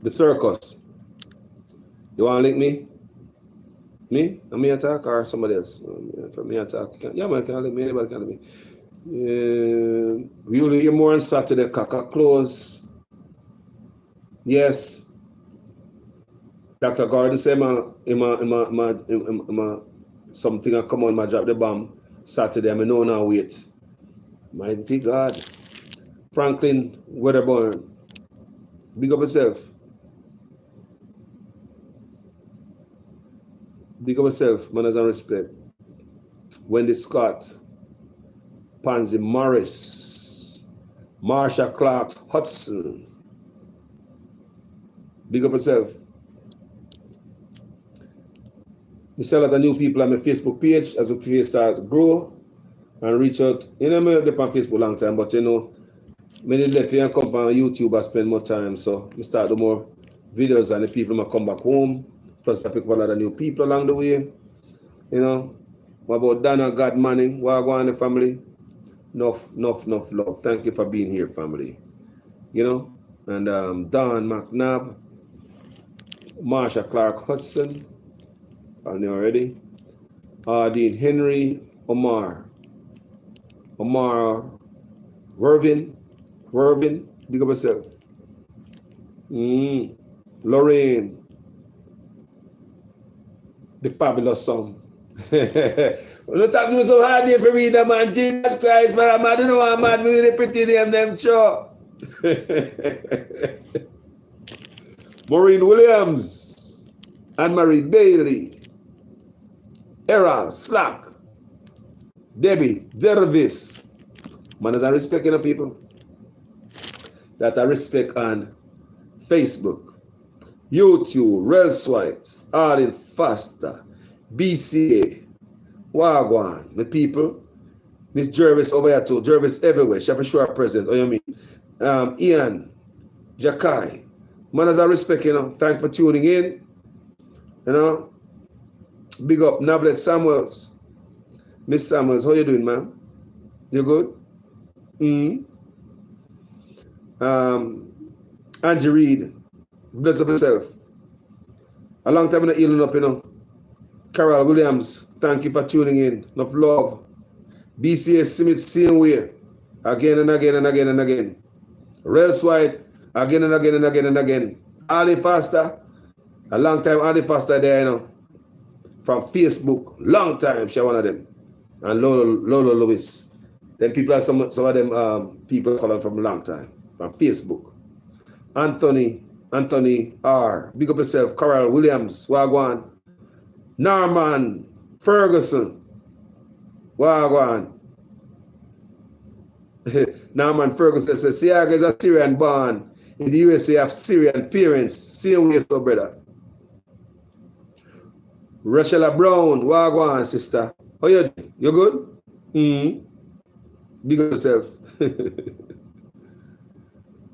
The circus. You want to link me? Me? Am me attack or somebody else? From me attack. Yeah, man, can link me. Anybody can link me. We will hear more on Saturday. Kaka close. Yes. Dr. Gordon said something I come on my drop the bomb Saturday. I know now wait. Mighty God. Franklin Weatherburn. Big up yourself. Big up yourself, manners and respect. Wendy Scott. Pansy Morris. Marsha Clark Hudson. Big up yourself. We sell a lot of new people on my Facebook page as we start to grow and reach out. I'm up on Facebook a long time, but many left here and come on YouTube, I spend more time. So we start to do more videos and the people might come back home. Plus I pick up a lot of new people along the way. What about Dana God Manning? What go on the family? Enough love. Thank you for being here, family. And Don McNabb, Marsha Clark Hudson. I know already. Dean Henry, Omar Vervin, big up yourself. Lorraine, the fabulous song. Don't talk to me so hard there for me, man. Jesus Christ, man, I don't know how I'm mad me with the pretty name, them sure. Maureen Williams, Anne-Marie Bailey, Errol Slack, Debbie Dervis. Man, as I respect people that I respect on Facebook, YouTube, Rels White, Arlen Faster, BCA, Wagwan, the people. Miss Jervis over here too, Jervis everywhere, Shabby Shore present, you mean? Ian, Jakai. Man, as I respect, thank you for tuning in. Big up, Nablet Samuels. Miss Samuels, how you doing, man? You good? Angie Reed, bless up yourself. A long time in the healing up, Carol Williams, thank you for tuning in. Enough love. BCA Smith, same way. Again and again and again and again. Rels White, again and again and again and again. Ali Foster, a long time Ali Foster there, you know, from Facebook, long time, she one of them. And Lola Lewis. Then people are some of them people coming from a long time, from Facebook. Anthony R. Big up yourself. Carol Williams, Wagwan. Norman Ferguson, Wagwan. Norman Ferguson says, Siaga is a Syrian born. In the USA, have Syrian parents. Same way, so brother. Rachel Brown, Wagwan, sister. How you doing? You good? Big up yourself.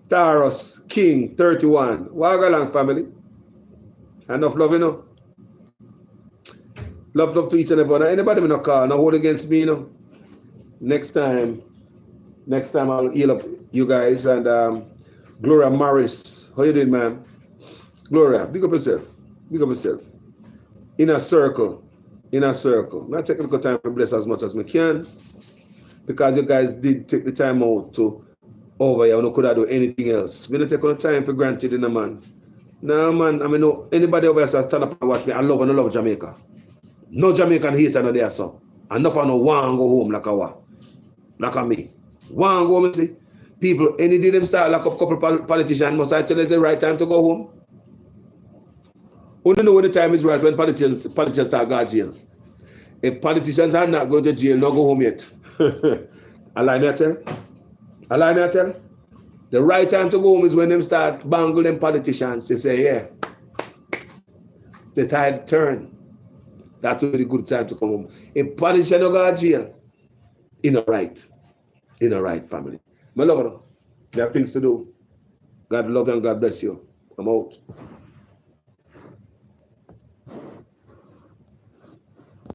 Taros King 31. Wagalang family. Enough love, you know. Love to each and every one. Anybody in a car, no hold against me, you know. Next time I'll heal up you guys. And Gloria Morris. How you doing, man? Gloria, big up yourself. Big up yourself. Inner circle. I take a little time to bless as much as we can. Because you guys did take the time out to over here. No could I do anything else. We don't take no time for granted, you know, man. No, man. I mean, no, anybody over here stand up and watch me. I love Jamaica. No Jamaican hater no there, so. And enough of no one go home like a me. One go home, see. People, any day them start like a couple politicians, must I tell us the right time to go home? Only know when the time is right when politicians start going to jail. If politicians are not going to jail, no go home yet. Allow me to tell? The right time to go home is when them start bangle them politicians. They say, yeah, the tide turn. That will be the good time to come home. If politicians don't go to jail, in a right family. My love, you have things to do. God love you and God bless you. I'm out.